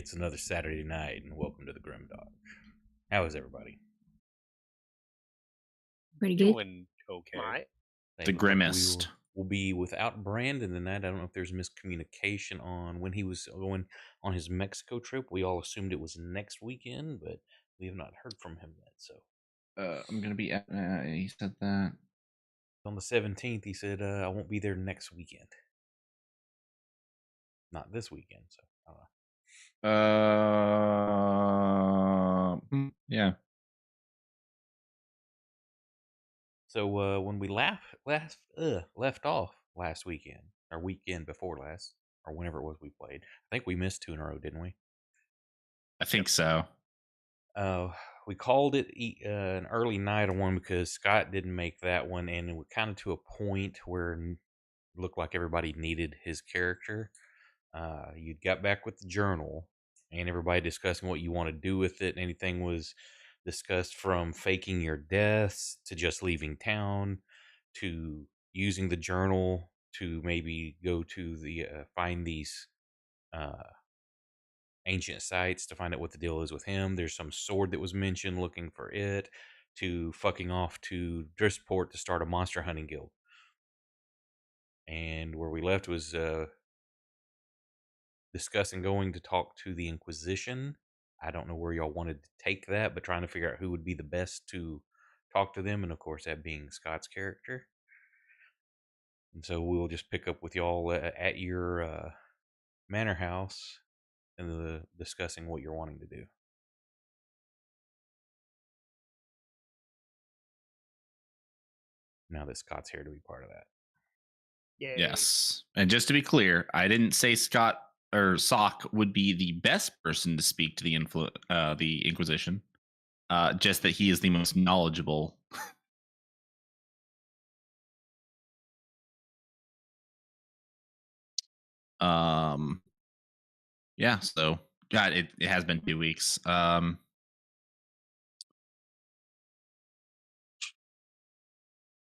It's another Saturday night, and welcome to the GrimDark. How is everybody? Pretty good. Doing okay. My, They The look like grimmest. we'll be without Brandon tonight. I don't know if there's miscommunication on when he was going on his Mexico trip. We all assumed it was next weekend, but we have not heard from him yet. So I'm gonna be at. He said that. on the 17th, he said, I won't be there next weekend. Not this weekend, so I don't know. Yeah. So when we left off last weekend, or weekend before last, or whenever it was we played, I think we missed 2 in a row, didn't we? I think so. We called it an early night on one because Scott didn't make that one, and it was kind of to a point where it looked like everybody needed his character. You got back with the journal, and everybody discussing what you want to do with it. And anything was discussed from faking your deaths to just leaving town to using the journal to maybe go to the find these uh, ancient sites to find out what the deal is with him. There's some sword that was mentioned, looking for it, to fucking off to Driftport to start a monster hunting guild. And where we left was discussing going to talk to the Inquisition. I don't know where y'all wanted to take that, but trying to figure out who would be the best to talk to them, and of course that being Scott's character. And so we'll just pick up with y'all at your manor house and discussing what you're wanting to do. Now that Scott's here to be part of that. yay. Yes. And just to be clear, I didn't say Scott or Sock would be the best person to speak to the Inquisition. Just that he is the most knowledgeable. Yeah. So, God, it has been 2 weeks.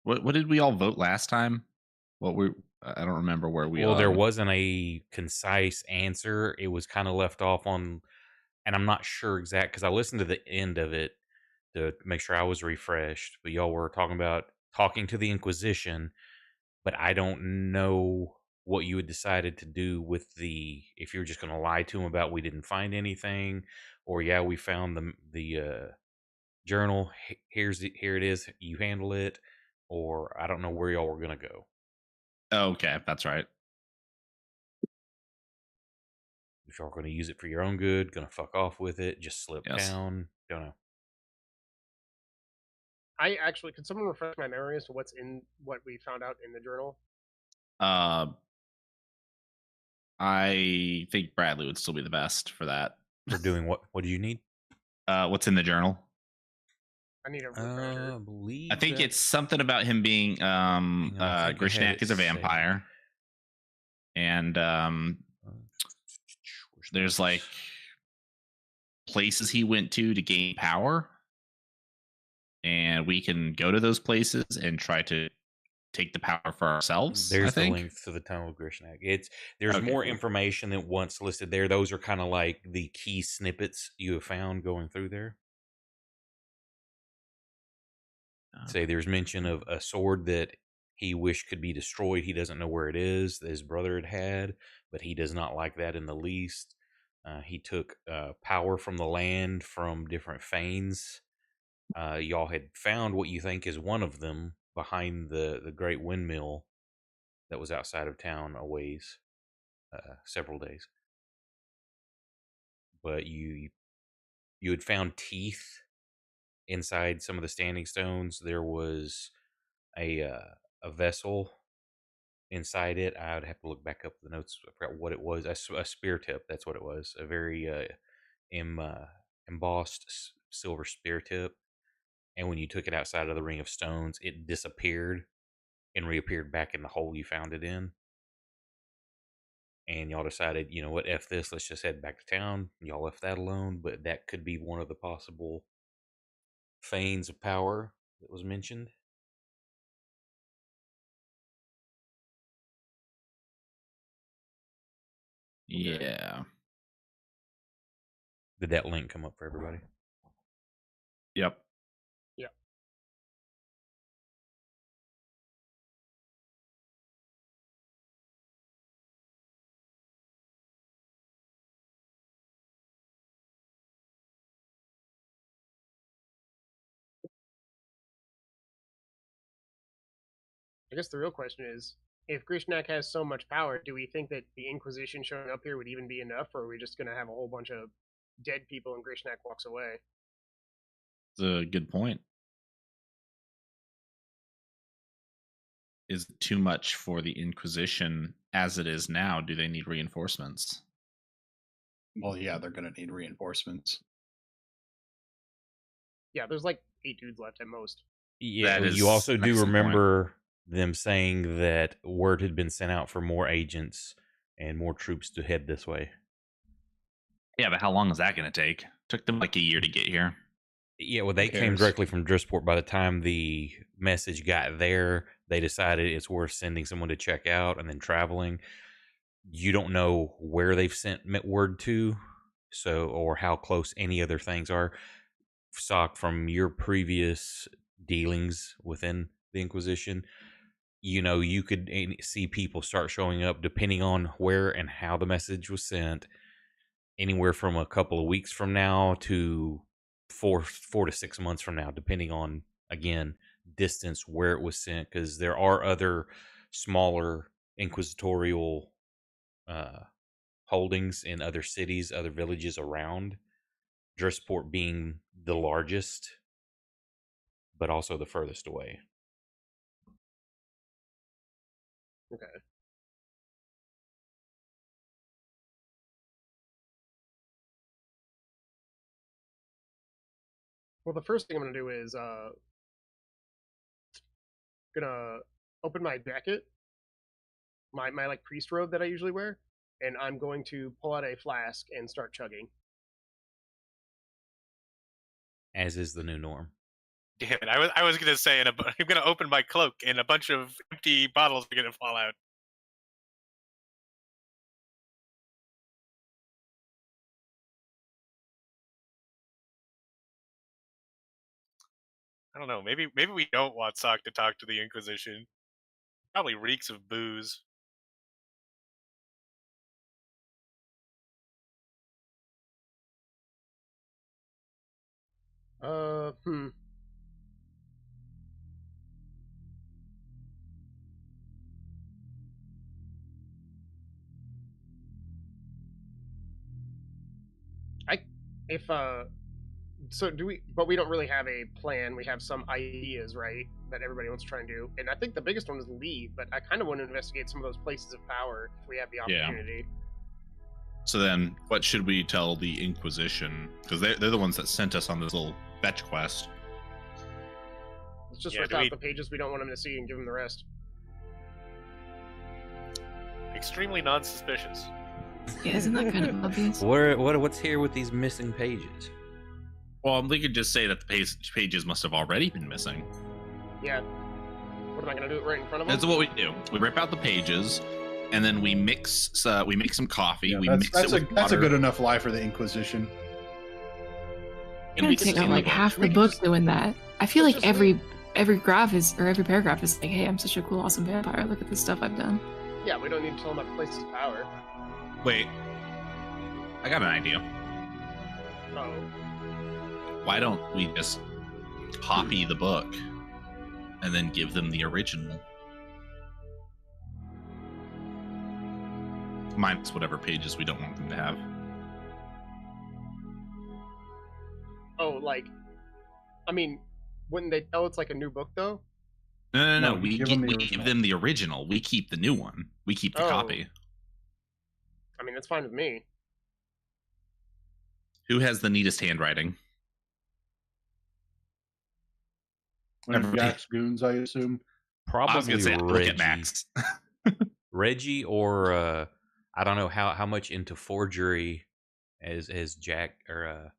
What did we all vote last time? I don't remember where we. Well, there wasn't a concise answer. It was kind of left off on, and I'm not sure exact because I listened to the end of it to make sure I was refreshed. But y'all were talking about talking to the Inquisition, but I don't know what you had decided to do with if you're just going to lie to them about we didn't find anything, or yeah, we found the journal. Here it is. You handle it, or I don't know where y'all were going to go. Okay, that's right. If y'all are going to use it for your own good, going to fuck off with it, just slip Yes. down. Don't know. Can someone refresh my memory as to what we found out in the journal? I think Bradley would still be the best for that. For doing what? What do you need? What's in the journal? I need a refresher. I think it's something about him being Grishnak is a vampire. And there's like places he went to gain power. And we can go to those places and try to take the power for ourselves. There's the link to the Tunnel of Grishnak. There's more information than what's listed there. Those are kind of like the key snippets you have found going through there. Say there's mention of a sword that he wished could be destroyed. He doesn't know where it is. That his brother had, but he does not like that in the least. He took power from the land from different fanes. Y'all had found what you think is one of them behind the great windmill that was outside of town a ways, several days. But you had found teeth inside some of the standing stones. There was a vessel inside it. I would have to look back up the notes. I forgot what it was. A spear tip. That's what it was. A very embossed silver spear tip. And when you took it outside of the Ring of Stones, it disappeared and reappeared back in the hole you found it in. And y'all decided, you know what, F this, let's just head back to town. Y'all left that alone, but that could be one of the possible feigns of power that was mentioned. Yeah. Did that link come up for everybody? Yep. Yeah. I guess the real question is, if Grishnak has so much power, do we think that the Inquisition showing up here would even be enough, or are we just going to have a whole bunch of dead people and Grishnak walks away? It's a good point. Is it too much for the Inquisition as it is now? Do they need reinforcements? Well, yeah, they're going to need reinforcements. Yeah, there's like 8 dudes left at most. Yeah, That is you also an do excellent point. remember them saying that word had been sent out for more agents and more troops to head this way. Yeah, but how long is that going to take? Took them like a year to get here. Yeah, well, they came cares? directly from Driftport. By the time the message got there, they decided it's worth sending someone to check out and then traveling. You don't know where they've sent word to, so or how close any other things are. Sock, from your previous dealings within the Inquisition, you know, you could see people start showing up depending on where and how the message was sent, anywhere from a couple of weeks from now to four to 6 months from now, depending on, again, distance where it was sent, because there are other smaller inquisitorial holdings in other cities, other villages around. Drissport being the largest, but also the furthest away. Okay. Well, the first thing I'm going to do is gonna open my jacket, my like priest robe that I usually wear, and I'm going to pull out a flask and start chugging. As is the new norm. Damn it! I was gonna say, I'm gonna open my cloak, and a bunch of empty bottles are gonna fall out. I don't know. Maybe we don't want Sock to talk to the Inquisition. Probably reeks of booze. Hmm. I if so do we, but we don't really have a plan. We have some ideas, right, that everybody wants to try and do, and I think the biggest one is leave, but I kind of want to investigate some of those places of power if we have the Yeah. opportunity. So then, what should we tell the Inquisition? Because they're the ones that sent us on this little fetch quest. Let's just Yeah, rip do out we- the pages we don't want them to see and give them the rest. Extremely non-suspicious. Yeah, isn't that kind of obvious? What's here with these missing pages? Well, we could just say that the pages must have already been missing. Yeah. What am I gonna do? It right in front of them? That's what we do. We rip out the pages, and then we mix. We make some coffee. Yeah, we that's, mix that's it a with that's a water, good enough lie for the Inquisition. and I'm we gonna take out skim like the book. half the We can book just- doing that. I feel let's like just every graph is, or every paragraph is like, hey, I'm such a cool, awesome vampire. Look at the stuff I've done. Yeah, we don't need to tell them about the places of power. Wait, I got an idea. Oh. Why don't we just copy the book and then give them the original? Minus whatever pages we don't want them to have. Oh, like, I mean, wouldn't they tell it's like a new book though? No. No, We give give, them the we original. give them the original. We keep the new one. We keep the Oh. copy. I mean, that's fine with me. Who has the neatest handwriting? One of Everybody. Jack's goons, I assume. Probably I was gonna say, look Reggie. at Max. Reggie, or I don't know how much into forgery as Jack or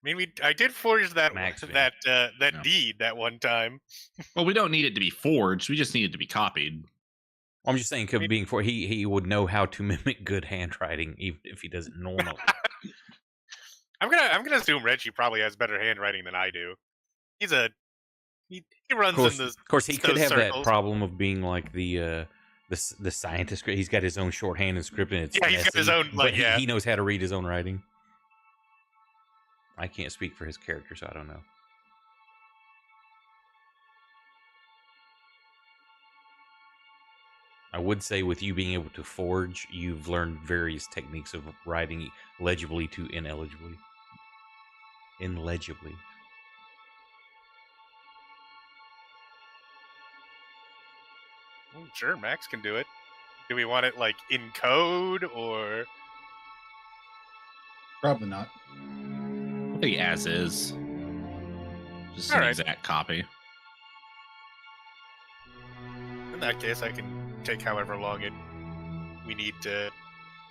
I mean, I did forge that Max, yeah. that Yeah. deed that one time. Well, we don't need it to be forged. We just need it to be copied. I'm just saying, being for he would know how to mimic good handwriting, even if he doesn't normally. I'm gonna assume Reggie probably has better handwriting than I do. He runs in Of course, he could those have that circles. problem of being like the scientist. He's got his own shorthand and script, and it's Yeah, he's got his messy, own, but like, yeah. he knows how to read his own writing. I can't speak for his character, so I don't know. I would say with you being able to forge, you've learned various techniques of writing legibly to ineligibly. Illegibly. Sure, Max can do it. Do we want it like in code or? Probably not. I think as is. Just All an right. exact copy. In that case, I can take however long we need to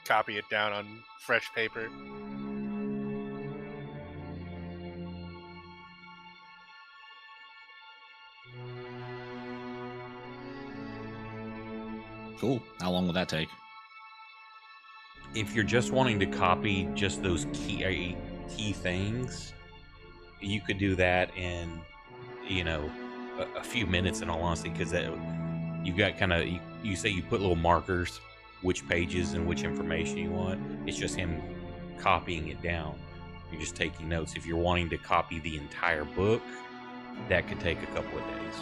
copy it down on fresh paper. Cool. How long will that take? If you're just wanting to copy just those key things, you could do that in, a few minutes. In all honesty, because you've got kind of you say you put little markers, which pages and which information you want. It's just him copying it down. You're just taking notes. If you're wanting to copy the entire book, that could take a couple of days.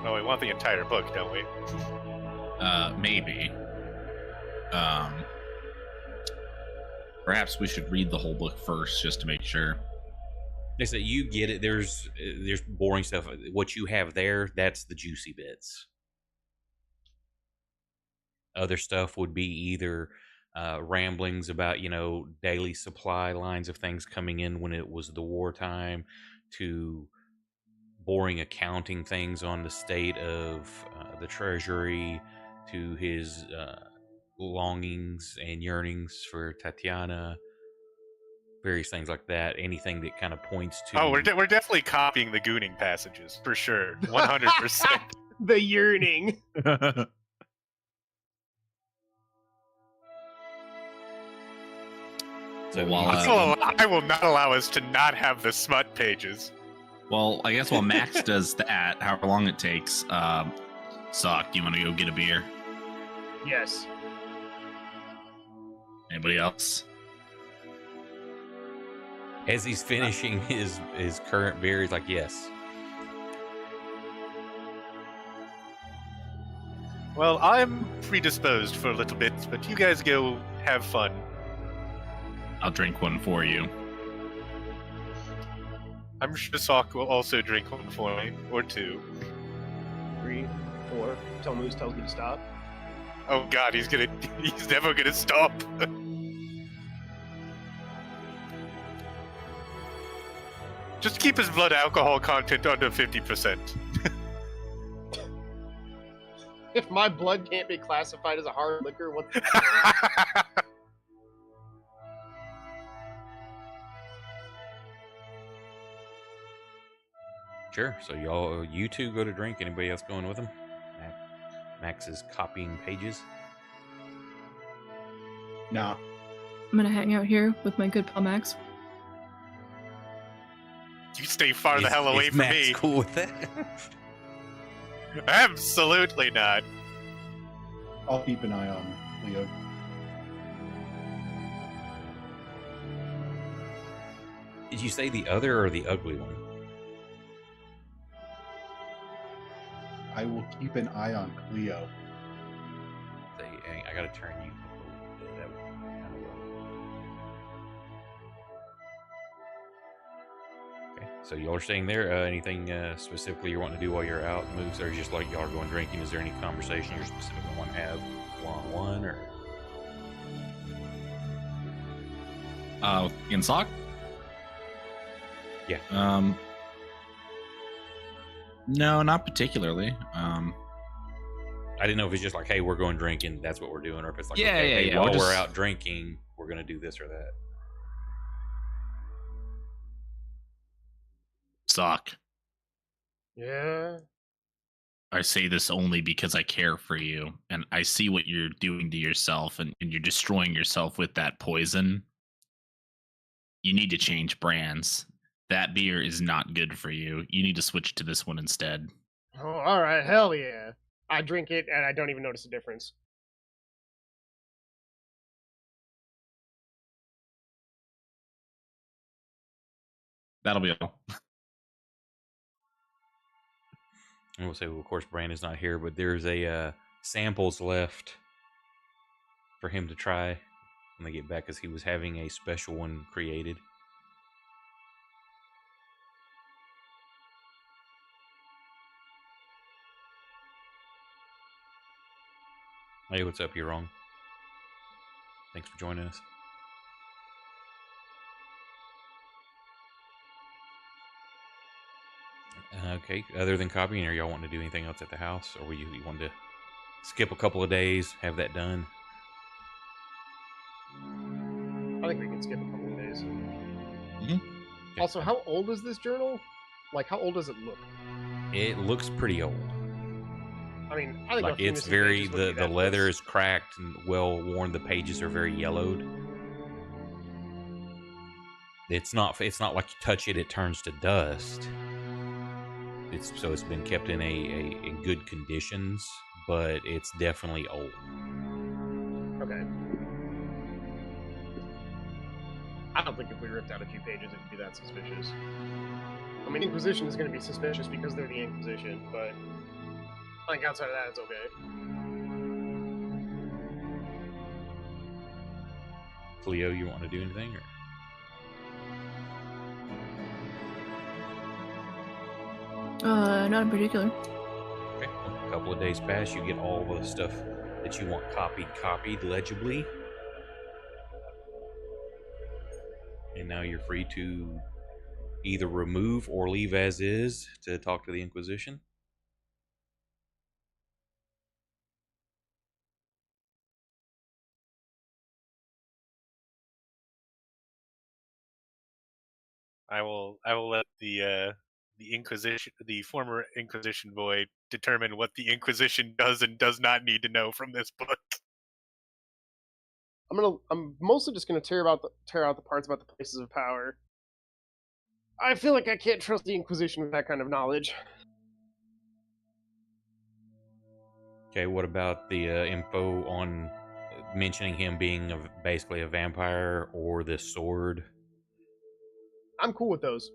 Oh, we want the entire book, don't we? Maybe. Perhaps we should read the whole book first, just to make sure. They say you get it. There's boring stuff. What you have there, that's the juicy bits. Other stuff would be either ramblings about, daily supply lines of things coming in when it was the wartime, to boring accounting things on the state of the treasury, to his longings and yearnings for Tatiana, various things like that. Anything that kind of points to. Oh, we're definitely copying the gooning passages for sure, 100%. The yearning. So I will not allow us to not have the smut pages. Well, I guess while Max does that, however long it takes, Sock, do you want to go get a beer? Yes. Anybody else? as he's finishing his current beer, he's like, yes. Well, I'm predisposed for a little bit, but you guys go have fun. I'll drink one for you. I'm sure Sock will also drink one for me, or two. 3, 4. Tell Moose tells me to stop. Oh god, he's never gonna stop. Just keep his blood alcohol content under 50%. If my blood can't be classified as a hard liquor, what the Sure. So you two go to drink. Anybody else going with him? Max is copying pages. No. I'm gonna hang out here with my good pal Max. You stay far the hell away is from Max me. Cool with that? Absolutely not. I'll keep an eye on Leo. Did you say the other or the ugly one? I will keep an eye on Cleo. I gotta turn you up a little bit. That would kind of well. Okay, so y'all are staying there. Anything specifically you want to do while you're out? Moves, or just like y'all are going drinking? Is there any conversation you're specifically want to have one-on-one, or? In Sock? Yeah. No, not particularly. I didn't know if it's just like, hey, we're going drinking, that's what we're doing, or if it's like, Yeah, okay, yeah, hey, yeah, while we're we're just- out drinking, we're gonna do this or that. Sock. Yeah. I say this only because I care for you, and I see what you're doing to yourself, and you're destroying yourself with that poison. You need to change brands. That beer is not good for you. You need to switch to this one instead. Oh, all right, hell yeah. I drink it and I don't even notice a difference. That'll be all. And we'll say, well, of course, Brandon's not here, but there's a samples left for him to try when they get back, because he was having a special one created. Hey, what's up? You're wrong. Thanks for joining us. Okay, other than copying, are y'all wanting to do anything else at the house? Or you want to skip a couple of days, have that done? I think we can skip a couple of days. Okay. Also, how old is this journal? Like, how old does it look? It looks pretty old. I mean, I think Like, a few it's missing very, pages wouldn't be the that leather close. is cracked and well worn. The pages are very yellowed. It's not like you touch it, it turns to dust. It's been kept in a good conditions, but it's definitely old. Okay. I don't think if we ripped out a few pages, it would be that suspicious. I mean, Inquisition is going to be suspicious because they're the Inquisition, but I think outside of that, it's okay. Cleo, you want to do anything? Or? Not in particular. Okay. Well, a couple of days pass, you get all the stuff that you want copied legibly. And now you're free to either remove or leave as is to talk to the Inquisition. I will let the Inquisition, the former Inquisition boy, determine what the Inquisition does and does not need to know from this book. I'm mostly just gonna tear out the parts about the places of power. I feel like I can't trust the Inquisition with that kind of knowledge. Okay, what about the info on mentioning him being basically a vampire or this sword? I'm cool with those.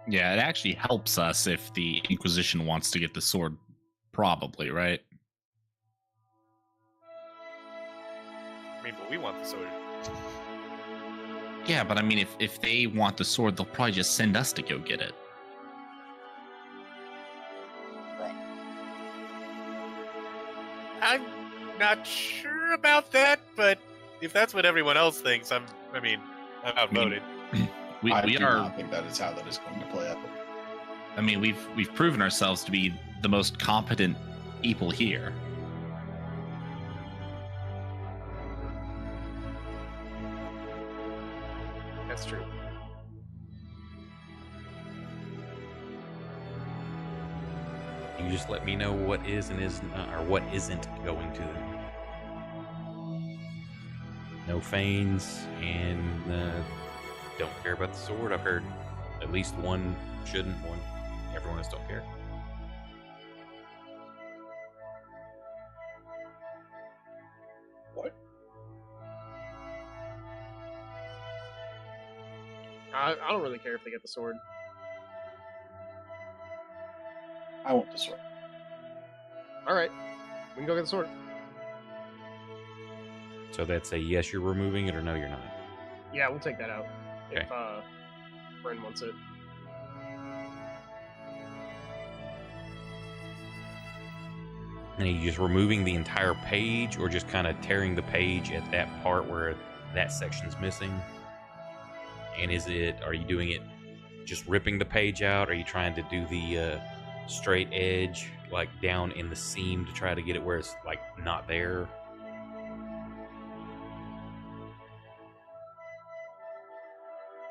Yeah, it actually helps us if the Inquisition wants to get the sword, probably, right? I mean, but we want the sword. Yeah, but I mean, if they want the sword, they'll probably just send us to go get it. I'm not sure about that, but if that's what everyone else thinks, I'm outvoted. We I do are. not think that is how that is going to play out. I mean, we've proven ourselves to be the most competent people here. That's true. You just let me know what is and is not, or what isn't going to them. No feigns, and don't care about the sword. I've heard at least one shouldn't, one everyone else don't care. What? I don't really care if they get the sword. I want the sword. All right, we can go get the sword. So that's a yes, you're removing it, or no, you're not. Yeah, we'll take that out Okay. if Bren wants it. And are you just removing the entire page, or just kind of tearing the page at that part where that section's missing? And are you doing it just ripping the page out? Are you trying to do the straight edge like down in the seam to try to get it where it's like not there?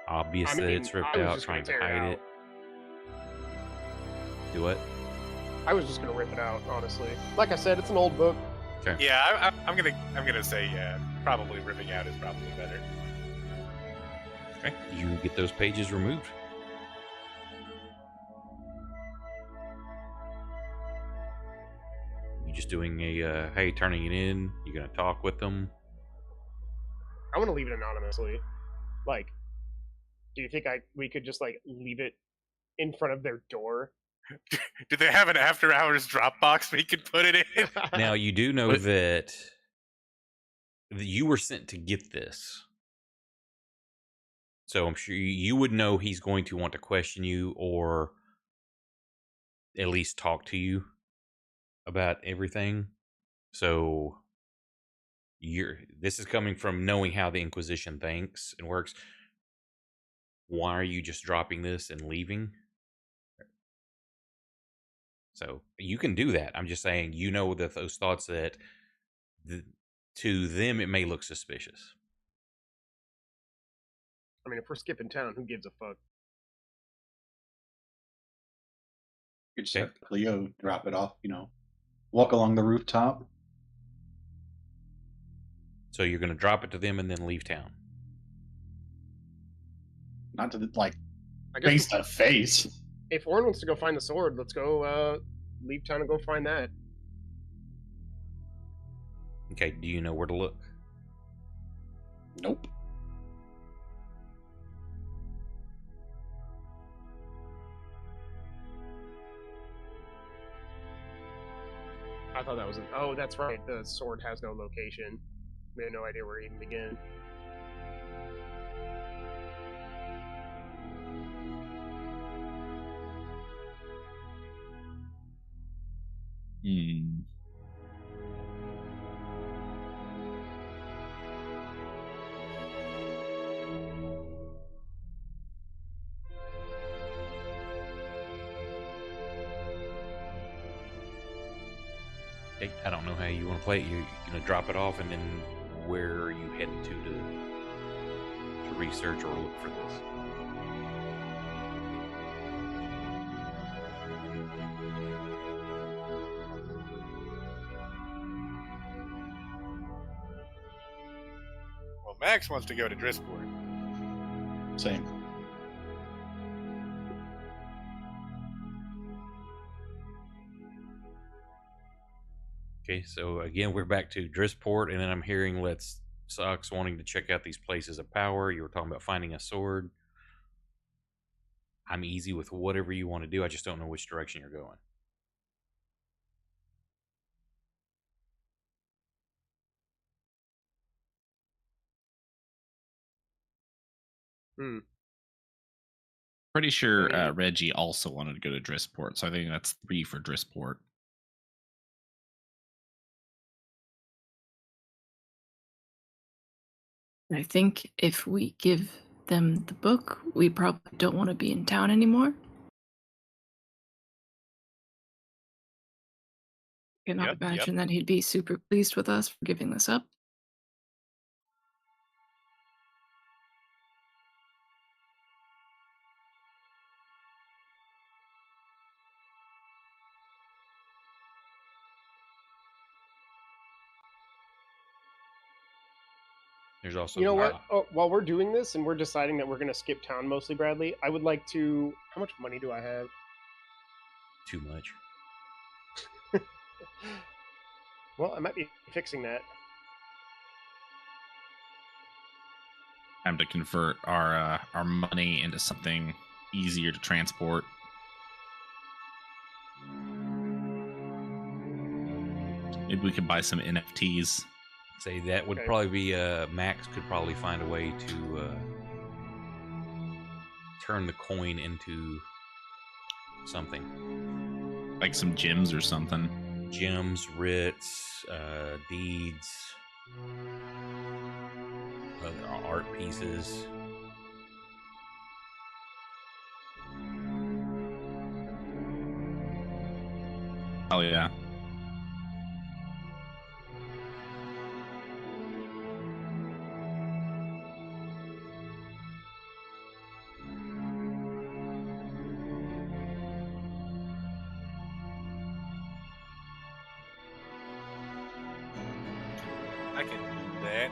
obvious I that mean, it's ripped I was out, just gonna trying to tear it hide out. it? Do what? I was just gonna rip it out, honestly. Like I said, it's an old book. Okay. Yeah, I'm gonna say yeah. Probably ripping out is probably better. Okay. You get those pages removed. You just doing a hey, turning it in. You gonna talk with them? I want to leave it anonymously. Like, do you think we could just like leave it in front of their door? Do they have an after hours Dropbox we can put it in? Now you do know What- that you were sent to get this, so I'm sure you would know he's going to want to question you or at least talk to you about everything. So this is coming from knowing how the Inquisition thinks and works. Why are you just dropping this and leaving? So you can do that. I'm just saying, you know, that those thoughts that to them it may look suspicious. I mean, if we're skipping town, who gives a fuck? You just Okay. have Cleo drop it off, walk along the rooftop. So you're going to drop it to them and then leave town. Not to I guess face to face. if Orin wants to go find the sword, let's go leave town and go find that. Okay, do you know where to look? Nope. I thought that was oh, that's right. The sword has no location. We have no idea where to even begin. Hmm. Okay, I don't know how you want to play it. You're going to drop it off, and then where are you heading to research or look for this? Well, Max wants to go to Drisport. Same. Okay, so again, we're back to Drisport, and then I'm hearing Let's Sucks wanting to check out these places of power. You were talking about finding a sword. I'm easy with whatever you want to do. I just don't know which direction you're going. Pretty sure Reggie also wanted to go to Drisport, so I think that's 3 for Drisport. I think if we give them the book, we probably don't want to be in town anymore. Cannot Yep, imagine that he'd be super pleased with us for giving this up. There's also You know the what? Oh, while we're doing this and we're deciding that we're going to skip town mostly, Bradley, I would like to. How much money do I have? too much. Well, I might be fixing that. Time to convert our money into something easier to transport. Maybe we could buy some NFTs. Say that would Okay. probably be Max could probably find a way to turn the coin into something. Like some gems or something. Gems, writs, deeds, other art pieces. Oh yeah. I can do that.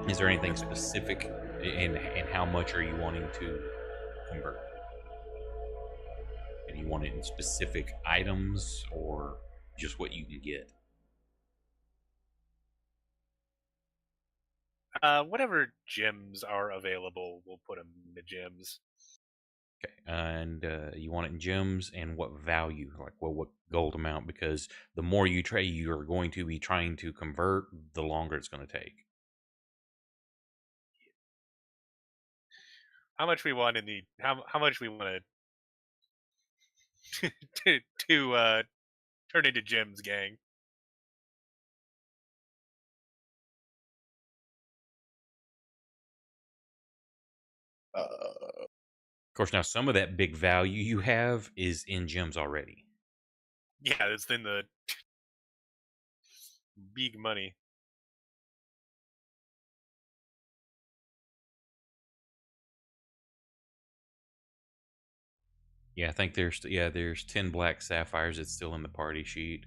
Is there anything specific in how much are you wanting to convert? And you want it in specific items or just what you can get? Whatever gems are available, we'll put them in the gems. Okay, and you want it in gems and what value, like what gold amount? Because the more you trade, you are going to be trying to convert, the longer it's going to take. How much we want in the how much we want to turn into gems, gang? Of course, now some of that big value you have is in gems already. Yeah, it's in the big money. Yeah, I think there's 10 black sapphires that's still in the party sheet.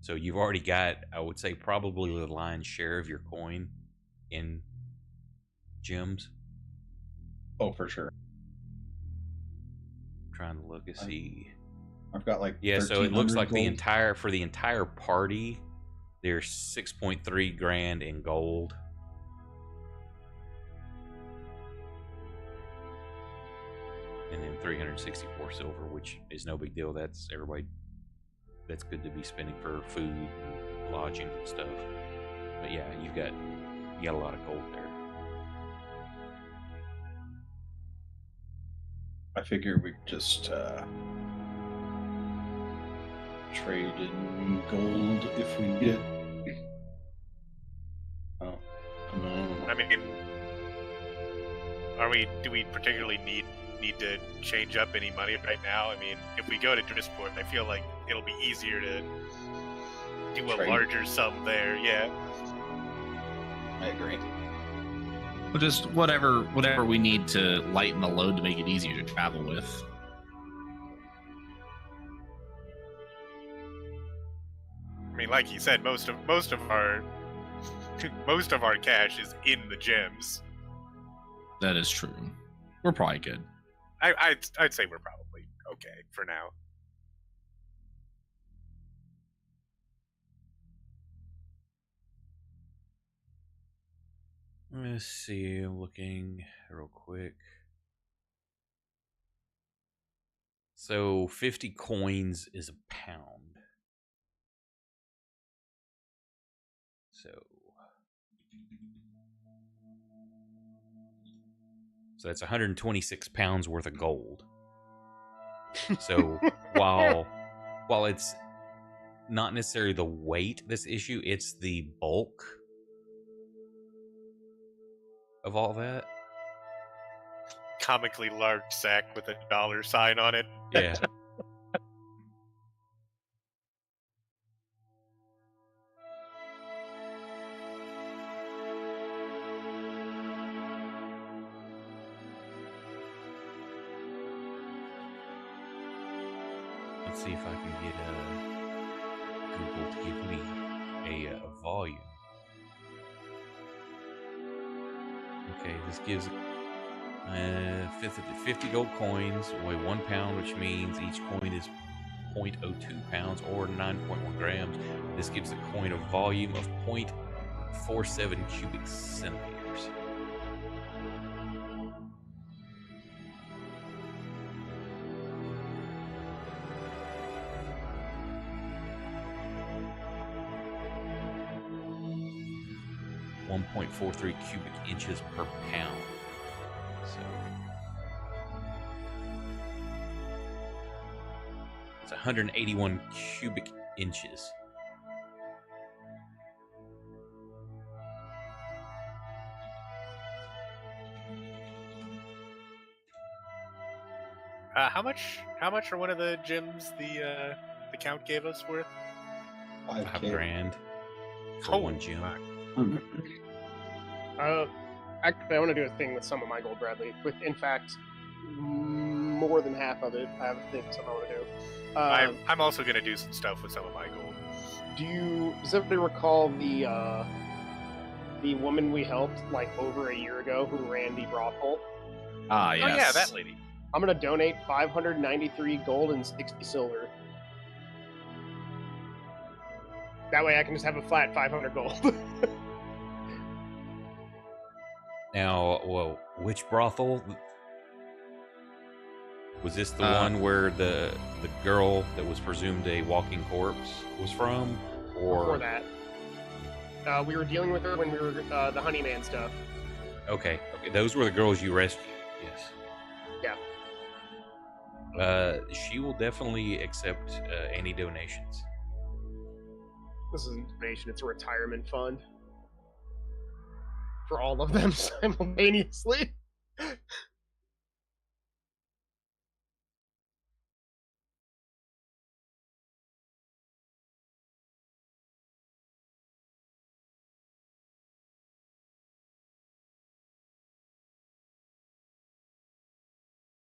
So you've already got, I would say, probably the lion's share of your coin in gems. Oh, for sure. Trying to look and see. I've got like Yeah, so it looks 1,300 like gold. for the entire party, there's 6.3 grand in gold. And then 364 silver, which is no big deal. That's everybody. That's good to be spending for food, and lodging, and stuff. But yeah, you got a lot of gold there. I figure we just trade in gold if we need it. Oh, no. I mean, do we particularly need to change up any money right now? I mean, if we go to Drisport, I feel like it'll be easier to do a Trade. larger sum there. Yeah. I agree. Well, just whatever we need to lighten the load to make it easier to travel with. I mean, like you said, most of our most of our cash is in the gems. That is true. We're probably good. I'd say we're probably okay for now. Let's see. I'm looking real quick. So 50 coins is a pound. So that's 126 pounds worth of gold. So while it's not necessarily the weight this issue, it's the bulk of all that. Comically large sack with a dollar sign on it. Yeah. Let's see if I can get Google to give me a volume. Okay, this gives 50 gold coins weigh 1 pound, which means each coin is 0.02 pounds or 9.1 grams. This gives the coin a volume of 0.47 cubic centimeters. .43 cubic inches per pound. So it's 181 cubic inches. How much are one of the gems the count gave us worth? 5 grand for Holy one gem. fuck. Actually, I want to do a thing with some of my gold, Bradley. In fact, more than half of it. I have things I want to do. I'm also going to do some stuff with some of my gold. Does everybody recall the woman we helped like over a year ago who ran the brothel? Ah, yes. Oh yeah, that lady. I'm gonna donate 593 gold and 60 silver. That way I can just have a flat 500 gold. Now, well, which brothel? Was this the one where the girl that was presumed a walking corpse was from? Or Before that, we were dealing with her when we were the Honeyman stuff. Okay, those were the girls you rescued. Yes. Yeah. She will definitely accept any donations. This isn't a donation; it's a retirement fund for all of them simultaneously.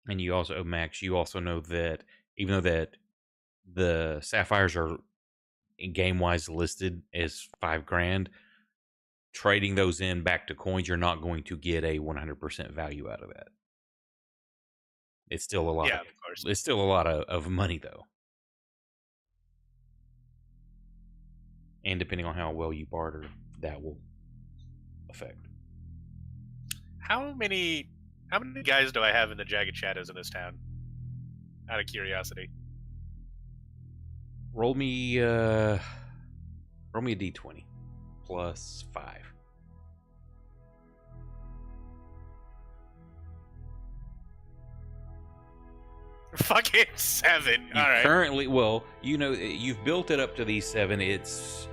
And you also, Max, you also know that even though that the sapphires are game wise listed as $5,000, trading those in back to coins, you're not going to get a 100% value out of that. It's still a lot. Yeah, of course. It's still a lot of money though. And depending on how well you barter, that will affect. How many guys do I have in the Jagged Shadows in this town? Out of curiosity. Roll me a d20 plus 5. Fucking 7. You All right. currently, well, you know, you've built it up to these 7. It's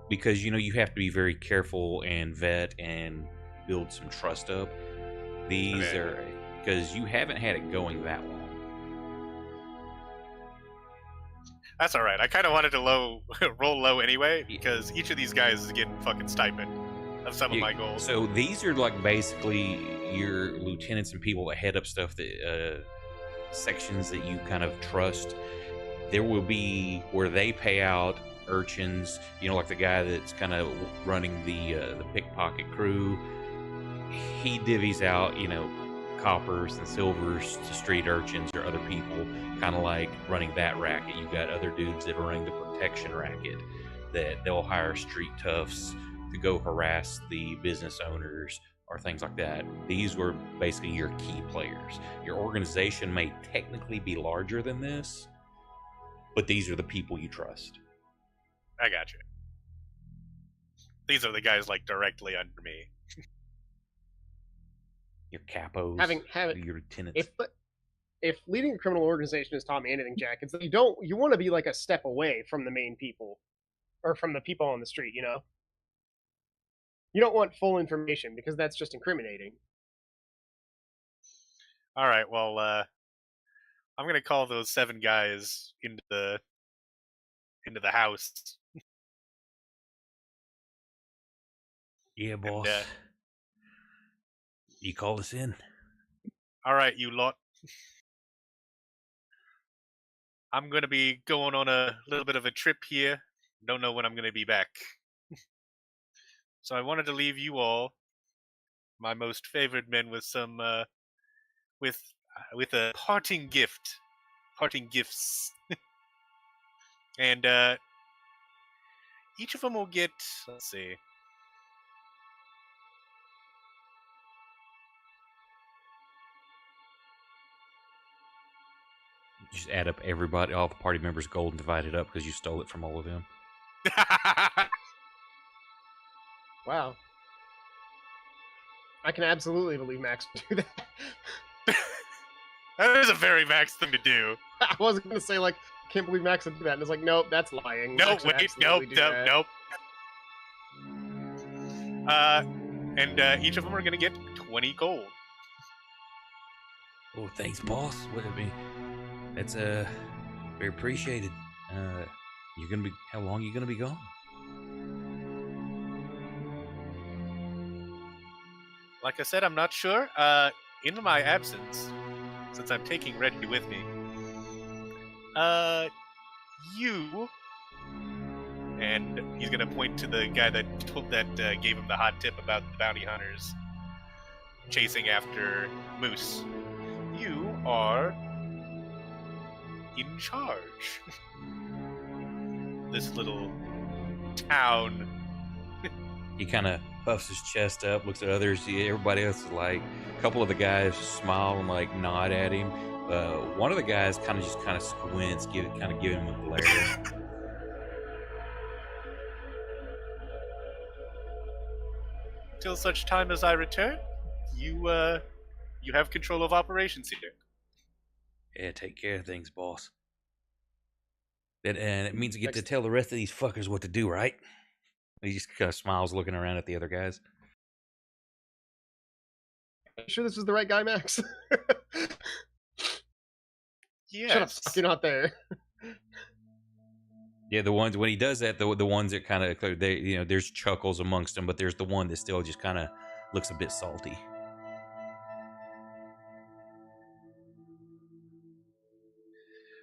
because you know you have to be very careful and vet and build some trust up. These are because you haven't had it going that long. That's all right. I kind of wanted to roll low anyway because each of these guys is getting fucking stipend of some of my gold. So these are like basically your lieutenants and people that head up stuff that sections that you kind of trust. There will be where they pay out urchins, you know, like the guy that's kind of running the pickpocket crew. He divvies out, you know, coppers and silvers to street urchins or other people, kind of like running that racket. You got other dudes that are running the protection racket that they'll hire street toughs to go harass the business owners or things like that. These were basically your key players. Your organization may technically be larger than this, but these are the people you trust. I got you. These are the guys like directly under me. Your capos, your lieutenants. If leading a criminal organization has taught me anything, Jack, it's that you want to be like a step away from the main people or from the people on the street, you know? You don't want full information because that's just incriminating. All right, well, I'm gonna call those 7 guys into the house. Yeah, boss. And, you call us in. All right, you lot. I'm gonna be going on a little bit of a trip here. Don't know when I'm gonna be back. So I wanted to leave you all, my most favored men, with some with a parting gift, parting gifts, and each of them will get. Let's see. Just add up everybody, all the party members' gold, and divide it up because you stole it from all of them. Wow. I can absolutely believe Max would do that. That is a very Max thing to do. I wasn't going to say, like, I can't believe Max would do that. And it's like, nope, that's lying. Nope, Max would wait, absolutely do that. nope. And each of them are going to get 20 gold. Oh, thanks, boss. What I mean, that's very appreciated. You're gonna be how long you gonna be gone? Like I said, I'm not sure. In my absence, since I'm taking Reggie with me, you, and he's gonna point to the guy that gave him the hot tip about the bounty hunters chasing after Moose. You are in charge. This little town. He kind of puffs his chest up, looks at others. Everybody else is like, a couple of the guys smile and like nod at him. One of the guys kind of squints, give him a glare. Until such time as I return, you have control of operations here. Yeah, take care of things, boss. And it means you get to tell the rest of these fuckers what to do, right? He just kind of smiles, looking around at the other guys. You sure this is the right guy, Max? Yes. Shut up, Suck, you're not there. Yeah, the ones when he does that, the ones that kind of there's chuckles amongst them, but there's the one that still just kind of looks a bit salty.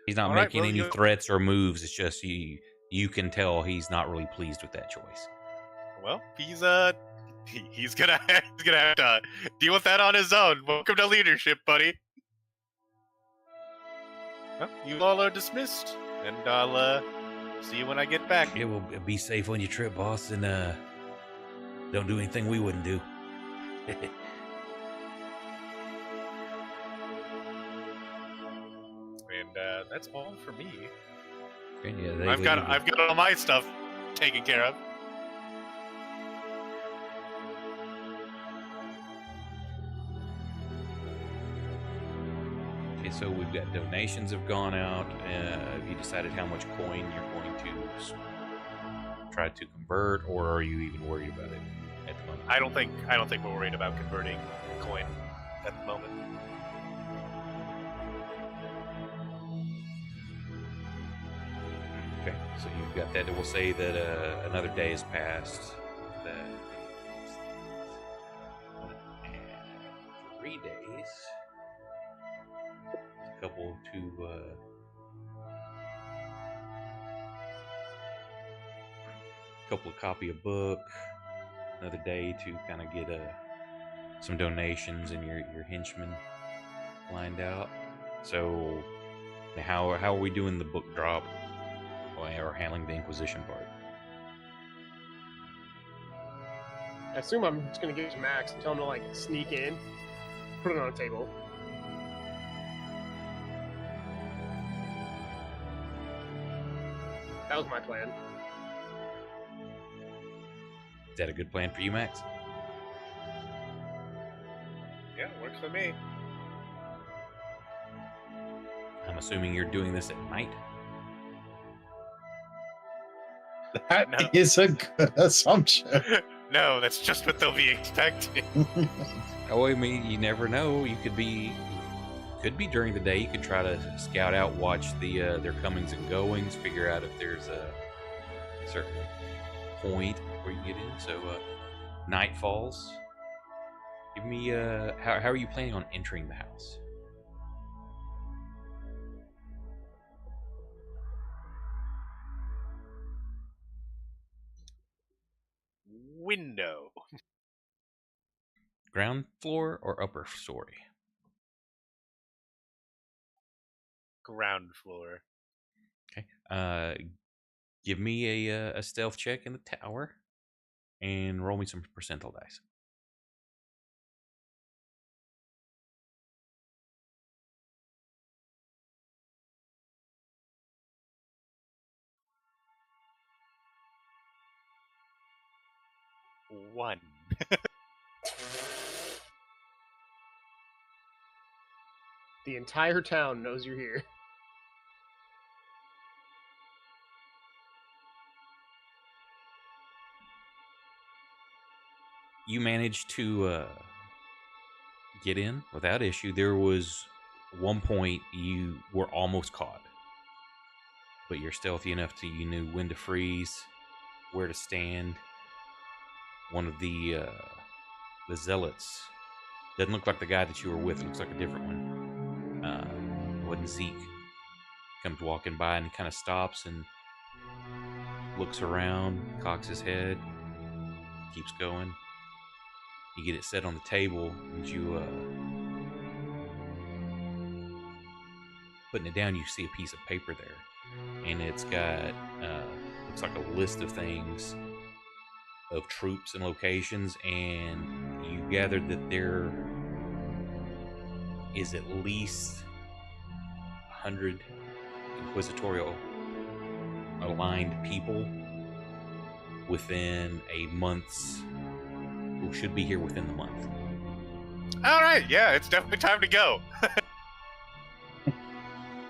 He's not making any threats or moves. It's just you can tell he's not really pleased with that choice. Well, he's gonna have to deal with that on his own. Welcome to leadership, buddy. Well, you all are dismissed, and I'll see you when I get back. Yeah, well, be safe on your trip, boss, and don't do anything we wouldn't do. And that's all for me. Yeah, I've got all my stuff taken care of. Okay, so we've got donations have gone out. Have you decided how much coin you're going to try to convert, or are you even worried about it at the moment? I don't think we're worried about converting coin at the moment. Okay, so you've got that. We'll say that another day has passed. That 3 days. A couple of copy a book. Another day to kind of get some donations and your henchmen lined out. So how are we doing the book drop? Or handling the Inquisition part? I assume I'm just gonna give it to Max and tell him to like sneak in, put it on a table. That was my plan. Is that a good plan for you, Max? Yeah, works for me. I'm assuming you're doing this at night? That is a good assumption. No, that's just what they'll be expecting. Oh, I mean, you never know. You could be during the day. You could try to scout out, watch their comings and goings, figure out if there's a certain point where you get in. So night falls. Give me how are you planning on entering the house? Window. Ground floor or upper story? Ground floor. Okay. Give me a stealth check in the tower, and roll me some percentile dice. One. The entire town knows you're here. You managed to get in without issue. There was one point you were almost caught, but you're stealthy enough to you knew when to freeze, where to stand. One of the zealots doesn't look like the guy that you were with. It looks like a different one. Wasn't Zeke. Comes walking by and kind of stops and looks around, cocks his head, keeps going. You get it set on the table, and you putting it down. You see a piece of paper there, and it's got looks like a list of things, of troops and locations, and you gathered that there is at least 100 inquisitorial aligned people within a month's, who should be here within the month. All right, yeah, it's definitely time to go.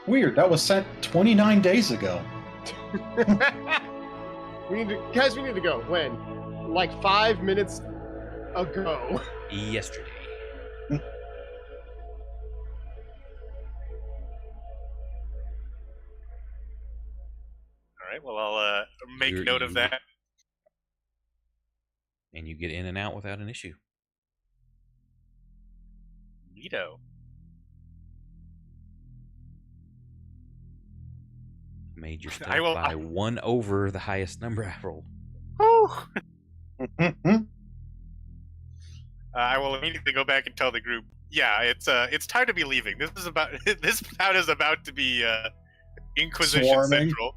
Weird. That was sent 29 days ago. We need to go. When? Like 5 minutes ago. Yesterday. All right, well, I'll make You're- note of you- that. And you get in and out without an issue. Neato. Made your stuff I will- by 1 over the highest number I rolled. Whew. I will immediately go back and tell the group. Yeah, it's time to be leaving. This town is about to be Inquisition Swarming. Central.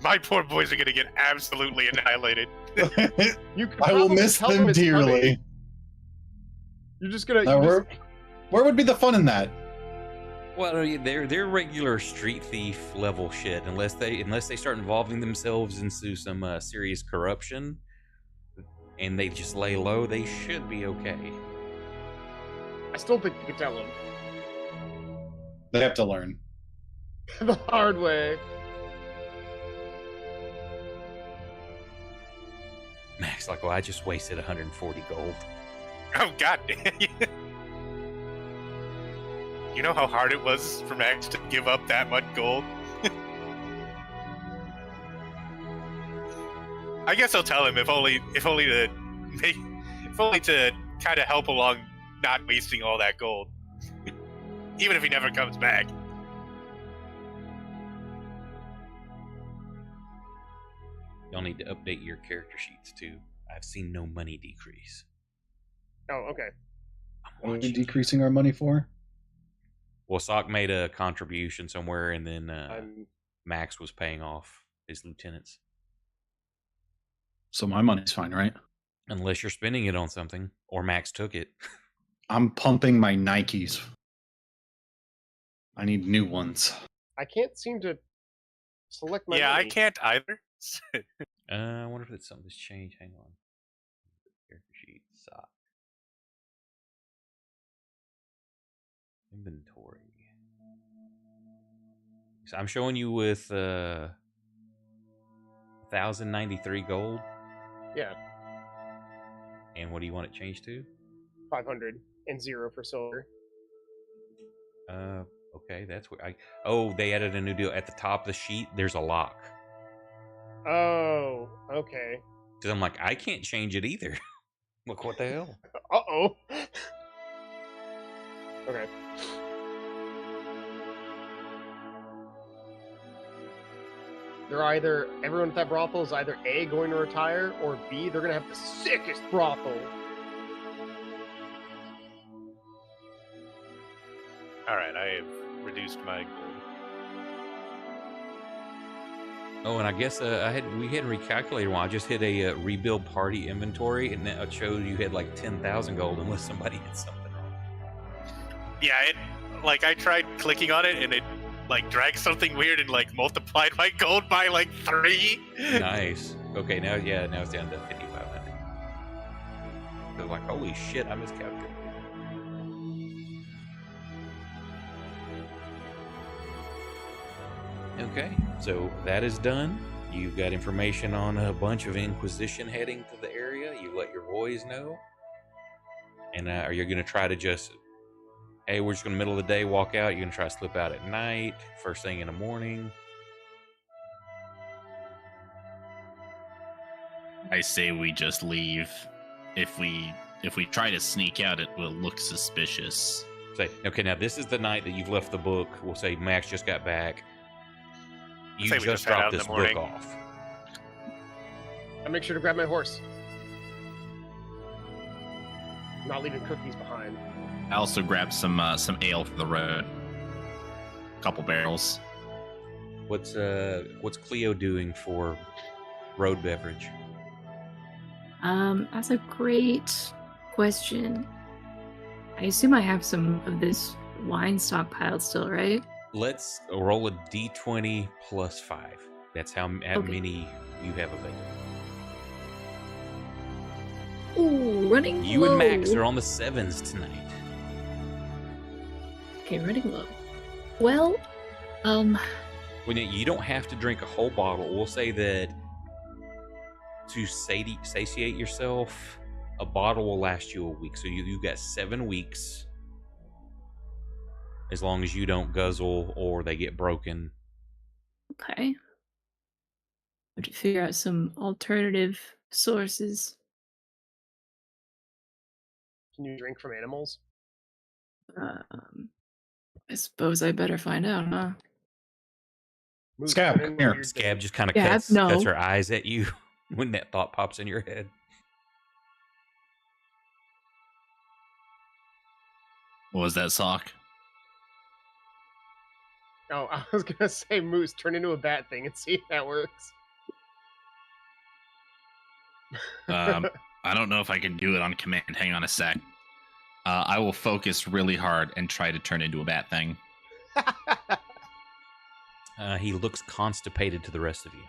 My poor boys are gonna get absolutely annihilated. You could I will probably miss tell them it's dearly. coming. You're just gonna. Now, you're where would be the fun in that? Well, they're regular street thief level shit, unless they start involving themselves into some serious corruption, and they just lay low. They should be okay. I still think you could tell them They have to learn. the hard way. Max, like, well, I just wasted 140 gold. Oh god damn. You know how hard it was for Max to give up that much gold? I guess I'll tell him if only to kind of help along not wasting all that gold. Even if he never comes back. Y'all need to update your character sheets too. I've seen no money decrease. Oh, okay. I'm What are we watching. decreasing our money for? Well, Sock made a contribution somewhere, and then I'm Max was paying off his lieutenants. So my money's fine, right? Unless you're spending it on something, or Max took it. I'm pumping my Nikes. I need new ones. I can't seem to select my Yeah, I money. can't either. I wonder if it's something that's changed. Hang on. Character sheet, Sock. Inventory. So I'm showing you with 1,093 gold. Yeah, And what do you want it changed to? 500 and 0 for silver. Okay, that's where I. Oh, they added a new deal at the top of the sheet. There's a lock. Oh, okay. Because I'm like, I can't change it either. Look, what the hell? Uh-oh. Okay. They're either, everyone at that brothel is either A, going to retire, or B, they're going to have the sickest brothel. Alright, I have reduced my gold. Oh, and I guess we hadn't recalculated one. I just hit a rebuild party inventory, and that showed you had like 10,000 gold unless somebody did something wrong. Yeah, I tried clicking on it and it dragged something weird and multiplied my gold by 3. Nice. Okay, now it's down to 5,500. I was like, holy shit, I miscalculated. Okay, so that is done. You've got information on a bunch of Inquisition heading to the area. You let your boys know. And are you going to try to just, hey, we're just going to middle of the day walk out? You're going to try to slip out at night, first thing in the morning? I say we just leave. If we if we try to sneak out, it will look suspicious. Say, okay, now this is the night that you've left the book. We'll say Max just got back. You Say we just just head dropped out in the this book morning. off. I make sure to grab my horse. I'm not leaving cookies behind. I also grabbed some ale for the road. A couple barrels. What's Cleo doing for road beverage? That's a great question. I assume I have some of this wine stockpiled still, right? Let's roll a d20 plus 5. That's how Okay. many you have available. Ooh, running You low. and Max are on the 7s tonight. Okay, running low. Well, When you don't have to drink a whole bottle. We'll say that to satiate yourself, a bottle will last you a week. So you got 7 weeks, as long as you don't guzzle or they get broken. okay. Have to figure out some alternative sources. Can you drink from animals? I suppose I better find out, huh? Moose, Scab, turn into come a here. weird Scab thing. just kind of Yeah, cuts no. her eyes at you when that thought pops in your head. What was that, Sock? Oh, I was gonna say Moose, turn into a bat thing and see if that works. I don't know if I can do it on command. Hang on a sec. I will focus really hard and try to turn into a bat thing. He looks constipated to the rest of you.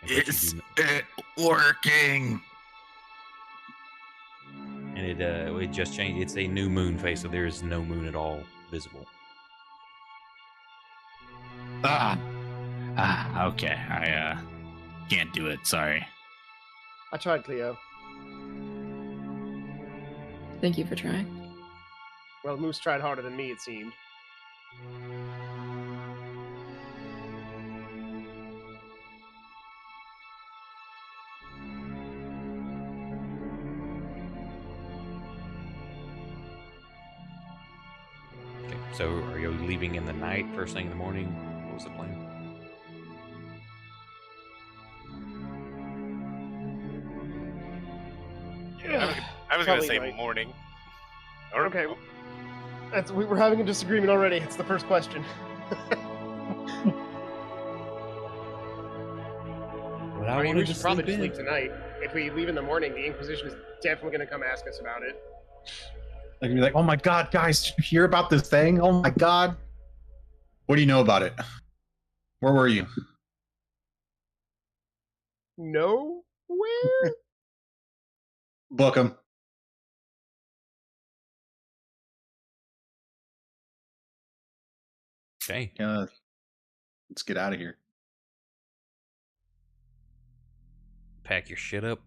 But you Is do it working? And it just changed. It's a new moon phase, so there is no moon at all visible. Okay. I can't do it. Sorry. I tried, Cleo. Thank you for trying. Well, Moose tried harder than me, it seemed. Okay, so are you leaving in the night, first thing in the morning? What was the plan? I was going to Probably say night. morning. Or, Okay. We were having a disagreement already. It's the first question. But I mean, we wanted should to probably sleep just in. leave tonight. If we leave in the morning, the Inquisition is definitely going to come ask us about it. They're gonna be like, "Oh my god, guys, did you hear about this thing? Oh my god, what do you know about it? Where were you?" No? Where? Book them. Okay. Let's get out of here. Pack your shit up.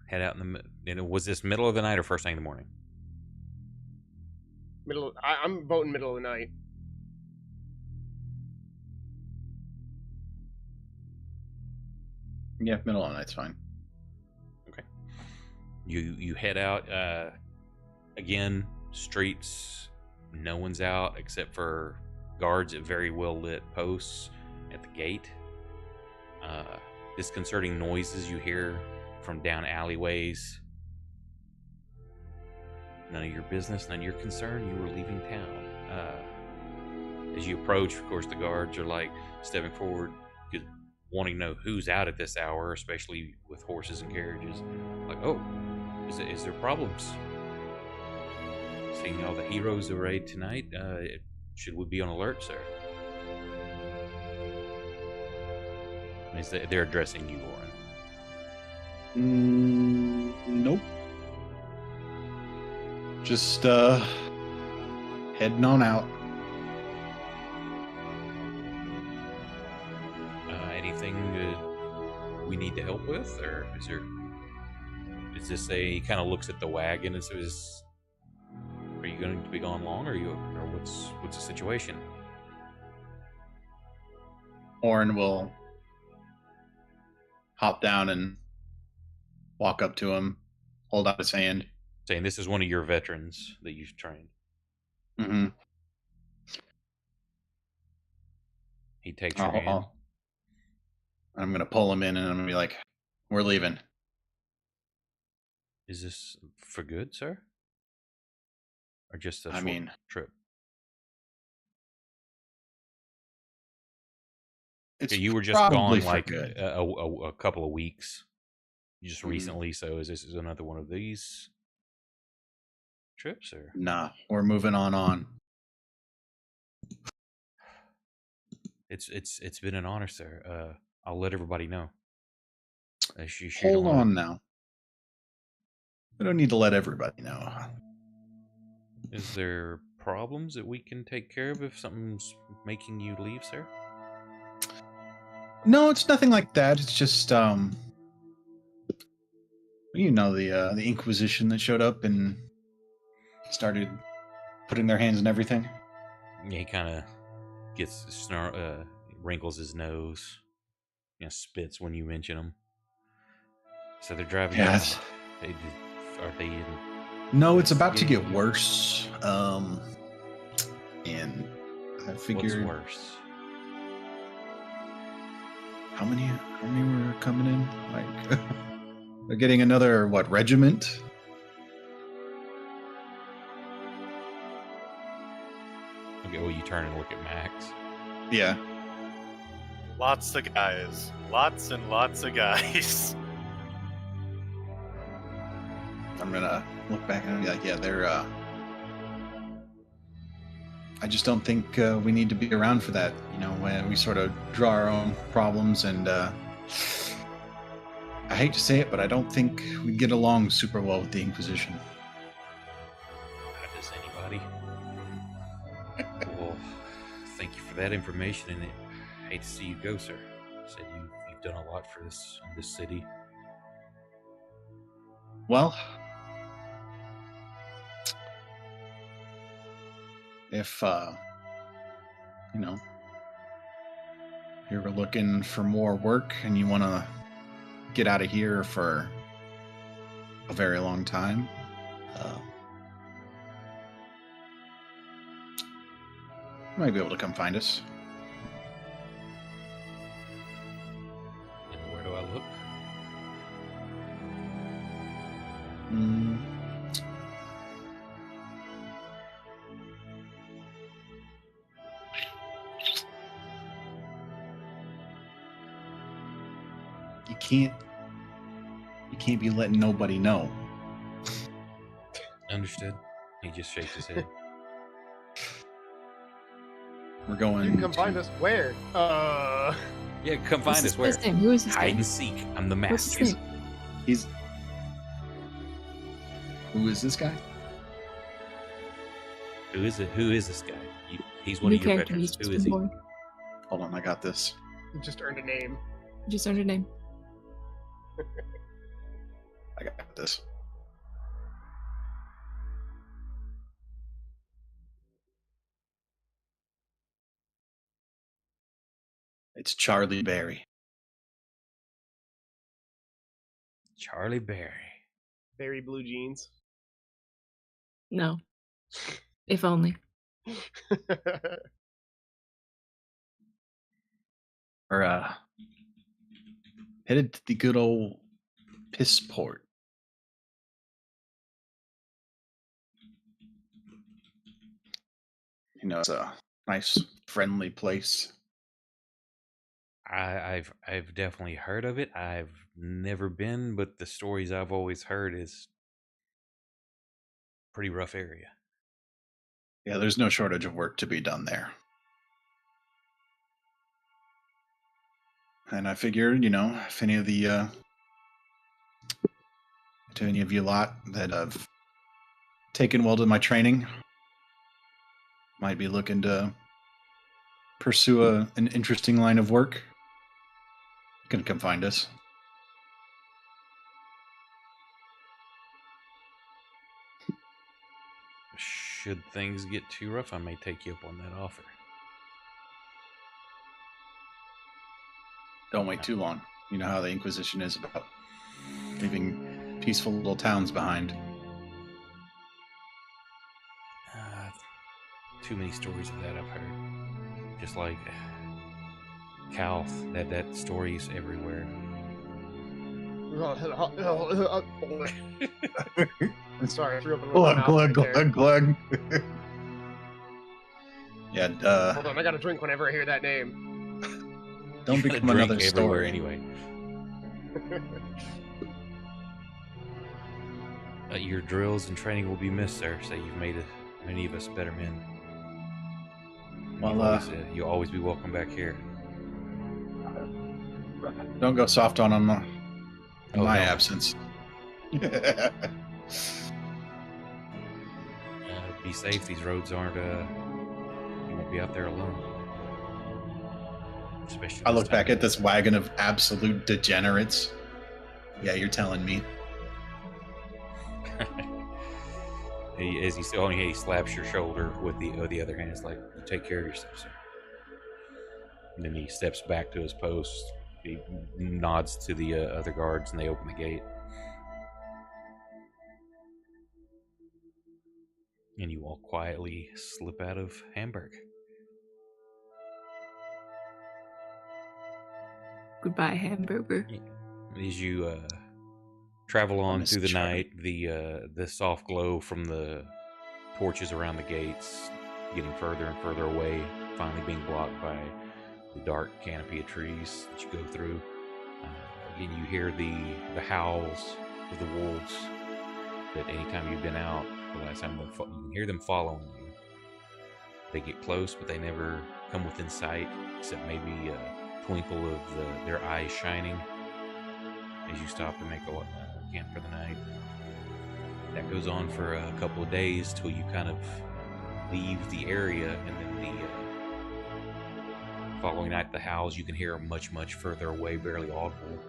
Head out was this middle of the night or first thing in the morning? I'm voting middle of the night. Yeah, middle of the night's fine. Okay. You head out. Again, streets. No one's out except for guards at very well lit posts at the gate. Disconcerting noises you hear from down alleyways. None of your business, none of your concern. You were leaving town. As you approach, of course, the guards are like stepping forward, wanting to know who's out at this hour, especially with horses and carriages. Like, oh, is there problems? Seeing all the heroes arrayed tonight, should we be on alert, sir? They're addressing you, Lauren. Nope. Just heading on out. Anything we need to help with, or is this he kind of looks at the wagon and says, are you going to be gone long, or what's the situation? Orin will hop down and walk up to him, hold out his hand. Saying this is one of your veterans that you've trained. Mm-hmm. He takes your hand. I'm gonna pull him in, and I'm gonna be like, "We're leaving." Is this for good, sir? Or just a I short mean, trip? it's Okay, you were just probably gone for like good. a couple of weeks, just Mhm. recently. So is this another one of these trips, or Nah, we're moving on. it's been an honor, sir. I'll let everybody know. You sure Hold don't want on now. We don't need to let everybody know. to? Is there problems that we can take care of if something's making you leave, sir? No, it's nothing like that. It's just the Inquisition that showed up and started putting their hands in everything. Yeah, he kind of gets wrinkles his nose, spits when you mention him. So they're driving you Yes. out. Are they in? No, it's about to get investigating you? worse. And I What's figured worse? how many were coming in? Like they're getting another regiment? Okay, well, you turn and look at Max. Yeah. Lots of guys. Lots and lots of guys. I'm gonna look back and be like, yeah, they're I just don't think we need to be around for that, when we sort of draw our own problems, and I hate to say it, but I don't think we get along super well with the Inquisition. How does anybody? Well, thank you for that information, and I hate to see you go, sir. Said you've done a lot for this city. Well, if you're looking for more work and you want to get out of here for a very long time, you might be able to come find us. And where do I look? You can't be letting nobody know. Understood. He just shakes his head. We're going. You can come find us where? Yeah, come find us. Where? His name? Who is his Hide name? and seek. I'm the What's his master. name? Who is this guy? Who is it? Who is this guy? He's one New of your character. He's veterans. just Who is been he? born. Hold on, I got this. You just earned a name. Just earned a name. I got this. It's Charlie Berry. Charlie Berry. Very blue jeans. No. If only. We're headed to the good old Pissport. It's a nice, friendly place. I've definitely heard of it. I've never been, but the stories I've always heard is pretty rough area. Yeah, there's no shortage of work to be done there. And I figured, if any of the to any of you lot that have taken well to my training might be looking to pursue an interesting line of work, you can come find us. Should things get too rough, I may take you up on that offer. Don't wait too long. You know how the Inquisition is about leaving peaceful little towns behind. Too many stories of that I've heard. Just like Calth, that story's everywhere. Sorry, I threw up in my mouth Glug, right there. glug. Yeah, Hold on, I gotta drink whenever I hear that name. don't You gotta become another drink everywhere story. anyway. Your drills and training will be missed, sir. So you've made many of us better men. Well, You'll always be welcome back here. don't go soft on him in my no. absence. Be safe. These roads aren't. You won't be out there alone. Especially. I look back at this wagon of absolute degenerates. Yeah, you're telling me. As he slaps your shoulder with the other hand. It's like, you take care of yourself, sir. And then he steps back to his post. He nods to the other guards, and they open the gate. And you all quietly slip out of Hamburg. Goodbye, hamburger. As you travel on through the night, the soft glow from the torches around the gates getting further and further away, finally being blocked by the dark canopy of trees that you go through. Again, you hear the howls of the wolves that anytime you've been out, the last time you can hear them following you. They get close, but they never come within sight, except maybe a twinkle of their eyes shining as you stop to make a camp for the night. That goes on for a couple of days till you kind of leave the area, and then the following night the howls you can hear much, much further away, barely audible.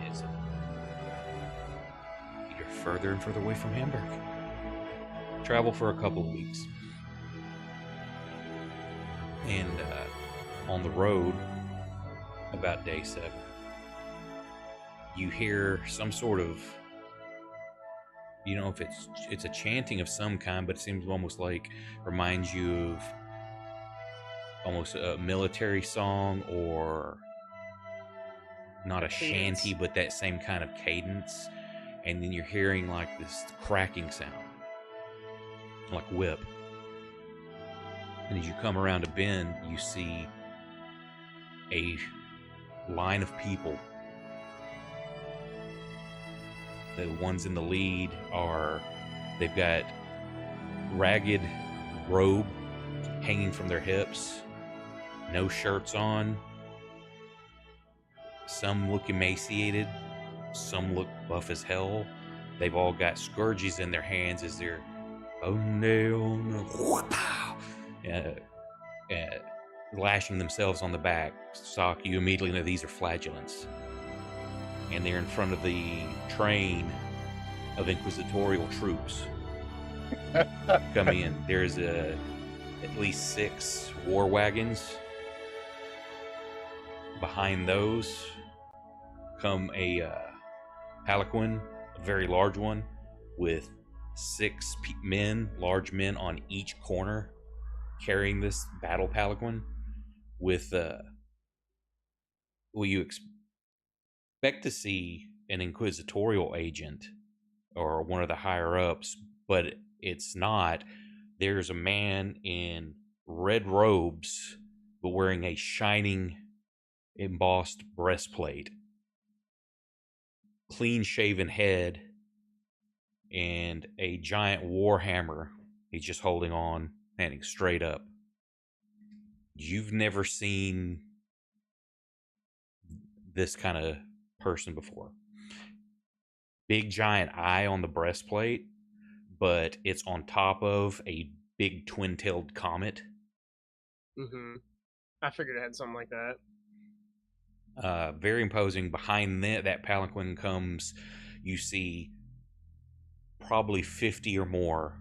It's you're further and further away from Hamburg. Travel for a couple of weeks. And on the road, about day 7, you hear some sort of, you know, if it's a chanting of some kind, but it seems almost like reminds you of almost a military song, or not a shanty, but that same kind of cadence. And then you're hearing like this cracking sound, like whip. And as you come around a bend, you see a line of people. The ones in the lead they've got ragged robe hanging from their hips, no shirts on. Some look emaciated, some look buff as hell. They've all got scourges in their hands as they're lashing themselves on the back. Sock, you immediately know these are flagellants. And they're in front of the train of inquisitorial troops coming in. There's at least 6 war wagons. Behind those come a palanquin, a very large one, with 6 large men on each corner, carrying this battle palanquin with you expect to see an inquisitorial agent or one of the higher ups, but it's not. There's a man in red robes but wearing a shining embossed breastplate, clean shaven head, and a giant war hammer he's just holding on, standing straight up. You've never seen this kind of person before. Big giant eye on the breastplate, but it's on top of a big twin-tailed comet. I figured it had something like that. Very imposing. Behind that palanquin comes, you see probably 50 or more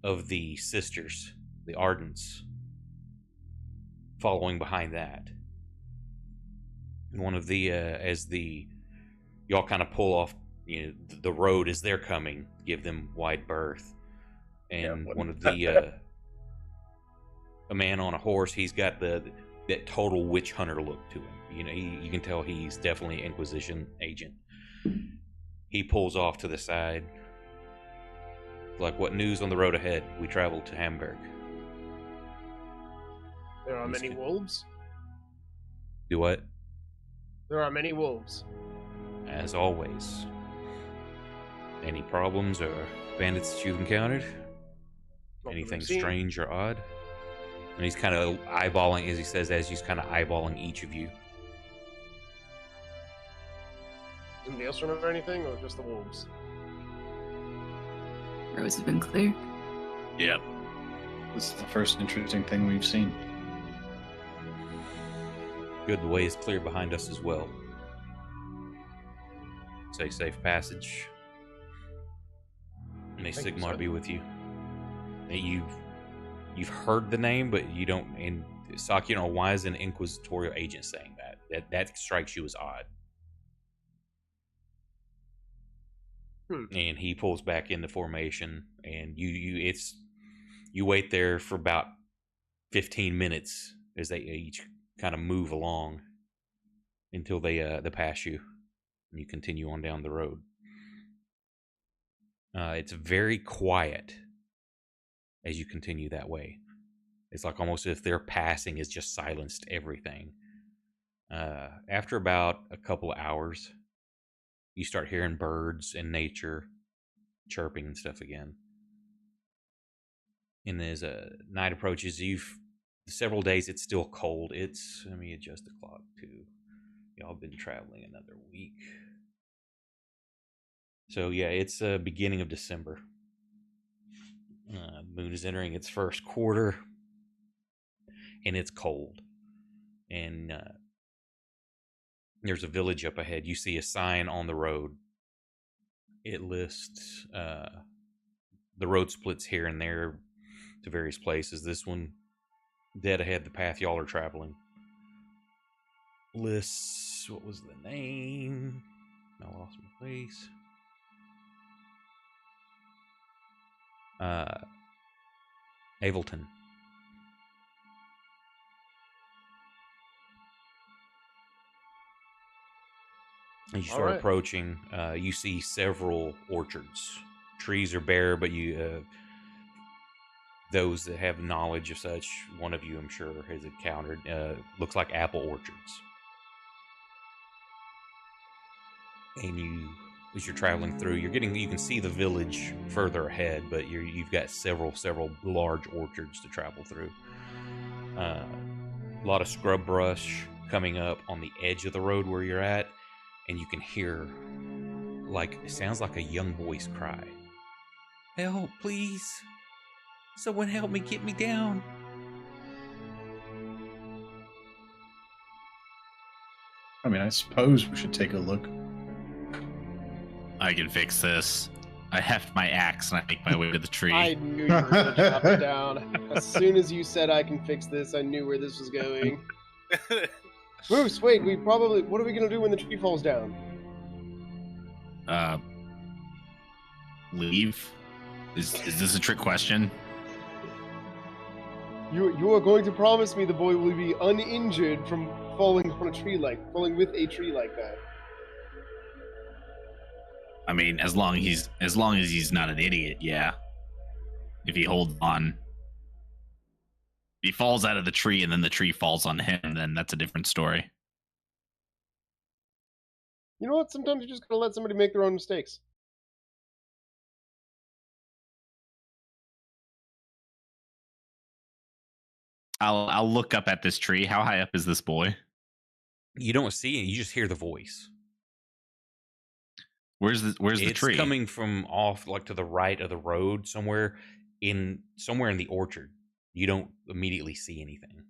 of the sisters, the Ardents, following behind that. And one of the, y'all kind of pull off, the road as they're coming, give them wide berth. And Yeah, one of the a man on a horse, he's got that total witch hunter look to him. You can tell he's definitely an Inquisition agent. He pulls off to the side. Like, what news on the road ahead? We travel to Hamburg. There are many wolves. Do what? There are many wolves. As always. Any problems or bandits that you've encountered? Not that Anything I've seen. strange or odd? And he's kind of eyeballing, as he says, as he's kind of eyeballing each of you. Anybody else remember anything, or just the wolves? Roads have been clear. Yep. This is the first interesting thing we've seen. Good, the way is clear behind us as well. Say safe passage. May Thank you, Sigmar sir. be with you. You've heard the name, but you don't. And Saki, why is an inquisitorial agent saying that? That strikes you as odd. And he pulls back into formation, and you wait there for about 15 minutes as they each kind of move along until they pass you, and you continue on down the road. It's very quiet as you continue that way. It's like almost as if their passing has just silenced everything. After about a couple of hours, you start hearing birds and nature chirping and stuff again. And as night approaches, several days it's still cold. Let me adjust the clock too. Y'all been traveling another week. So yeah, it's beginning of December. Moon is entering its first quarter, and it's cold. And there's a village up ahead. You see a sign on the road. It lists the road splits here and there to various places. This one, dead ahead, the path y'all are traveling. Lists, what was the name? I lost my place. Avleton. As you start approaching, you see several orchards. Trees are bare, but those that have knowledge of such, one of you, I'm sure, has encountered, looks like apple orchards. And as you're traveling through, you can see the village further ahead, but you've got several large orchards to travel through. A lot of scrub brush coming up on the edge of the road where you're at, and you can hear, it sounds like a young boy's cry. Help, please. Someone help me, get me down. I mean, I suppose we should take a look. I can fix this. I heft my axe and I make my way to the tree. I knew you were going to chop it down. As soon as you said I can fix this, I knew where this was going. Moose, wait, what are we going to do when the tree falls down? Leave? Is this a trick question? You are going to promise me the boy will be uninjured from falling with a tree like that. I mean, as long as he's not an idiot, yeah. If he holds on, if he falls out of the tree and then the tree falls on him, then that's a different story. You know what? Sometimes you just gotta let somebody make their own mistakes. I'll look up at this tree. How high up is this boy? You don't see it. You just hear the voice. Where's the tree? It's coming from off to the right of the road, somewhere in the orchard. You don't immediately see anything.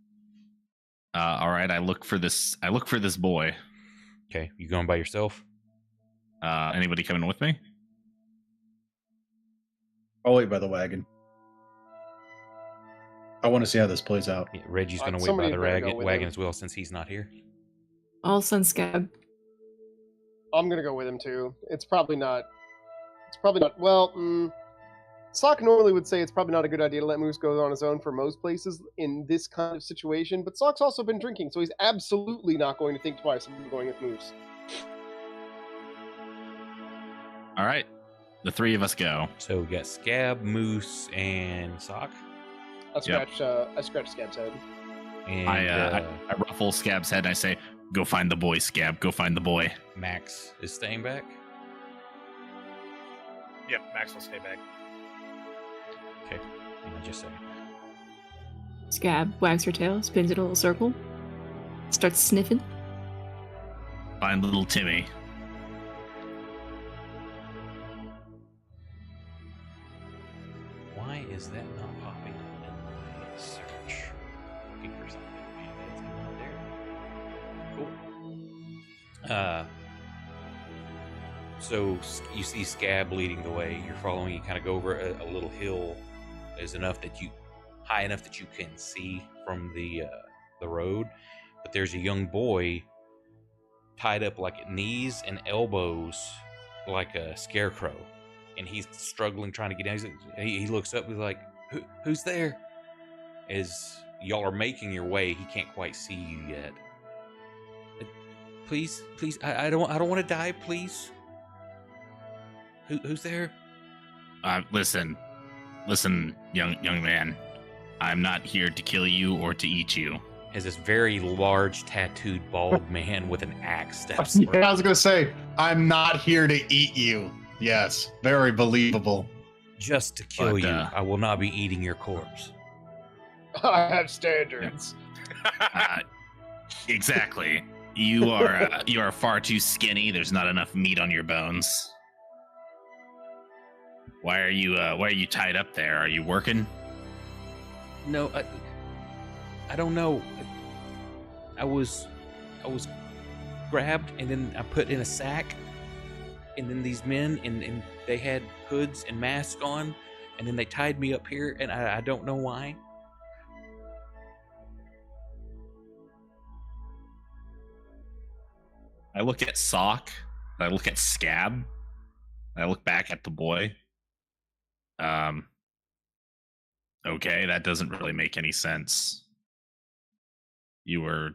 All right, I look for this boy. Okay, you going by yourself? Anybody coming with me? I'll wait by the wagon. I want to see how this plays out. Yeah, Reggie's going to wait by the wagon as well, since he's not here. All sun scab. I'm gonna go with him too. It's probably not. Well, Sock normally would say it's probably not a good idea to let Moose go on his own for most places in this kind of situation, but Sock's also been drinking, so he's absolutely not going to think twice about going with Moose. All right, the three of us go. So we got Scab, Moose, and Sock. I scratched Scab's head. And I ruffle Scab's head and I say, "Go find the boy, Scab. Go find the boy." Max is staying back. Yep, Max will stay back. Okay, hang on just a second. Scab wags her tail, spins in a little circle, starts sniffing. Find little Timmy. Why is that not popping up in my search? Looking for something. Man, that's not there. Cool. So you see Scab leading the way. You're following. You kind of go over a little hill. Is high enough that you can see from the road. But there's a young boy tied up like at knees and elbows, like a scarecrow, and he's struggling trying to get down. He looks up. He's like, "Who's there?" As y'all are making your way, he can't quite see you yet. Please, I don't want to die. Please. Who's there? Listen, young man. I'm not here to kill you or to eat you. As this very large, tattooed, bald man with an axe steps Yeah, forward. I was gonna say, I'm not here to eat you. Yes, very believable. Just to kill But, you. I will not be eating your corpse. I have standards. Exactly. You are far too skinny. There's not enough meat on your bones. Why are you tied up there? Are you working? No, I don't know. I was grabbed and then I put in a sack, and then these men and they had hoods and masks on, and then they tied me up here, and I don't know why. I look at Sock. I look at Scab. I look back at the boy. Okay, that doesn't really make any sense. You were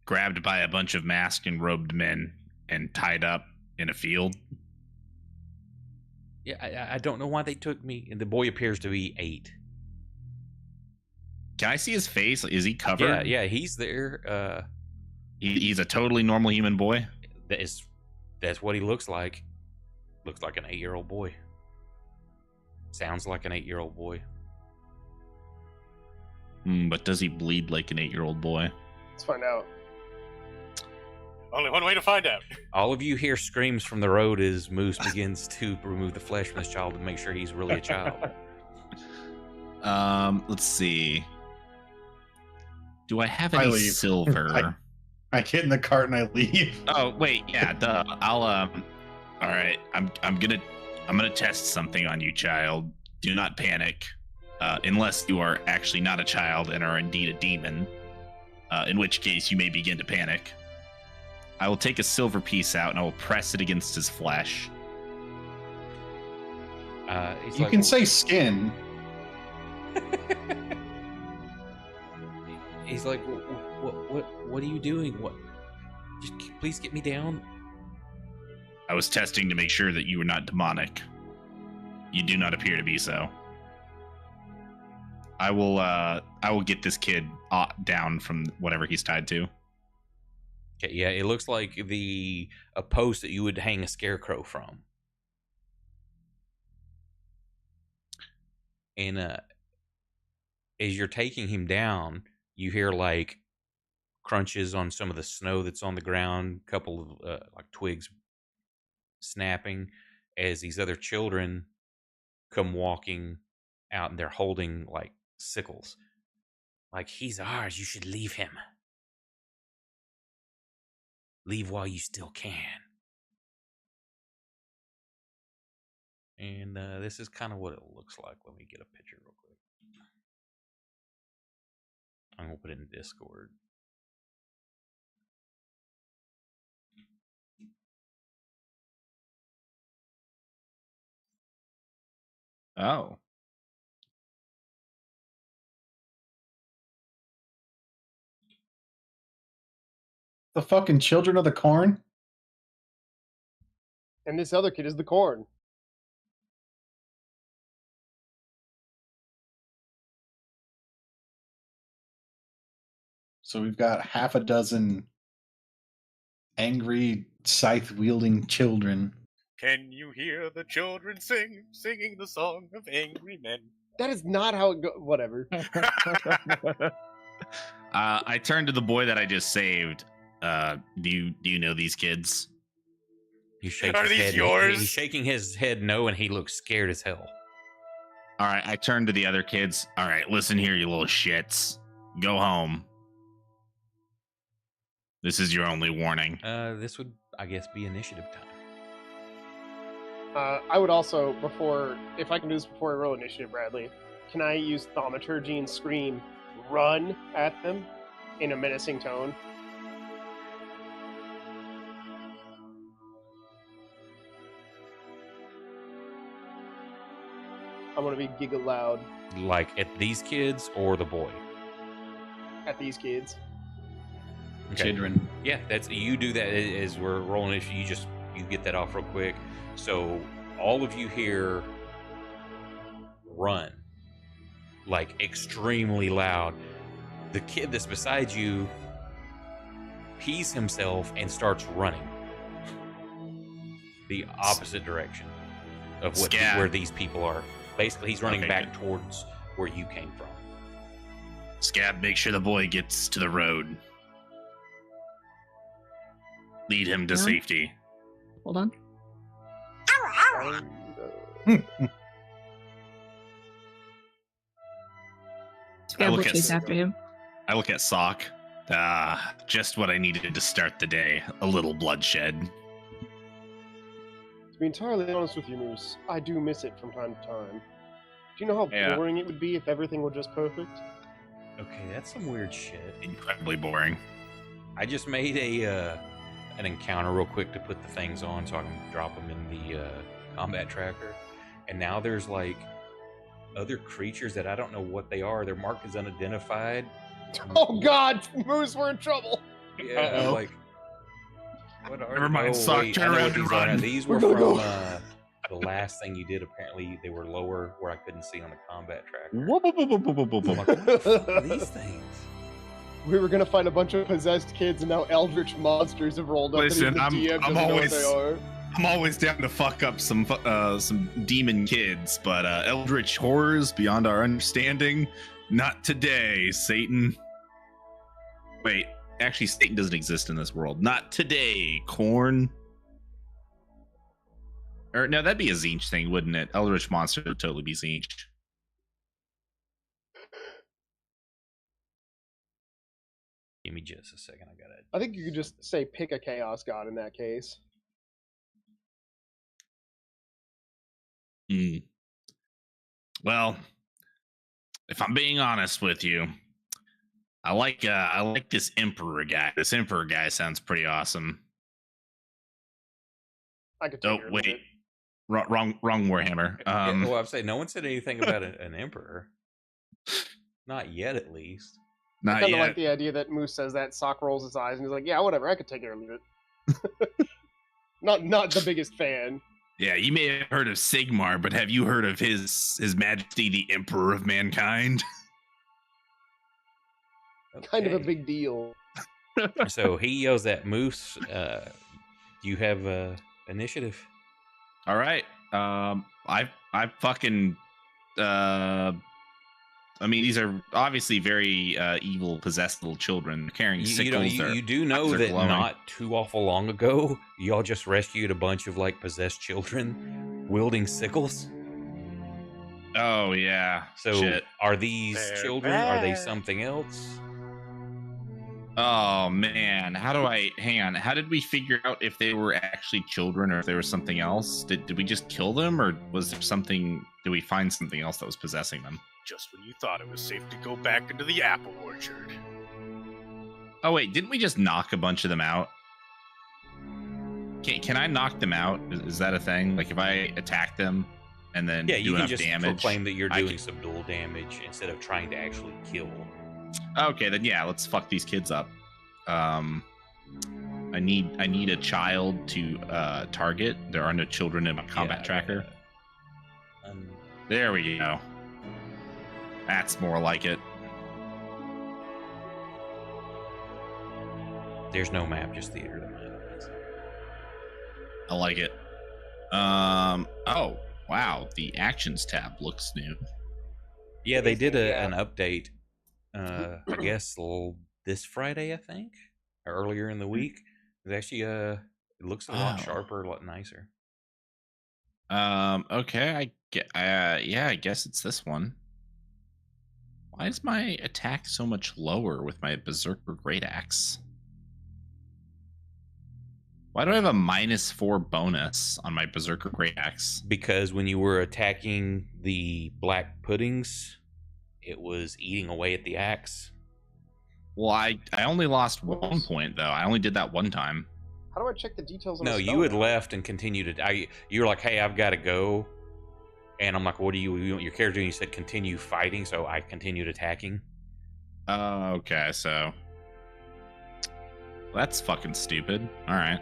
grabbed by a bunch of masked and robed men and tied up in a field. Yeah, I don't know why they took me. And the boy appears to be 8. Can I see his face? Is he covered? Yeah, he's there. He's a totally normal human boy. That's what he looks like. Looks like an 8-year-old boy. Sounds like an 8-year-old boy. But does he bleed like an 8-year-old boy? Let's find out. Only one way to find out. All of you hear screams from the road as Moose begins to remove the flesh from this child to make sure he's really a child. Let's see. Do I have I any leave. silver? I get in the cart and I leave. Oh wait, yeah, duh. I'll all right. I'm gonna test something on you, child. Do not panic. Unless you are actually not a child and are indeed a demon. In which case you may begin to panic. I will take a silver piece out and I will press it against his flesh. You can say skin. He's like, what are you doing? What? Just please get me down. I was testing to make sure that you were not demonic. You do not appear to be so. I will get this kid down from whatever he's tied to. Okay, yeah, it looks like a post that you would hang a scarecrow from. And as you're taking him down, you hear like crunches on some of the snow that's on the ground, a couple of like twigs snapping as these other children come walking out, and they're holding like sickles. Like, he's ours, you should leave him. Leave while you still can. And this is kind of what it looks like. Let me get a picture real quick. I'm going to put it in Discord. Oh. The fucking children of the corn? And this other kid is the corn. So we've got half a dozen angry scythe-wielding children. Can you hear the children singing the song of angry men? That is not how it goes. Whatever. I turned to the boy that I just saved. Do you know these kids? He shakes Are his these head. yours? He's shaking his head no, and he looks scared as hell. All right, I turned to the other kids. All right, listen here, you little shits. Go home. This is your only warning. This would, I guess, be initiative time. I would also, if I can do this before I roll initiative, Bradley, can I use thaumaturgy and scream "run" at them in a menacing tone? I'm gonna be giga loud Like at these kids or the boy? at these kids. Okay. Children. Yeah, that's you do that as we're rolling issue. You get that off real quick. So all of you here run like extremely loud. The kid that's beside you pees himself and starts running the opposite direction of where these people are. Basically, he's running back towards where you came from. Scab, make sure the boy gets to the road. Lead him to safety. Hold on. Scab will chase after him. I look at Sock. Just what I needed to start the day. A little bloodshed. To be entirely honest with you, Moose, I do miss it from time to time. Do you know how Yeah. boring it would be if everything were just perfect? Okay, that's some weird shit. Incredibly boring. I just made an encounter real quick to put the things on so I can drop them in the combat tracker. And now there's like other creatures that I don't know what they are. They're marked as unidentified. Oh God, Moose, we're in trouble. Yeah, Uh-oh. like what are? Never mind, oh, Sock, wait, turn I know around what and these are. run. These were We're gonna from the last thing you did. Apparently, they were lower where I couldn't see on the combat tracker. Whoop, whoop, whoop, whoop, whoop, whoop, I'm whoop. like, what the fuck are these things? We were gonna find a bunch of possessed kids, and now eldritch monsters have rolled up. Listen, and even the DM I'm doesn't know what always- they are. I'm always down to fuck up some demon kids, but eldritch horrors beyond our understanding, not today, Satan. Wait, actually, Satan doesn't exist in this world. Not today, Corn. Or no, that'd be a Zinch thing, wouldn't it? Eldritch monster would totally be Zinch. Give me just a second. I gotta. I think you could just say pick a chaos god in that case. Hmm. Well, if I'm being honest with you, I like this Emperor guy. This Emperor guy sounds pretty awesome. I could take Oh her a wait, minute. wrong Warhammer. Well, I've said no one said anything about an emperor. Not yet, at least. I Not kind of yet. like the idea that Moose says that. Sock rolls his eyes and he's like, "Yeah, whatever. I could take it or leave it." not the biggest fan. Yeah, you may have heard of Sigmar, but have you heard of His Majesty the Emperor of Mankind? Kind of a Okay. big deal. So he yells at Moose. You have initiative. All right. I fucking. I mean, these are obviously very evil, possessed little children carrying sickles. You do know eyes are that glowing. not too awful long ago, y'all just rescued a bunch of like possessed children wielding sickles. Oh yeah. So Shit. are these They're children? Are they bad. something else? Oh man, hang on? How did we figure out if they were actually children or if they were something else? Did we just kill them, or was there something? Did we find something else that was possessing them? Just when you thought it was safe to go back into the apple orchard. Oh wait, didn't we just knock a bunch of them out? Can I knock them out? Is that a thing? Like if I attack them, and then Yeah, do you can enough just damage. proclaim that you're I doing subdual damage instead of trying to actually kill. Okay, then yeah, let's fuck these kids up. I need a child to target. There are no children in my combat tracker. There we go. That's more like it. There's no map, just theater. I like it. Oh, wow. The actions tab looks new. Yeah, they did Yeah. an update. I guess this Friday, I think, or earlier in the week. It's actually it looks a lot sharper, a lot nicer. Okay. I guess it's this one. Why is my attack so much lower with my Berserker Great Axe? Why do I have a -4 bonus on my Berserker Great Axe? Because when you were attacking the black puddings, it was eating away at the axe. Well, I only lost 1 point though. I only did that one time. How do I check the details on No, the spell you had now? left and continued to. You were like, "Hey, I've got to go," and I'm like, "What do you want your character?" And you said, "Continue fighting," so I continued attacking. Okay, so that's fucking stupid. All right.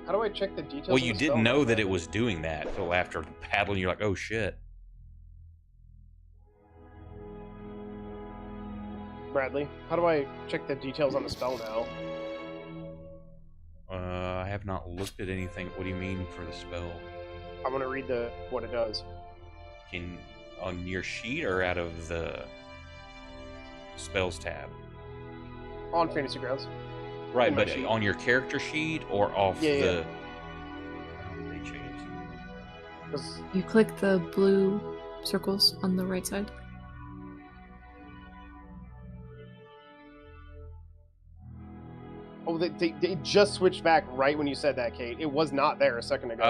How do I check the details? Well, on you the didn't spell know now, that it Bradley? was doing that until after the battle, and you're like, "Oh shit!" Bradley, how do I check the details on the spell now? I have not looked at anything. What do you mean for the spell? I want to read what it does. On your sheet or out of the spells tab? On Fantasy Grounds. Right, In my but sheet. on your character sheet or off Yeah, the. They changed. 'Cause- You click the blue circles on the right side. Oh, they just switched back right when you said that, Kate. It was not there a second ago.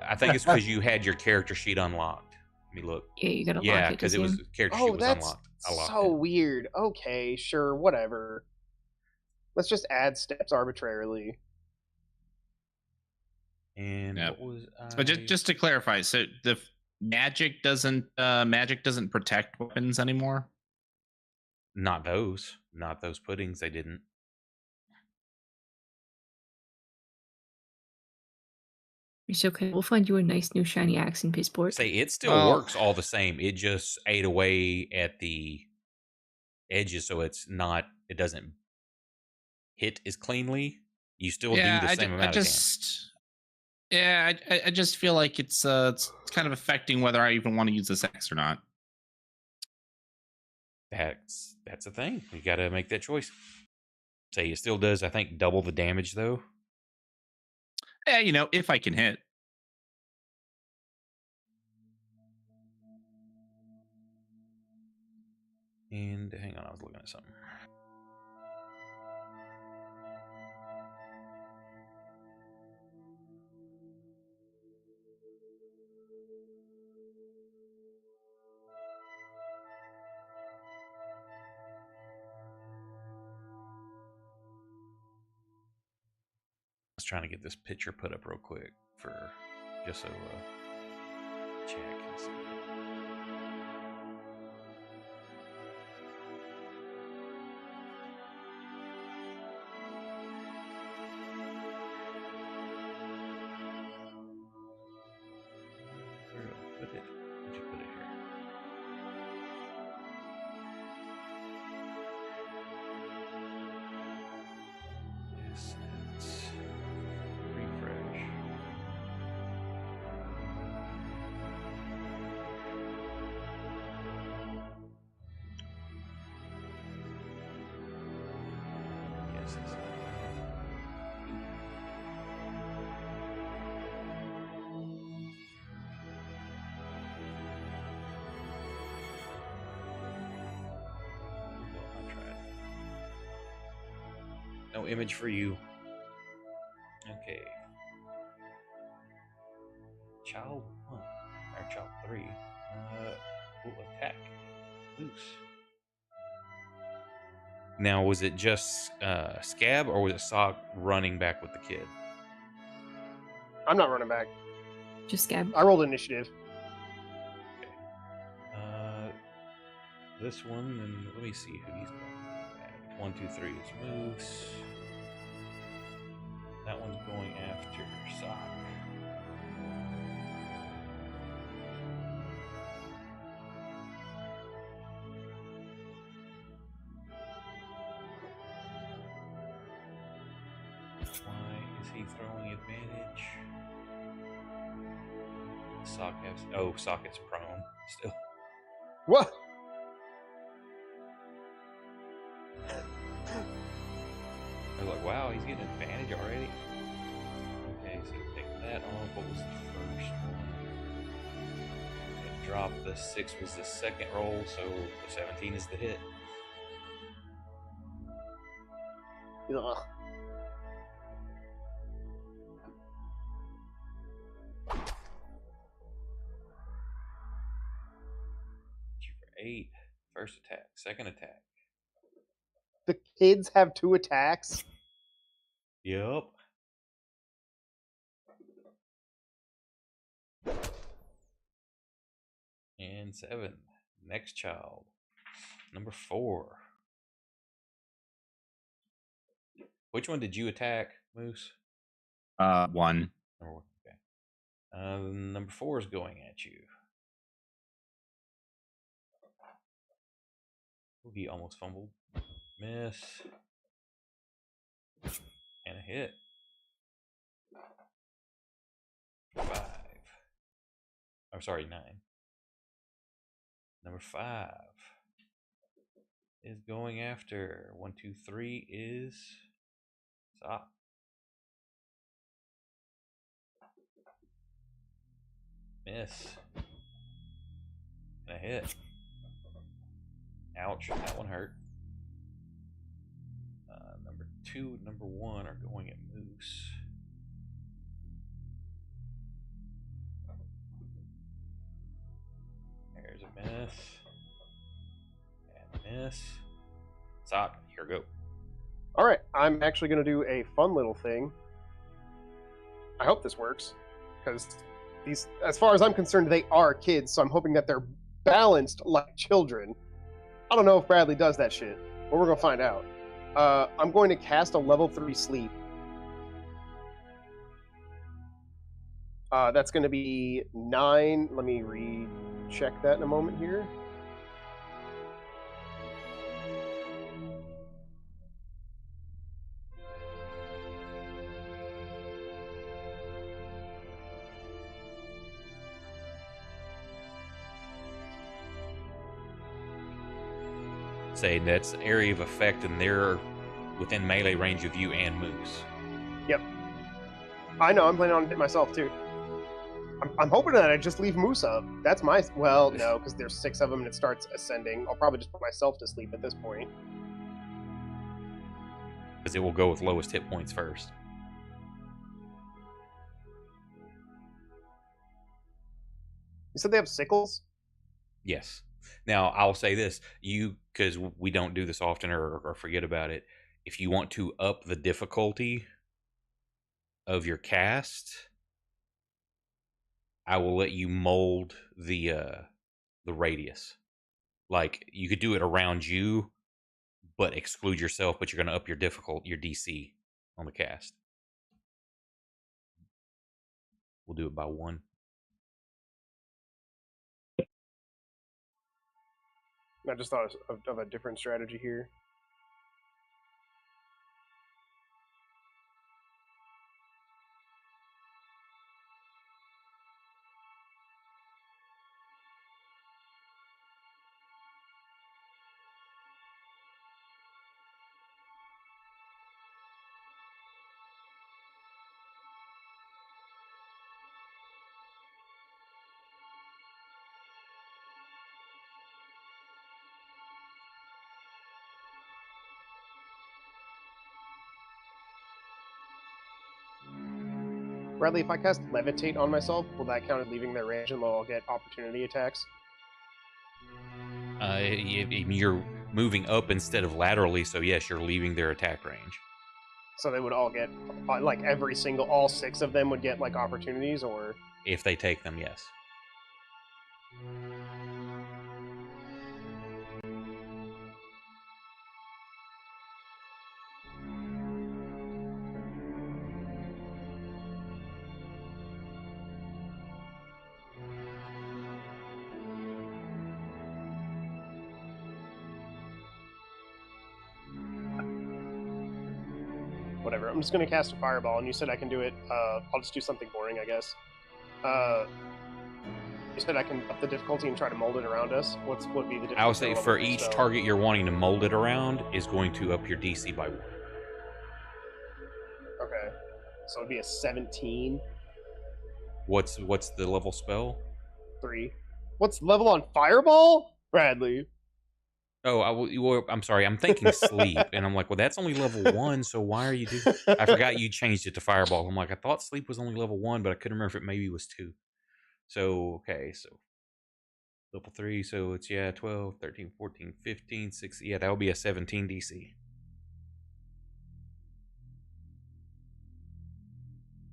I think it's because you had your character sheet unlocked. Let me look. Yeah, you gotta Yeah, lock it to because see it was him. character sheet Oh, was that's unlocked. I locked so it. weird. Okay, sure, whatever. Let's just add steps arbitrarily. And Yep. what was But just to clarify, so the magic doesn't protect weapons anymore? Not those puddings. They didn't. It's okay. We'll find you a nice new shiny axe in Peaceport. Say it still Well- works all the same. It just ate away at the edges, so it doesn't hit as cleanly. You still do the same amount of damage. I just feel like it's kind of affecting whether I even want to use this axe or not. That's a thing. You got to make that choice. Say it still does. I think double the damage though. Yeah, if I can hit. And hang on, I was looking at something. I was trying to get this picture put up real quick for just so check and see. Where did I put it? Where'd you put it here? Assets. Refresh. Yes, it's I tried. No image for you. Okay. Child 1 or child 3. Will attack. Loose. Now, was it just Scab or was it Sock running back with the kid? I'm not running back. Just scab. I rolled initiative. this one, and let me see who he's going at. 1, 2, 3 is Moose. That one's going after Sock. Why is he throwing advantage? Sock has. Oh, Sock is prone still. What? I was like, wow, he's getting advantage already. Okay, so take that off. What was the first one? It dropped. The 6 was the second roll, so the 17 is the hit. Ugh. Shoot for 8. First attack. Second attack. The kids have 2 attacks. Yup. And 7. Next child. Number 4. Which one did you attack, Moose? 1. Or, okay. Number 4 is going at you. Ooh, he almost fumbled. Miss. And a hit. 5. I'm sorry, 9. Number 5 is going after. 1, 2, 3 is Sock. Miss. And a hit. Ouch, that one hurt. Number 2 and number 1 are going at Moose. There's a miss. And a miss. Sock, here we go. Alright, I'm actually going to do a fun little thing. I hope this works, because these, as far as I'm concerned, they are kids, so I'm hoping that they're balanced like children. I don't know if Bradley does that shit, but we're going to find out. I'm going to cast a level 3 sleep. That's going to be 9. Let me recheck that in a moment here. Say that's area of effect, and they're within melee range of you and Moose. Yep. I know, I'm planning on it myself, too. I'm hoping that I just leave Moose up. That's my... Well, no, because there's 6 of them and it starts ascending. I'll probably just put myself to sleep at this point. Because it will go with lowest hit points first. You said they have sickles? Yes. Now, I'll say this. Because we don't do this often or forget about it, if you want to up the difficulty of your cast, I will let you mold the radius. Like, you could do it around you, but exclude yourself, but you're going to up your DC on the cast. We'll do it by 1. I just thought of a different strategy here. Bradley, if I cast Levitate on myself, will that count as leaving their range and they'll all get opportunity attacks? You're moving up instead of laterally, so yes, you're leaving their attack range. So they would all get, like, all 6 of them would get, like, opportunities, or? If they take them, yes. whatever. I'm just gonna cast a fireball, and you said I can do it. I'll just do something boring, I guess. You said I can up the difficulty and try to mold it around us. What would be the difficulty? I would say level for 3 each spell? target you're wanting to mold it around is going to up your DC by 1. Okay, so it'd be a 17. What's the level spell? 3. What's level on fireball, Bradley? Oh, I'm sorry. I'm thinking sleep, and I'm like, well, that's only level 1. So why are you doing? I forgot you changed it to fireball. I'm like, I thought sleep was only level 1, but I couldn't remember if it maybe was 2. So okay, so level 3. So it's 12, 13, 14, 15, 16. Yeah, that would be a 17 DC.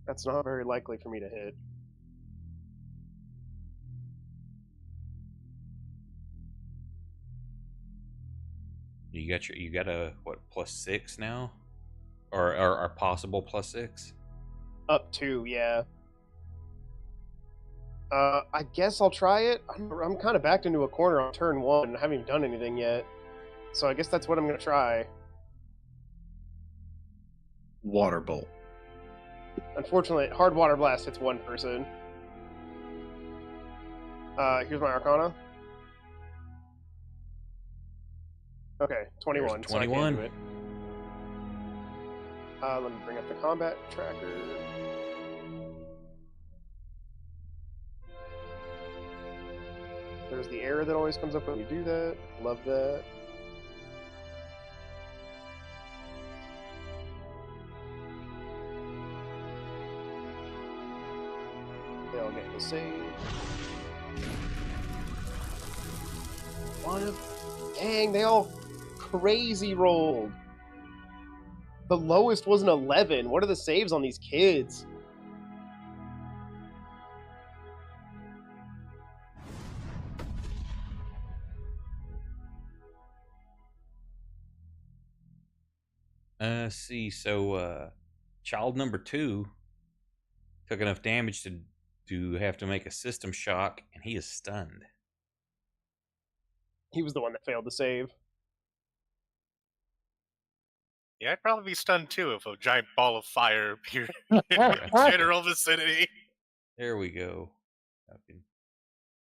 That's not very likely for me to hit. You got a what +6 now, or possible +6. Up 2, yeah. I guess I'll try it. I'm kind of backed into a corner on turn 1. I haven't even done anything yet. So I guess that's what I'm going to try. Water bolt. Unfortunately, hard water blast hits 1 person. Here's my Arcana. Okay, 21. There's So I 21. can't do it. Let me bring up the combat tracker. There's the error that always comes up when you do that. Love that. They'll get the save. What? Dang, they all crazy rolled. The lowest was an 11. What are the saves on these kids? See, so child number 2 took enough damage to have to make a system shock, and he is stunned. He was the one that failed to save. Yeah, I'd probably be stunned too if a giant ball of fire appeared in the general vicinity. There we go. I can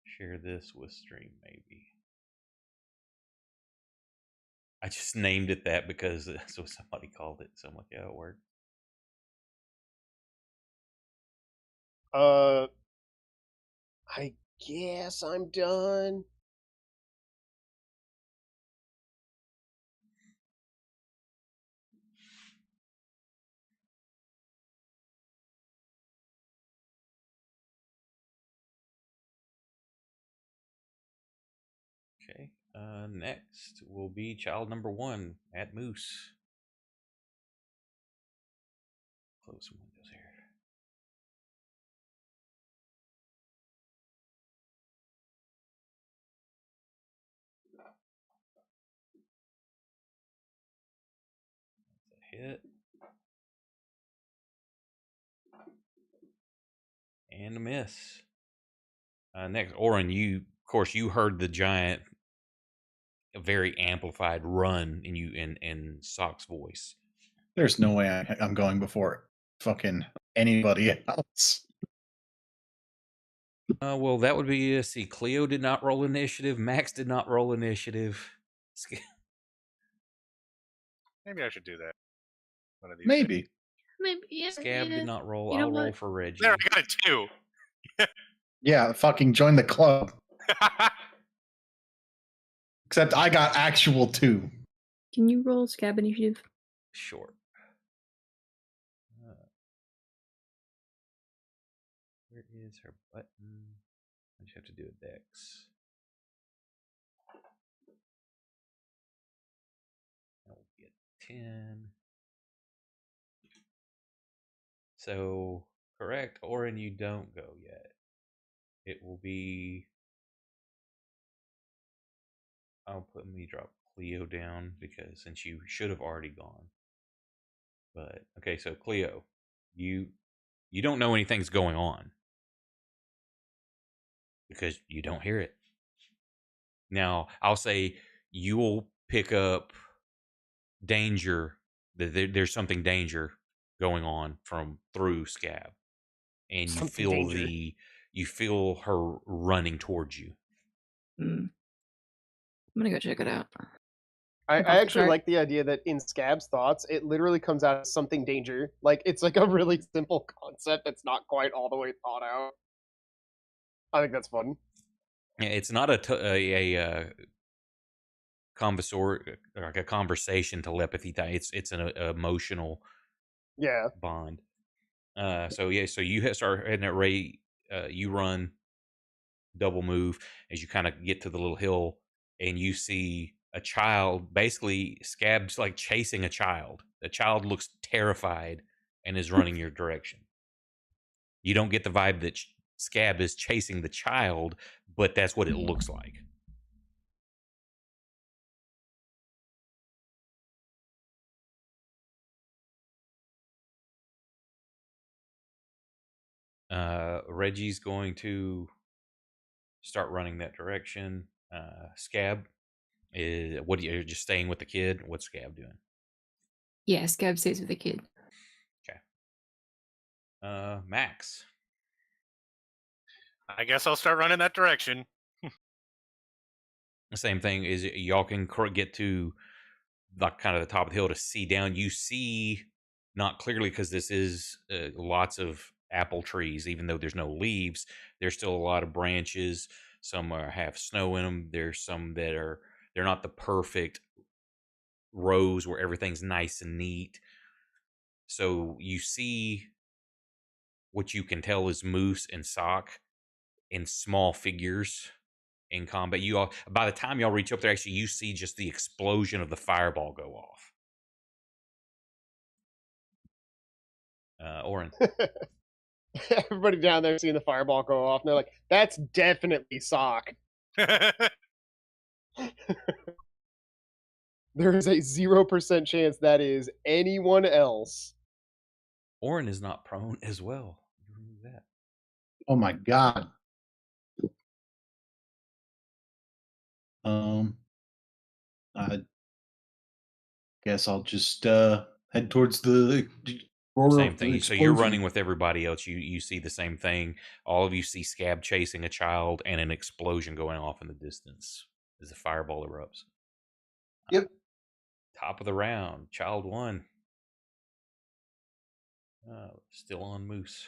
share this with stream, maybe. I just named it that because that's what somebody called it. So I'm like, yeah, it worked. I guess I'm done. Okay. Next will be child number 1 at Moose. Close some windows here. That's a hit. And a miss. Next, Oren, of course, you heard the giant, very amplified run in Sock's voice. There's no way I'm going before fucking anybody else. Well, that would be, see, Cleo did not roll initiative. Max did not roll initiative. Maybe I should do that. One of these days. Maybe. Maybe, yeah. Scab did not roll. You know I'll roll what? for Reggie. There, I got a 2. Yeah, fucking join the club. Except I got actual 2. Can you roll Scab initiative? Sure. Where is her button? I just have to do a dex. That will be a 10. So, correct. Oren, you don't go yet. It will be... let me drop Cleo down, because since you should have already gone. But, okay, so Cleo, you don't know anything's going on, because you don't hear it. Now, I'll say you'll pick up danger, that there's something danger going on from through Scab, and Something you feel her running towards you. I'm gonna go check it out. I Jump off the actually cart. like the idea that in Scab's thoughts, it literally comes out as something danger. Like, it's like a really simple concept that's not quite all the way thought out. I think that's fun. Yeah, it's not like a conversation telepathy thing. It's an emotional Yeah. bond. So yeah, so you start heading at Ray. You run double move as you kind of get to the little hill, and you see a child. Basically, Scab's like chasing a child. The child looks terrified and is running your direction. You don't get the vibe that Scab is chasing the child, but that's what it looks like. Reggie's going to start running that direction. Scab is what? You're just staying with the kid. What's Scab doing? Yeah, Scab stays with the kid. Okay. Max. I guess I'll start running that direction. The same thing is y'all can get to like kind of the top of the hill to see down. You see not clearly because this is lots of apple trees. Even though there's no leaves, there's still a lot of branches. Some have snow in them. There's some that they're not the perfect rows where everything's nice and neat. So you see what you can tell is Moose and Sock in small figures in combat. You all, by the time y'all reach up there, actually you see just the explosion of the fireball go off. Oren. Everybody down there seeing the fireball go off, and they're like, that's definitely Sock. There is a 0% chance that is anyone else. Oren is not prone as well. You remove that. Oh my god. I guess I'll just head towards the roar Same of the thing. So you're running explosion. with everybody else. You see the same thing. All of you see Scab chasing a child and an explosion going off in the distance as the fireball erupts. Yep. Top of the round, child one. Still on Moose.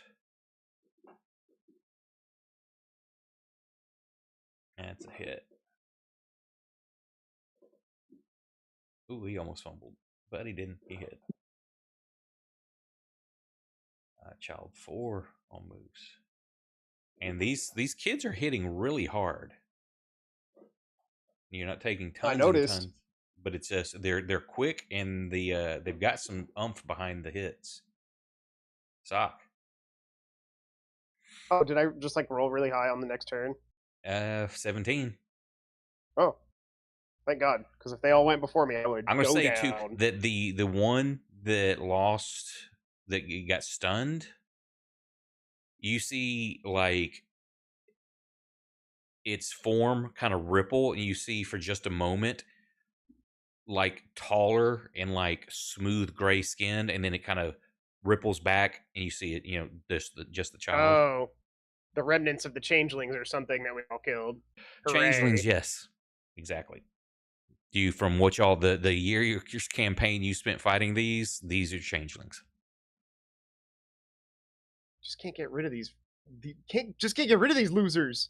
That's a hit. Ooh, he almost fumbled, but he didn't. He hit. Child 4 on Moose. And these kids are hitting really hard. You're not taking I tons and noticed. tons, but it's just they're quick and they've got some oomph behind the hits. Sock. Oh, did I just like roll really high on the next turn? 17. Oh, thank God, because if they all went before me, I would I'm gonna go say too down. that the one that lost that got stunned, you see like its form kind of ripple, and you see for just a moment like taller and like smooth gray skinned, and then it kind of ripples back, and you see it, just the child. Oh, the remnants of the changelings or something that we all killed. Changelings, Hooray. yes, exactly. Do you from what y'all the year your campaign you spent fighting these are changelings. Just can't get rid of these. Can't get rid of these losers.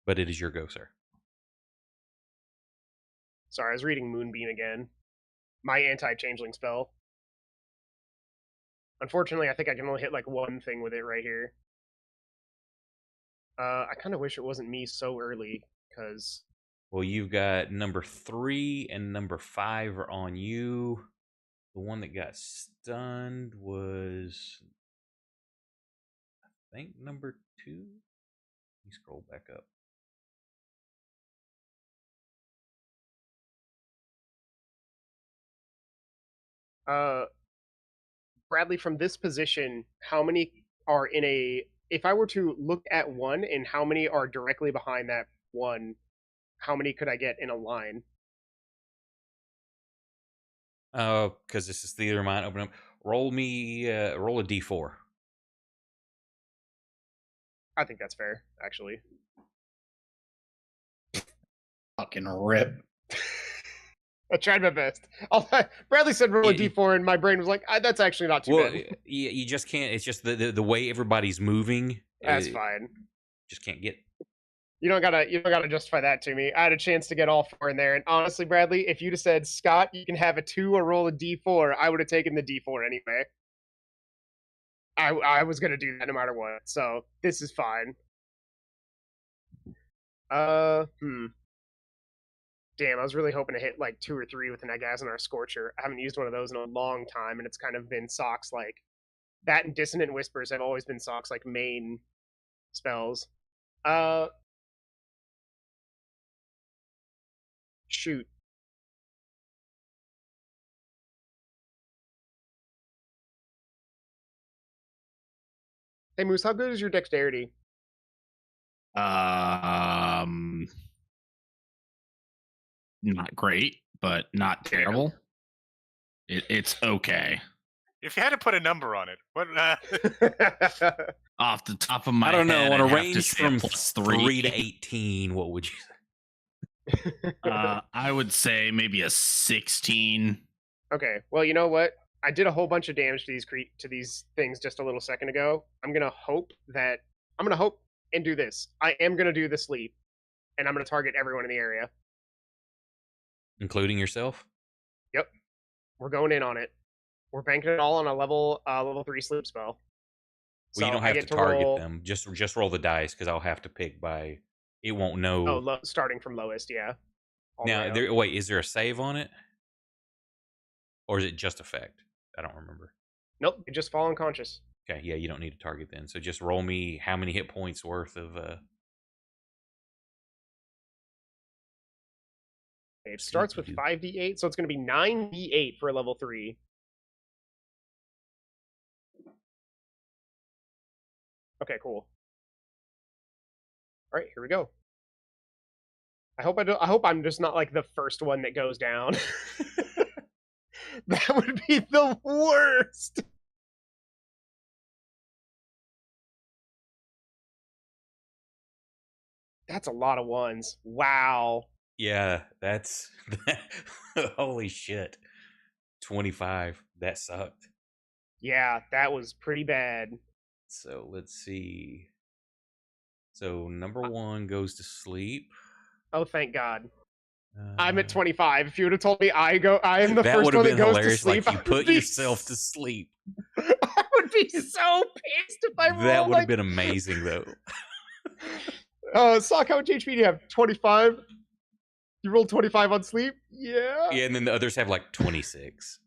But it is your go, sir. Sorry, I was reading Moonbeam again. My anti-changeling spell. Unfortunately, I think I can only hit like one thing with it right here. I kind of wish it wasn't me so early, because Well, you've got number 3 and number 5 are on you. The one that got stunned was, I think, number 2. Let me scroll back up. Bradley, from this position, how many are in a if I were to look at one and how many are directly behind that one, how many could I get in a line? Because this is theater of mind. Open up. Roll a d4. I think that's fair, actually. Fucking rip. I tried my best. Bradley said roll a Yeah, d4, and my brain was like, that's actually not too Well, bad. you just can't. It's just the way everybody's moving. That's fine. Just can't get. You don't gotta justify that to me. I had a chance to get all 4 in there, and honestly, Bradley, if you'd have said, Scott, you can have a 2 or roll a d4, I would have taken the d4 anyway. I was gonna do that no matter what, so this is fine. Damn, I was really hoping to hit like 2 or 3 with an Agaz and our Scorcher. I haven't used one of those in a long time, and it's kind of been Sock's like that and Dissonant Whispers have always been Sock's like main spells. Shoot. Hey Moose, how good is your dexterity? Not great, but not terrible. It's okay. If you had to put a number on it, what? Off the top of my I don't know. head, On a I'd have to range say from plus 3 to 18, what would you say? I would say maybe a 16. Okay, well, you know what? I did a whole bunch of damage to these things just a little second ago. I'm gonna hope and do this. I am gonna do the sleep, and I'm gonna target everyone in the area. Including yourself? Yep, we're going in on it. We're banking it all on a level 3 sleep spell. Well, you don't I have get to target roll, them. Just roll the dice because I'll have to pick by. It won't know. Starting from lowest, yeah. Now, wait, is there a save on it, or is it just effect? I don't remember. Nope, you just fall unconscious. Okay, yeah, you don't need to target then. So just roll me how many hit points worth of. It starts with 5d8, so it's going to be 9d8 for a level 3. Okay, cool. All right, here we go. I hope I'm just not like the first one that goes down. That would be the worst. That's a lot of ones. Wow. Yeah, that's holy shit. 25. That sucked. Yeah, that was pretty bad. So let's see. So number 1 goes to sleep. Oh, thank God. I'm at 25. If you would have told me I am the first one that goes to sleep, like you put yourself to sleep. I would be so pissed if I rolled. That would have been amazing, though. Sock, how much HP do you have? 25? You rolled 25 on sleep? Yeah. Yeah, and then the others have like 26.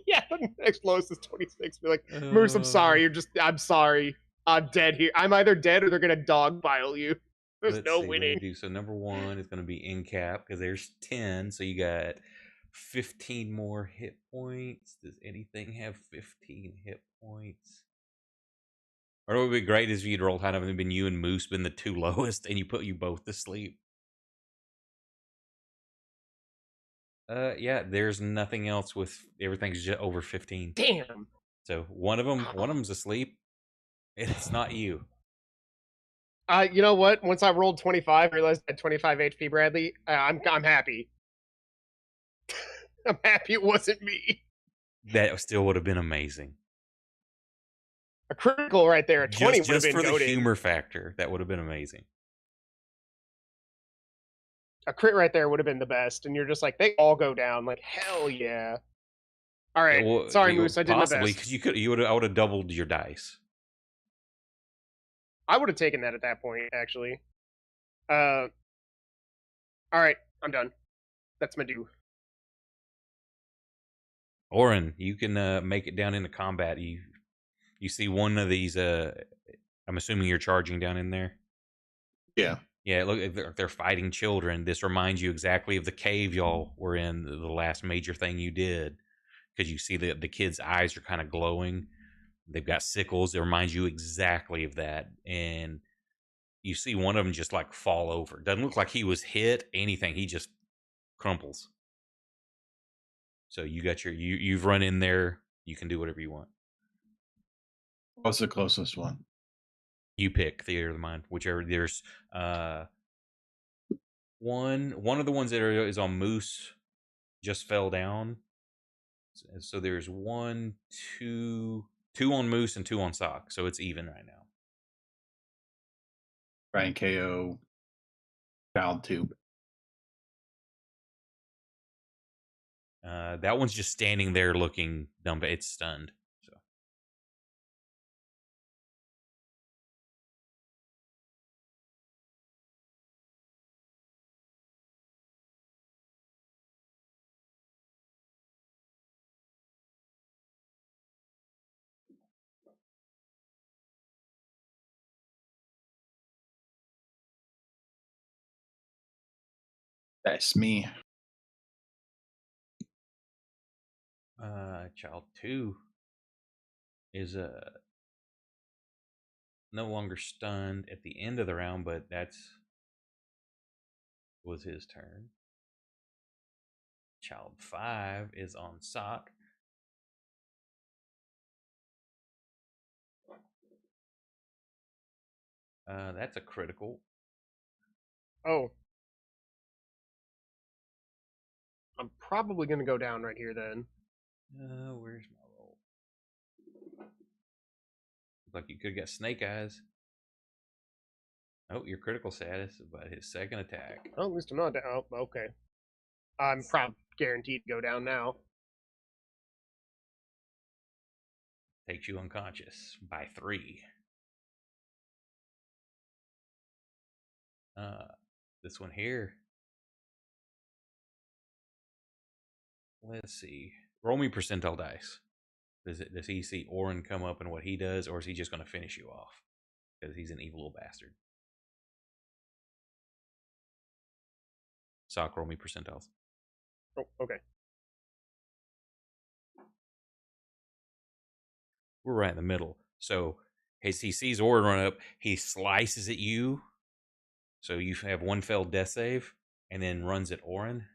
Yeah, the next lowest is 26. Be like, Moose, I'm sorry. I'm sorry. I'm dead here. I'm either dead or they're going to dogpile you. There's no winning. So number 1 is going to be in cap because there's 10. So you got 15 more hit points. Does anything have 15 hit points? Or what would be great is if you'd rolled kind of been you and Moose been the 2 lowest and you put you both to sleep. Yeah, there's nothing else with everything's just over 15. Damn. So one of them's asleep. It's not you. You know what? Once I rolled 25, I realized I had 25 HP, Bradley. I'm happy. I'm happy it wasn't me. That still would have been amazing. A critical right there. A 20 would have been for goated. The humor factor. That would have been amazing. A crit right there would have been the best, and you're just like, they all go down. Like, hell yeah. All right. Yeah, well, sorry, Moose. I did my best. Possibly because I would have doubled your dice. I would have taken that at that point, actually. All right, I'm done. That's my due. Oren, you can make it down into combat. You see one of these. I'm assuming you're charging down in there. Yeah. Yeah. Look, they're fighting children. This reminds you exactly of the cave y'all were in. The last major thing you did, because you see the kids' eyes are kind of glowing. They've got sickles that remind you exactly of that. And you see one of them just like fall over. Doesn't look like he was hit, anything. He just crumples. So you got you've run in there. You can do whatever you want. What's the closest one? You pick theater of the mind, whichever. There's one of the ones that is on Moose just fell down. So there's one, two on Moose and two on Sock. So it's even right now. Brian KO, Child Tube. That one's just standing there looking dumb. It's stunned. So That's me. Child 2 is no longer stunned at the end of the round, but was his turn. Child 5 is on Sock. That's a critical. Oh. I'm probably going to go down right here then. Where's my roll? Looks like you could get snake eyes. Oh, your critical status, but his second attack. Oh, at least I'm not down. Oh, okay. I'm guaranteed to go down now. Takes you unconscious by 3. This one here. Let's see. Roll me percentile dice. Does he see Orin come up and what he does, or is he just going to finish you off? Because he's an evil little bastard. Sock, roll me percentiles. Oh, okay. We're right in the middle. So as he sees Orin run up, he slices at you. So you have one failed death save, and then runs at Orin.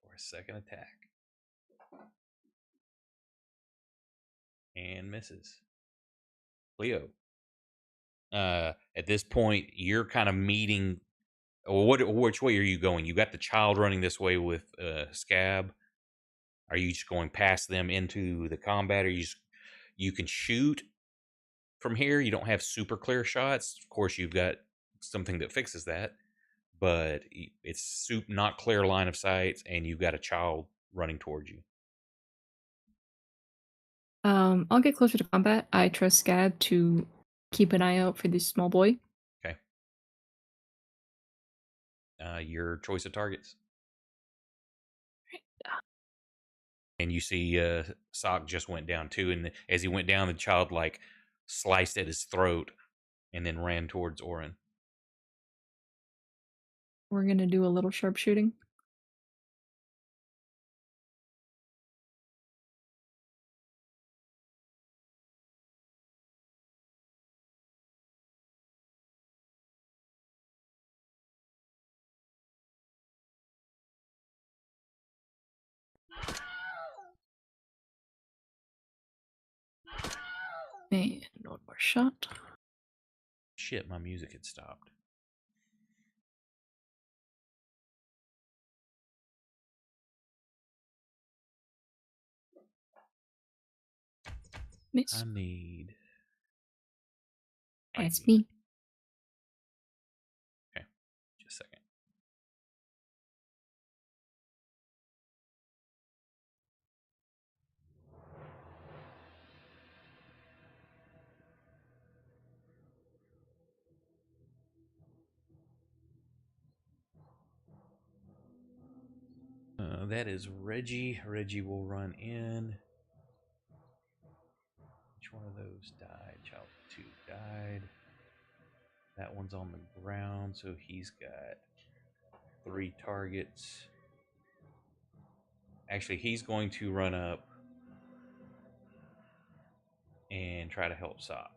For a second attack. And misses. Leo. At this point, you're kind of meeting. Which way are you going? You got the child running this way with Scab. Are you just going past them into the combat? Or you can shoot from here? You don't have super clear shots. Of course, you've got something that fixes that, but it's not clear line of sight, and you've got a child running towards you. I'll get closer to combat. I trust Scab to keep an eye out for this small boy. Okay. Your choice of targets. And you see Sock just went down too, and as he went down, the child like sliced at his throat and then ran towards Orin. We're gonna do a little sharpshooting. And one more shot. Shit, my music had stopped. Miss. I need. That's me. Okay, just a second. That is Reggie. Reggie will run in. Which one of those died? Child 2 died. That one's on the ground, so he's got 3 targets. Actually, he's going to run up and try to help Sock.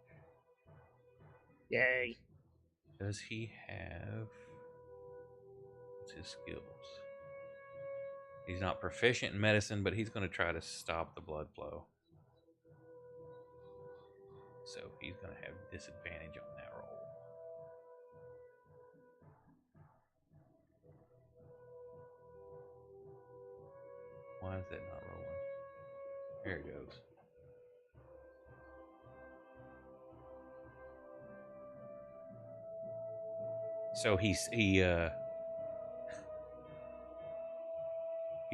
Yay. Does he have... what's his skills? He's not proficient in medicine, but he's going to try to stop the blood flow. So he's going to have disadvantage on that roll. Why is that not rolling? There it goes. So he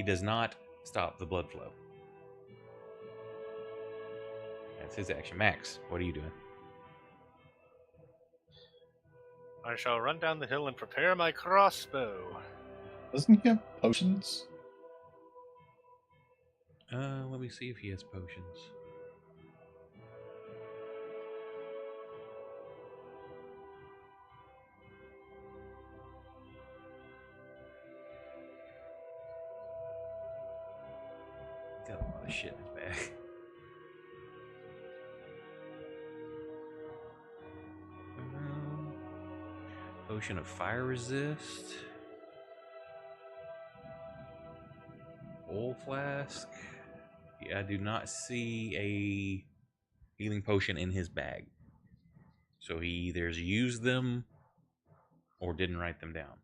does not stop the blood flow. That's his action. Max, what are you doing? I shall run down the hill and prepare my crossbow. Doesn't he have potions? Let me see if he has potions. Got a lot of shit in his bag. Potion of fire resist. Oil flask. Yeah, I do not see a healing potion in his bag. So he either used them or didn't write them down.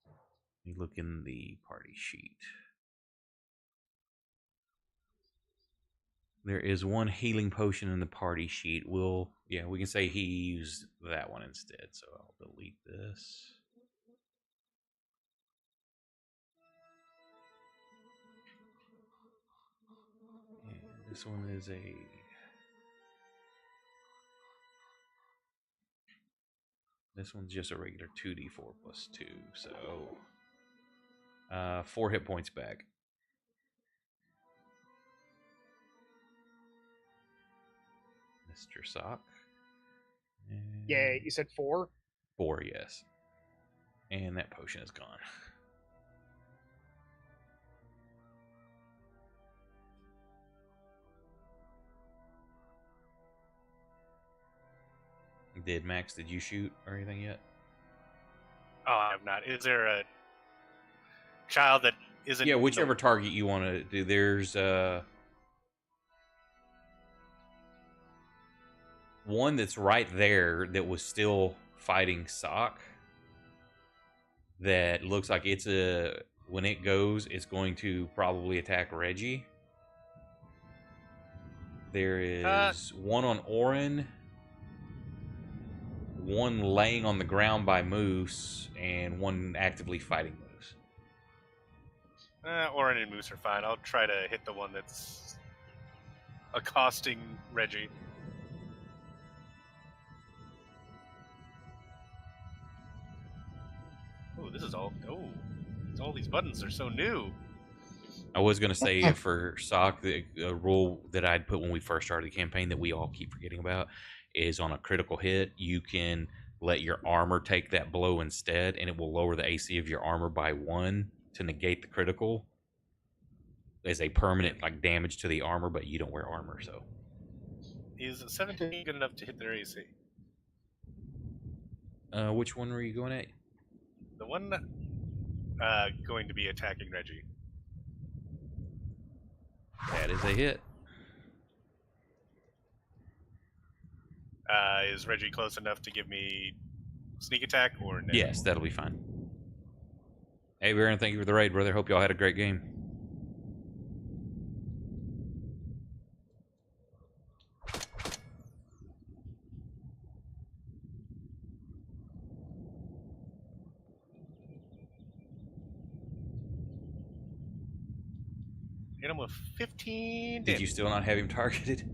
Let me look in the party sheet. There is one healing potion in the party sheet. We can say he used that one instead. So I'll delete this. And this one is this one's just a regular 2d4 plus 2. So 4 hit points back. Mr. Sock. And Yay. You said 4? 4, yes. And that potion is gone. Did you shoot or anything yet? Oh, I have not. Is there a child that isn't... Yeah, whichever target you want to do. There's one that's right there that was still fighting Sock. That looks like when it goes, it's going to probably attack Reggie. There is one on Orin, one laying on the ground by Moose, and one actively fighting Moose. Orin and Moose are fine. I'll try to hit the one that's accosting Reggie. Oh, this is all... Oh, all these buttons are so new. I was going to say for Sock, the rule that I'd put when we first started the campaign that we all keep forgetting about is on a critical hit, you can let your armor take that blow instead, and it will lower the AC of your armor by 1 to negate the critical as a permanent damage to the armor, but you don't wear armor, so. Is 17 good enough to hit their AC? Which one were you going at? The one going to be attacking Reggie. That is a hit. Is Reggie close enough to give me sneak attack or no? Yes, that'll be fine. Hey, Baron, thank you for the raid, brother. Hope y'all had a great game. Hit him with 15 Did damage. you still not have him targeted?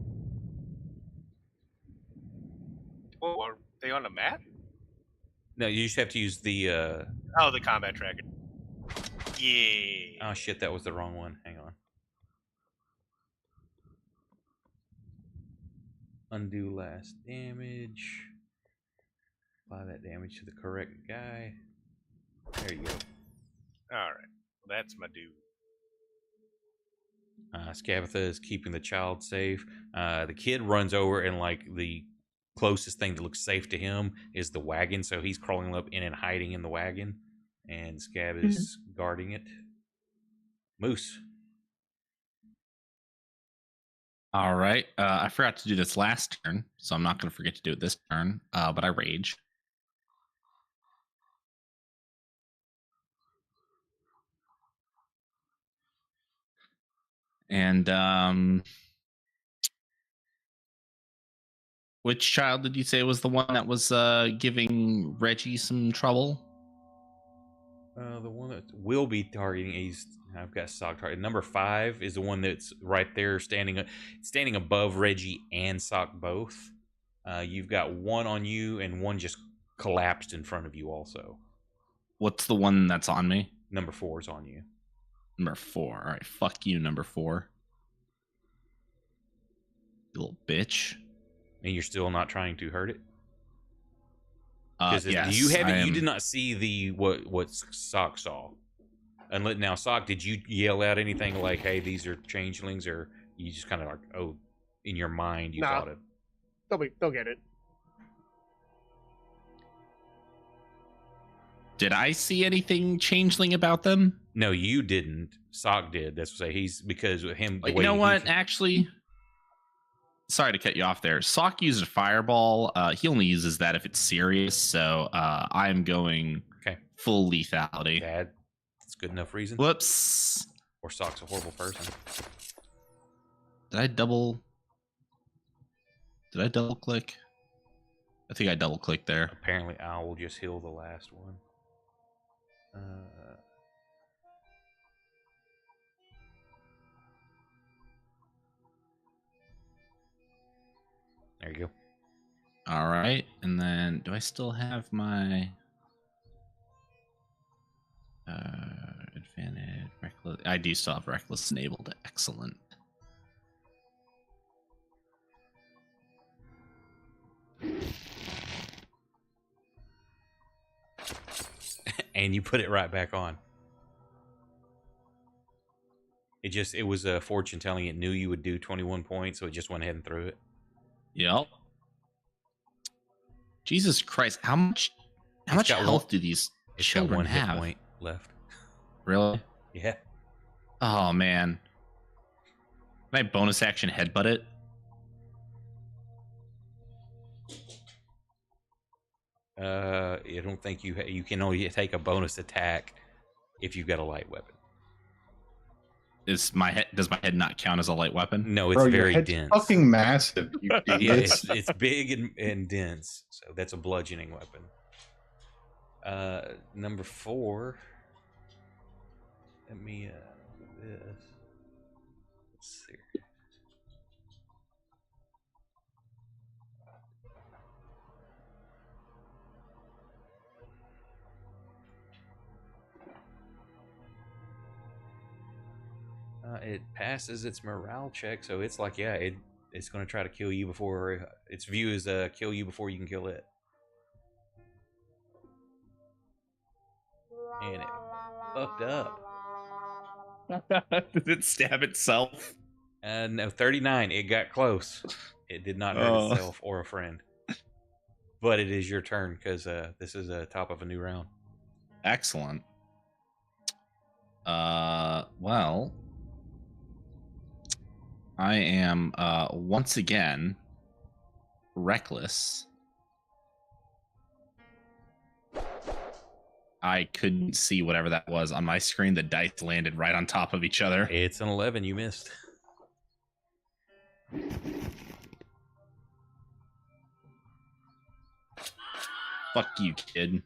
Oh, are they on a map? No, you just have to use the... Oh, the combat tracker. Yeah. Oh, shit, that was the wrong one. Hang on. Undo last damage. Apply that damage to the correct guy. There you go. Alright. Well, that's my dude. Scabatha is keeping the child safe. The kid runs over, and like the closest thing that looks safe to him is the wagon, so he's crawling up in and hiding in the wagon, and Scab is guarding it. Moose. All right. I forgot to do this last turn, so I'm not going to forget to do it this turn. But I rage. And which child did you say was the one that was giving Reggie some trouble? The one that will be targeting, I've got Sock target. Number 5 is the one that's right there, standing above Reggie and Sock both. You've got one on you, and one just collapsed in front of you. Also, What's the one that's on me? number 4 is on you. Number 4. All right, fuck you, number 4. You little bitch. And you're still not trying to hurt it. Yes, you did not see the what Sock saw. Unless now, Sock, did you yell out anything like, "Hey, these are changelings," or you just kind of like, "Oh," in your mind you thought it? They'll get it. Did I see anything changeling about them? No, you didn't. Sock did. That's what I say. He's because of him. You know what? Actually, sorry to cut you off there. Sock uses a fireball. He only uses that if it's serious. So I'm going full lethality. That's good enough reason. Whoops. Or Sock's a horrible person. Did I double click? I think I double clicked there. Apparently, I will just heal the last one. There you go. All right, and then do I still have my advantage reckless? I do still have reckless enabled. Excellent. And you put it right back on. It was a fortune telling. It knew you would do 21 points, so it just went ahead and threw it. Yep. Jesus Christ, how much health do these children got one have? hit point left. Really? Yeah. Oh man. Can I bonus action headbutt it? I don't think you can only take a bonus attack if you've got a light weapon. Does my head not count as a light weapon? No, it's very your head's dense. Fucking massive. You Yeah, idiots. it's big and dense, so that's a bludgeoning weapon. Number 4. Let me do this. Let's see. It passes its morale check, so it's like, yeah, it's going to try to kill you before its view is kill you before you can kill it. And it fucked up. Did it stab itself? No, 39. It got close. It did not hurt itself or a friend. But it is your turn because this is the top of a new round. Excellent. Well, I am once again reckless. I couldn't see whatever that was on my screen. The dice landed right on top of each other. It's an 11. You missed. Fuck you, kid.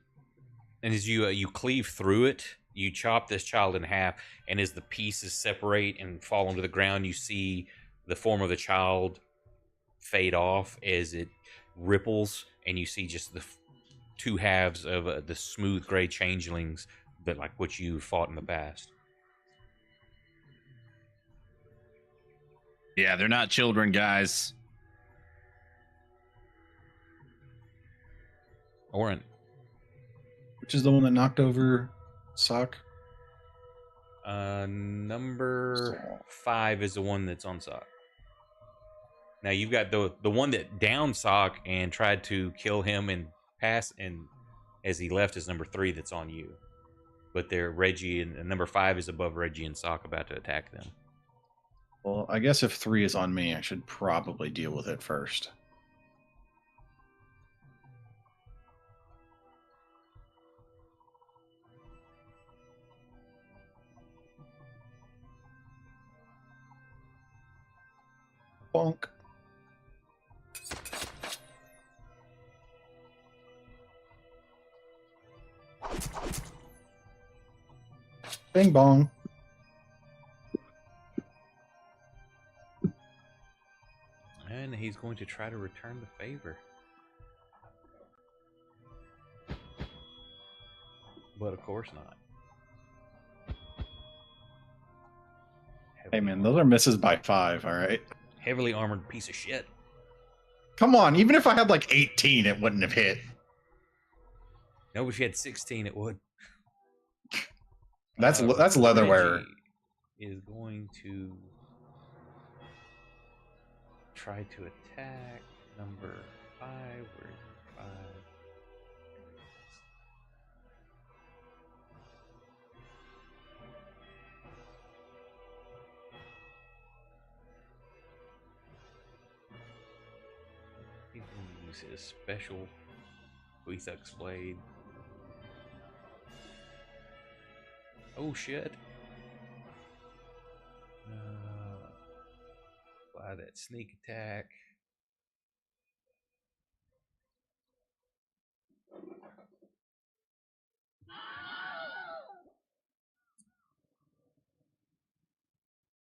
And as you cleave through it, you chop this child in half, and as the pieces separate and fall onto the ground, you see the form of the child fade off as it ripples, and you see just the two halves of the smooth gray changelings that like what you fought in the past. Yeah, they're not children, guys. Oren. Which is the one that knocked over Sock? Number 5 is the one that's on Sock. Now you've got the one that downed Sock and tried to kill him and pass, and as he left is number 3 that's on you. But they're Reggie and number 5 is above Reggie and Sock, about to attack them. Well, I guess if 3 is on me, I should probably deal with it first. Bonk. Bing bong. And he's going to try to return the favor. But of course not. Hey man, those are misses by 5, alright? Heavily armored piece of shit. Come on, even if I had like 18, it wouldn't have hit. No, if you had 16, it would. That's leatherware. Reggie is going to try to attack number 5. Where's 5? He's going to use his special Weethux blade. Oh shit. Apply that sneak attack.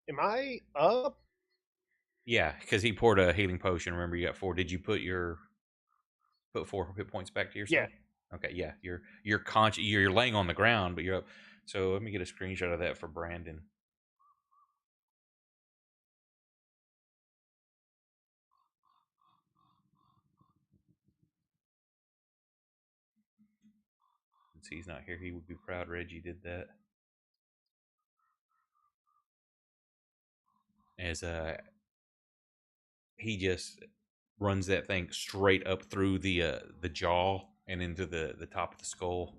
Am I up? Yeah, because he poured a healing potion. Remember, you got 4. Did you put 4 hit points back to yourself? Yeah. Okay, yeah. You're conscious. You're laying on the ground, but you're up. So let me get a screenshot of that for Brandon. Since he's not here, he would be proud Reggie did that. As he just runs that thing straight up through the jaw and into the top of the skull.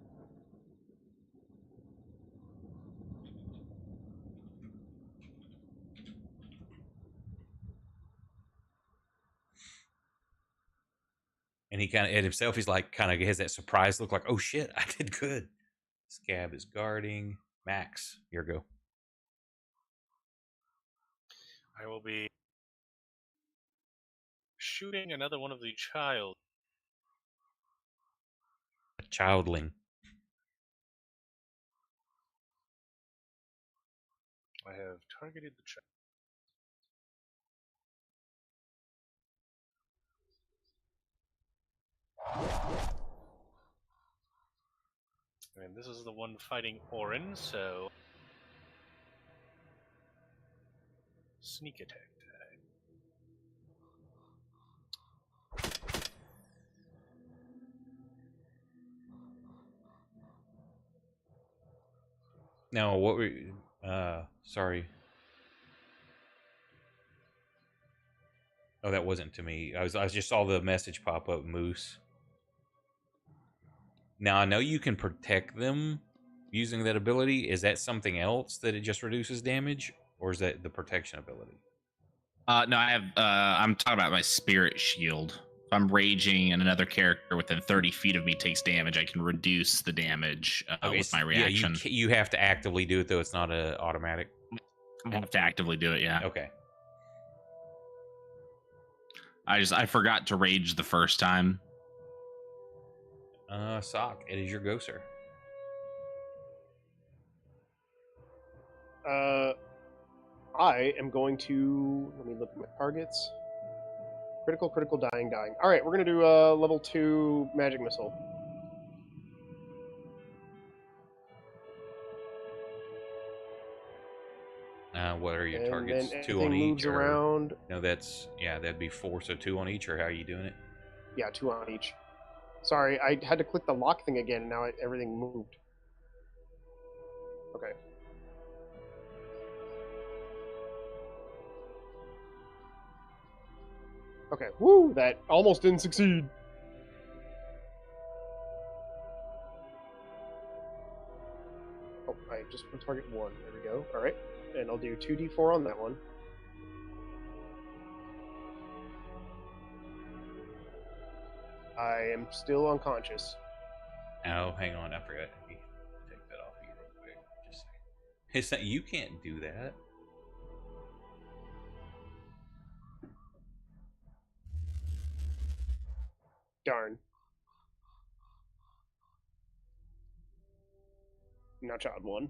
And he kind of, at himself, he's like, kind of has that surprised look like, oh shit, I did good. Scab is guarding. Max, your go. I will be shooting another one of the child. A childling. I have targeted the child. And this is the one fighting Orin, so sneak attack tag. Now, what were sorry. Oh, that wasn't to me. I just saw the message pop up, Moose. Now, I know you can protect them using that ability. Is that something else that it just reduces damage? Or is that the protection ability? No, I have. I'm talking about my spirit shield. If I'm raging and another character within 30 feet of me takes damage, I can reduce the damage with my reaction. Yeah, you have to actively do it, though. It's not a automatic. I have to actively do it, yeah. Okay. I forgot to rage the first time. Sock, it is your go, sir. I am going to, let me look at my targets. Critical, dying. All right, we're going to do a level 2 magic missile. What are your And targets? then 2 on anything each? moves around. No, that'd be 4, so 2 on each, or how are you doing it? Yeah, 2 on each. Sorry, I had to click the lock thing again, and now everything moved. Okay. Okay, woo! That almost didn't succeed. Oh, I just want to target 1. There we go. All right, and I'll do 2d4 on that one. I am still unconscious. Oh, hang on, I forgot. Let me take that off of you real quick. Just a second. It's not, you can't do that. Darn. Now child 1.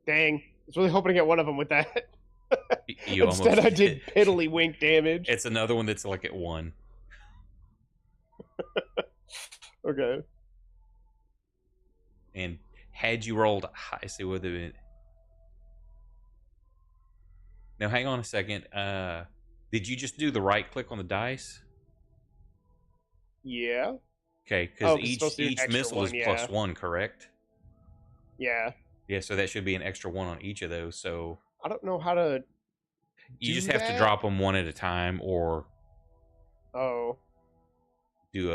Dang. I was really hoping to get one of them with that. You Instead, almost I did piddly wink damage. It's another one that's like at 1. Okay. And had you rolled high, so it would have been. Now, hang on a second. Did you just do the right click on the dice? Yeah. Okay, Oh, because 'cause it's supposed to do an each extra missile one, is yeah. +1, correct? Yeah. Yeah, so that should be an extra 1 on each of those. So I don't know how to. you just do have to that? drop them one at a time, or Oh. do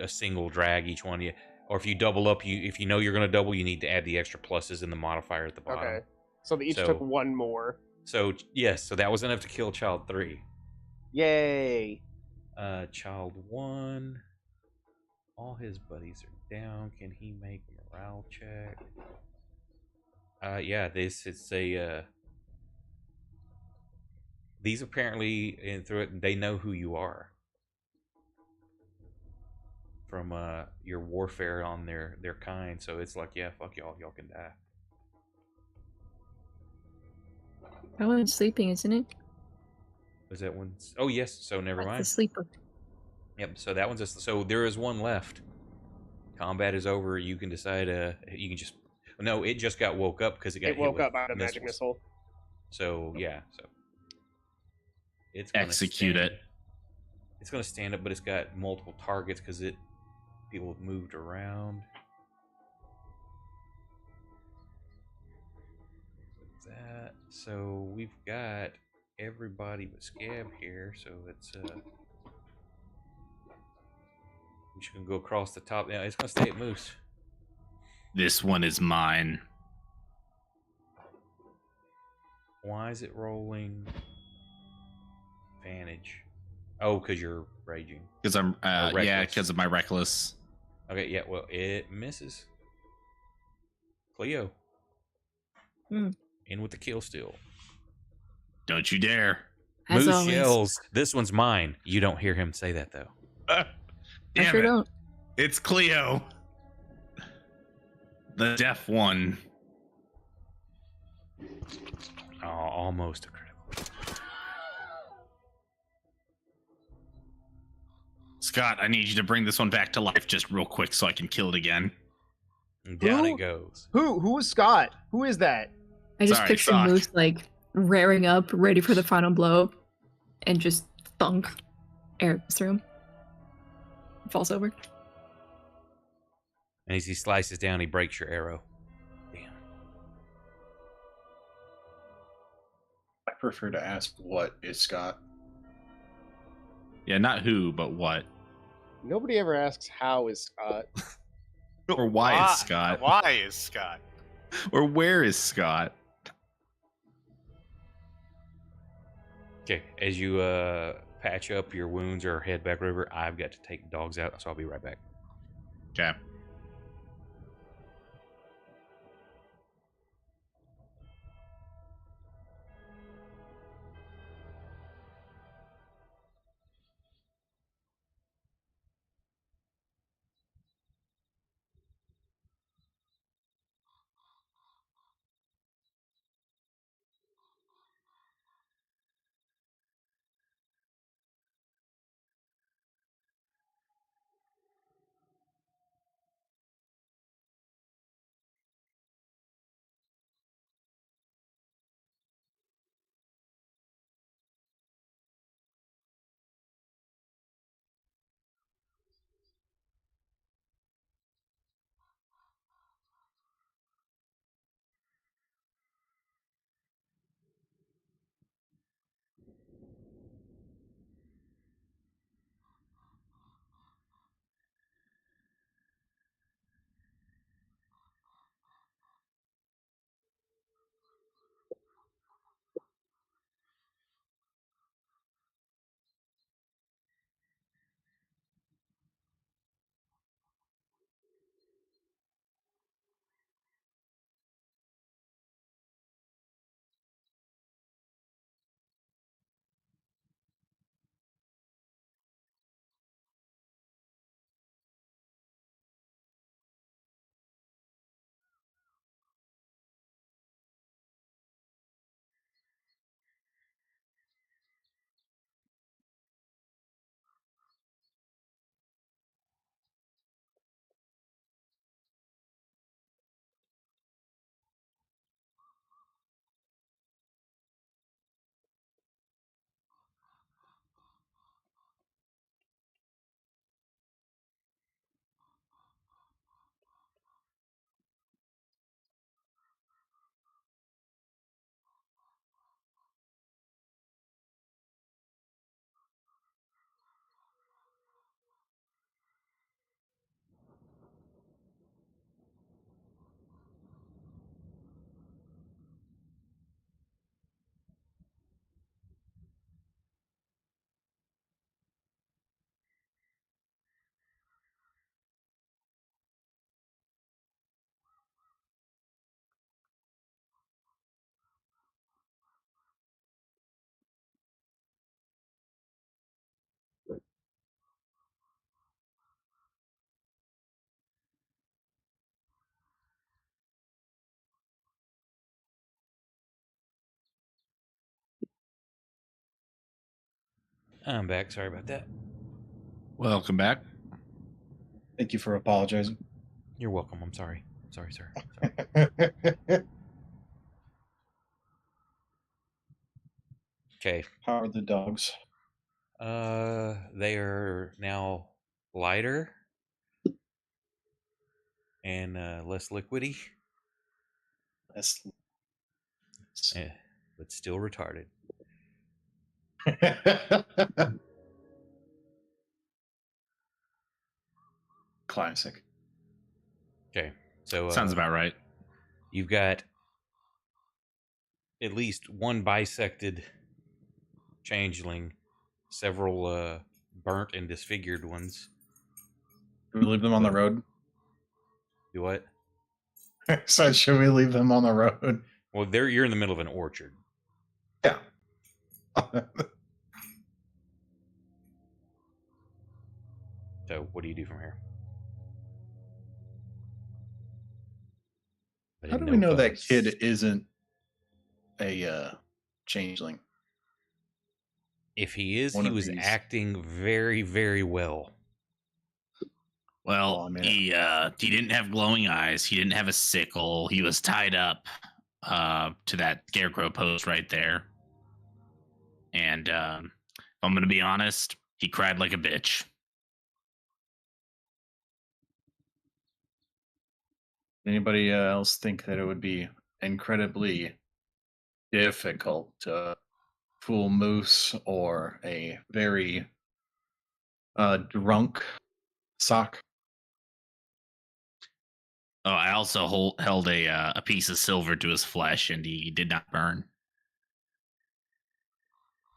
a single drag each one. Or if you double up, if you know you're going to double, you need to add the extra pluses in the modifier at the bottom. Okay. So they each So- took 1 more. So yes, so that was enough to kill child 3. Yay. Child 1. All his buddies are down. Can he make a morale check? Yeah, it's a these apparently, and through it, they know who you are from your warfare on their kind. So it's like, yeah, fuck y'all can die. That one's sleeping, isn't it? Was that one? Oh yes. So never That's the mind. sleeper. Yep. So that one's so there is one left. Combat is over. You can decide. You can just. No, it just got woke up because it got It hit woke with up out of magic missiles. missile. So yeah. So it's gonna Execute stand- it. It's gonna stand up, but it's got multiple targets because people have moved around. That. So we've got everybody but Scab here. So it's we should go across the top. Now it's gonna stay at Moose. This one is mine. Why is it rolling? Advantage. Oh, because you're raging. Because I'm, yeah, reckless. because of my reckless. Okay, yeah, well, it misses. Cleo. Hmm. In with the kill still. Don't you dare. As Moose always. yells, "This one's mine." You don't hear him say that, though. I Damn sure it. don't. It's Cleo. The deaf one. Oh, almost a critical. Scott, I need you to bring this one back to life just real quick so I can kill it again. And down Who? it goes. Who is Scott? Who is that? I just Sorry, picture Sock. Moose like raring up, ready for the final blow, and just thunk. Air goes through him. Falls over. And as he slices down, he breaks your arrow. Damn. I prefer to ask what is Scott. Yeah, not who, but what. Nobody ever asks how is Scott. Or why is Scott? Why is Scott? Or where is Scott? Okay, as you patch up your wounds or head back river, I've got to take dogs out, so I'll be right back. Okay. I'm back. Sorry about that. Welcome back. Thank you for apologizing. You're welcome. I'm sorry. Sorry, sir. Sorry. Okay. How are the dogs? They are now lighter and less liquidy, That's but still retarded. classic. Okay, so Sounds about right. you've got at least one bisected changeling, several burnt and disfigured ones. Should we leave them on the road? Do what? So should we leave them on the road? Well, you're in the middle of an orchard. Yeah. So what do you do from here? How do we know that kid isn't a changeling? If he is, One he of was these. acting very, very well. Well, Oh, I mean- he didn't have glowing eyes. He didn't have a sickle. He was tied up to that scarecrow post right there. And if I'm going to be honest, he cried like a bitch. Anybody else think that it would be incredibly difficult to fool Moose or a very drunk sock? Oh, I also held a piece of silver to his flesh, and he did not burn.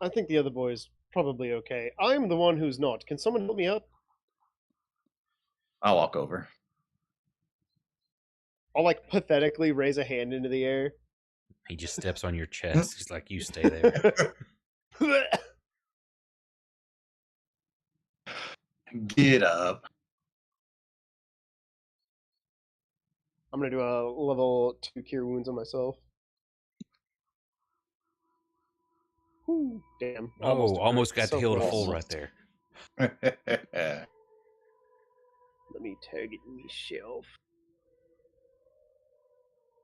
I think the other boy's probably okay. I'm the one who's not. Can someone help me up? I'll walk over. I'll like pathetically raise a hand into the air. He just steps on your chest. He's like, you stay there. Get up. I'm gonna do a level 2 cure wounds on myself. Whew, damn. Oh, almost got so the heal to close. full right there. Let me target myself.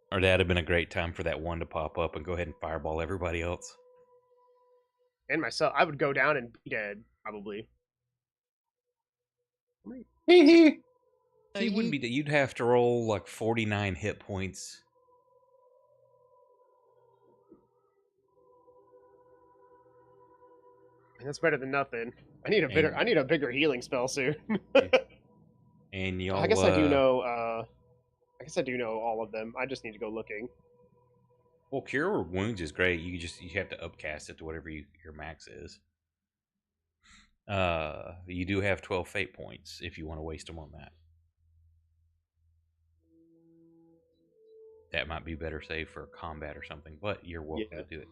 Or that'd have been a great time for that one to pop up and go ahead and fireball everybody else. And myself. I would go down and be dead, probably. See, it wouldn't be. You'd have to roll like 49 hit points. That's better than nothing. I need a bigger healing spell soon. And y'all. I guess I do know. I guess I do know all of them. I just need to go looking. Well, cure wounds is great. You have to upcast it to whatever your max is. You do have 12 fate points if you want to waste them on that. That might be better save for combat or something, but you're welcome to do it.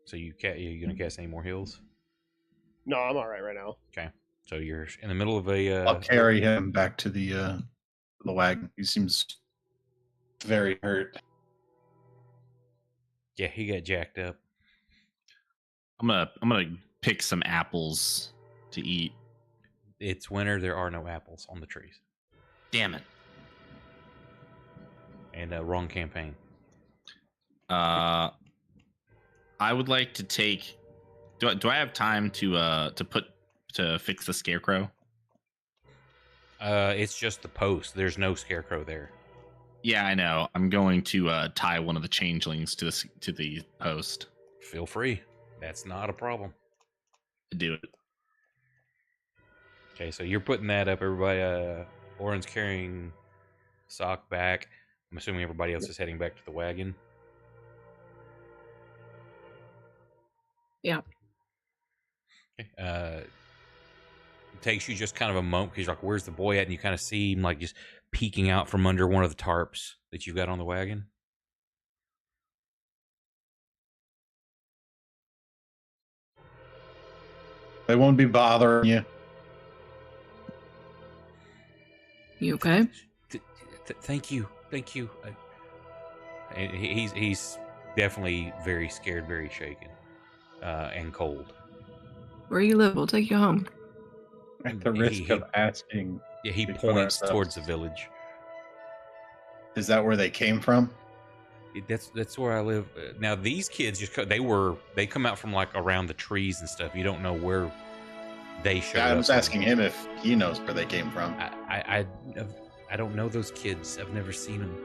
So you're gonna cast any more heals? No, I'm all right now. Okay. So you're in the middle of a. I'll carry him back to the wagon. He seems very hurt. Yeah, he got jacked up. I'm gonna pick some apples to eat. It's winter. There are no apples on the trees. Damn it. And wrong campaign. I would like to take. Do I have time to fix the scarecrow? It's just the post. There's no scarecrow there. Yeah, I know. I'm going to tie one of the changelings to the post. Feel free. That's not a problem. Do it. Okay, so you're putting that up. Everybody, Oren's carrying Sock back. I'm assuming everybody else is heading back to the wagon. Yeah. Okay. It takes you just kind of a moment because you're like, "Where's the boy at?" And you kind of see him like just peeking out from under one of the tarps that you've got on the wagon. They won't be bothering you. You okay? Thank you. He's definitely very scared, very shaken, and cold. Where you live? We'll take you home. At the risk of asking, Yeah, he we put points ourselves- towards the village. Is that where they came from? That's where I live. Now these kids they come out from like around the trees and stuff. You don't know where they showed up. I was from. asking him if he knows where they came from. I don't know those kids. I've never seen them.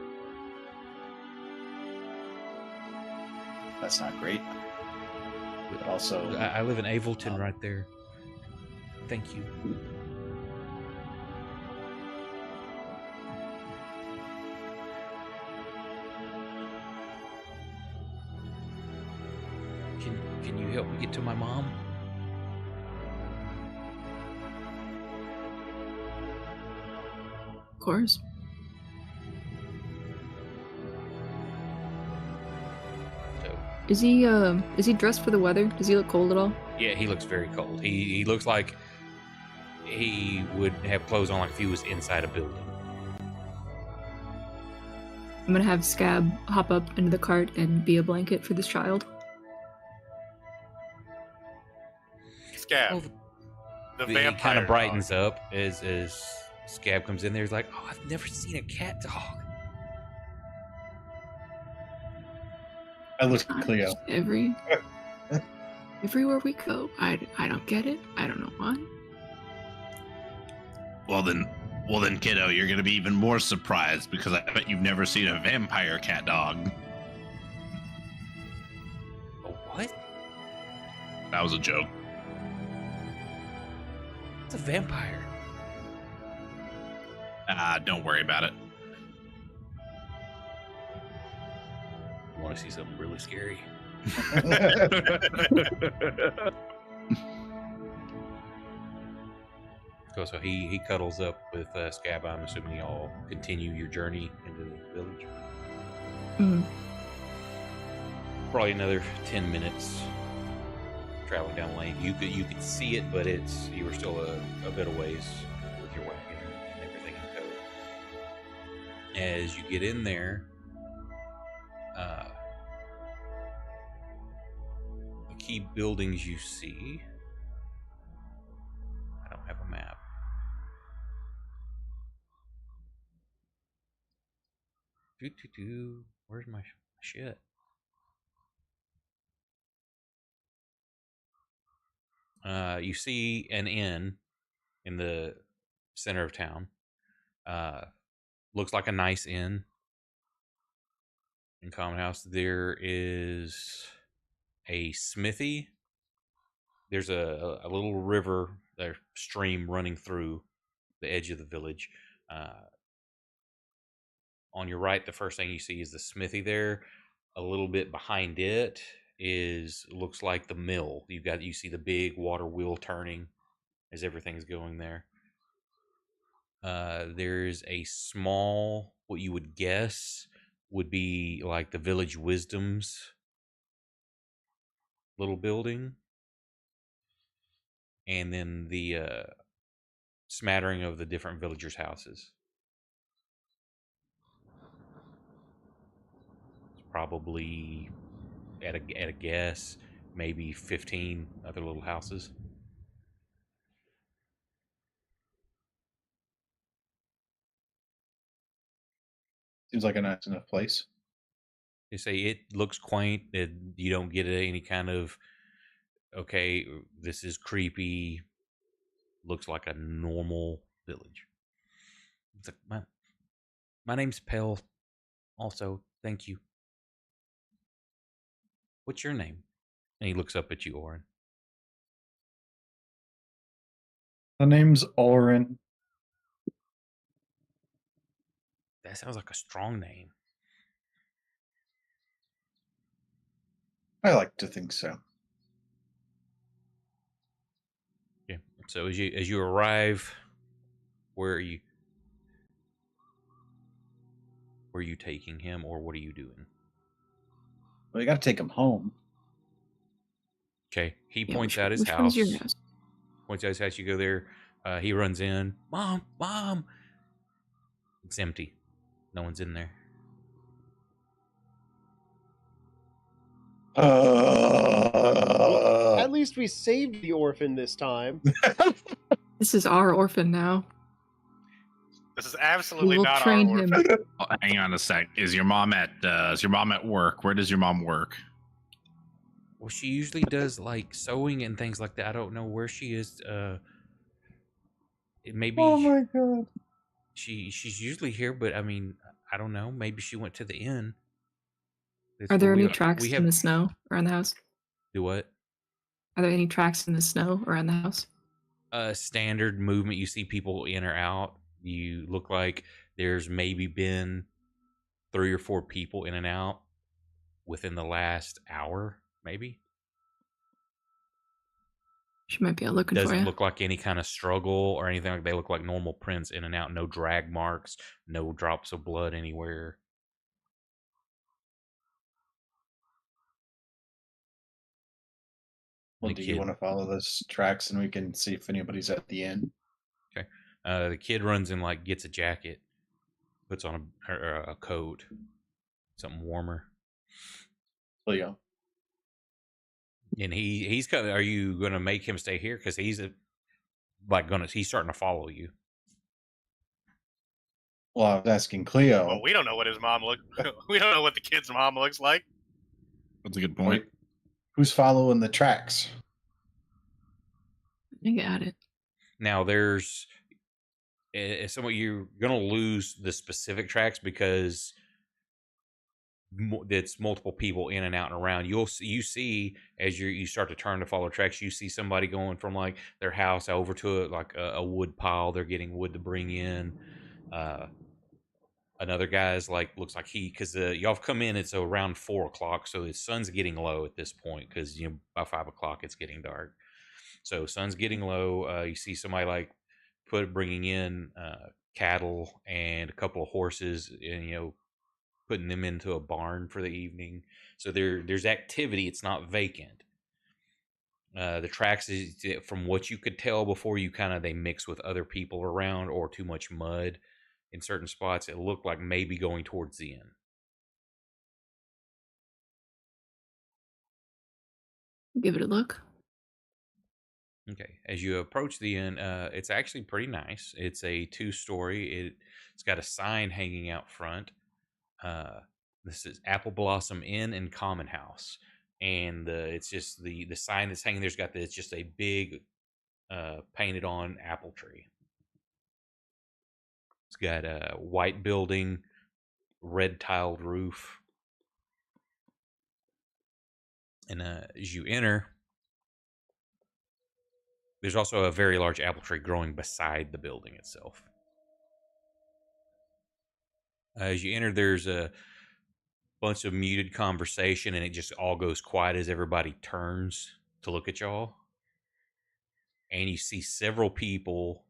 That's not great. But also, I live in Avleton, right there. Thank you. Can you help me get to my mom? Of course. So Is he dressed for the weather? Does he look cold at all? yeah, he looks very cold. He looks like he would have clothes on like if he was inside a building. I'm gonna have Scab hop up into the cart and be a blanket for this child. Scab. Oh, The It vampire kind of brightens dog. up as Scab comes in there. He's like, "Oh, I've never seen a cat dog." I look at Cleo. Everywhere we go, I don't get it. I don't know why. Well then, kiddo, you're gonna be even more surprised because I bet you've never seen a vampire cat dog. Oh, what? That was a joke. It's a vampire. Don't worry about it. You want to see something really scary? So he cuddles up with Scab. I'm assuming y'all continue your journey into the village. Mm. Probably another 10 minutes traveling down the lane. You could see it, but you were still a bit of ways with your wagon and everything in tow. As you get in there, the key buildings you see. I don't have a map. Where's my shit? You see an inn in the center of town. Looks like a nice inn in Common House. There is a smithy. There's a little river, a stream running through the edge of the village. On your right, the first thing you see is the smithy there. A little bit behind it looks like the mill. You see the big water wheel turning as everything's going there. There's a small, what you would guess would be like the village wisdom's little building, and then the smattering of the different villagers' houses. It's probably at a guess, maybe 15 other little houses. Seems like a nice enough place. They say it looks quaint. You don't get any kind of, okay, this is creepy. Looks like a normal village. It's like, my name's Pell. Also, thank you. What's your name? And he looks up at you, Oren. The name's Oren. That sounds like a strong name. I like to think so. Yeah. So as you arrive, where are you taking him, or what are you doing? Well, you got to take him home. Okay. He Yeah, points out his which one is house. your house? Once you guys you go there, he runs in. Mom. It's empty. No one's in there. At least we saved the orphan this time. This is our orphan now. This is absolutely will not our train orphan. him. Oh, hang on a sec. Is your mom at work? Where does your mom work? Well, she usually does like sewing and things like that. I don't know where she is. It maybe. Oh my god. She's usually here, but I mean, I don't know. Maybe she went to the inn. That's Are there where any tracks we in the snow around the house? Do what? Are there any tracks in the snow around the house? Standard movement. You see people in or out. You look like there's maybe been 3 or 4 people in and out within the last hour, maybe. She might be out looking for Doesn't you. look like any kind of struggle or anything. Like they look like normal prints in and out. No drag marks. No drops of blood anywhere. Well, The do you kid- want to follow those tracks and we can see if anybody's at the inn? Okay. The kid runs and like gets a jacket, puts on a coat, something warmer, Leo. and he's coming. Are you gonna make him stay here? Because he's he's starting to follow you. Well, I was asking Cleo. Well, we don't know what his mom look. We don't know what the kid's mom looks like. That's a good point. Who's following the tracks? I got it. Now there's somewhat you're gonna lose the specific tracks because it's multiple people in and out and around. You see as you start to turn to follow tracks, you see somebody going from like their house over to a wood pile. They're getting wood to bring in. Another guy's like looks like because y'all have come in. It's around 4 o'clock, so the sun's getting low at this point because by 5 o'clock it's getting dark. So sun's getting low. You see somebody like bringing in cattle and a couple of horses, and putting them into a barn for the evening. So there's activity. It's not vacant. The tracks is from what you could tell before they mix with other people around or too much mud in certain spots. It looked like maybe going towards the end. Give it a look. Okay, as you approach the inn, it's actually pretty nice. It's a 2-story. It's got a sign hanging out front. This is Apple Blossom Inn and Common House, and it's just the sign that's hanging there's got it's just a big painted on apple tree. It's got a white building, red tiled roof, and as you enter, there's also a very large apple tree growing beside the building itself. As you enter, there's a bunch of muted conversation, and it just all goes quiet as everybody turns to look at y'all. And you see several people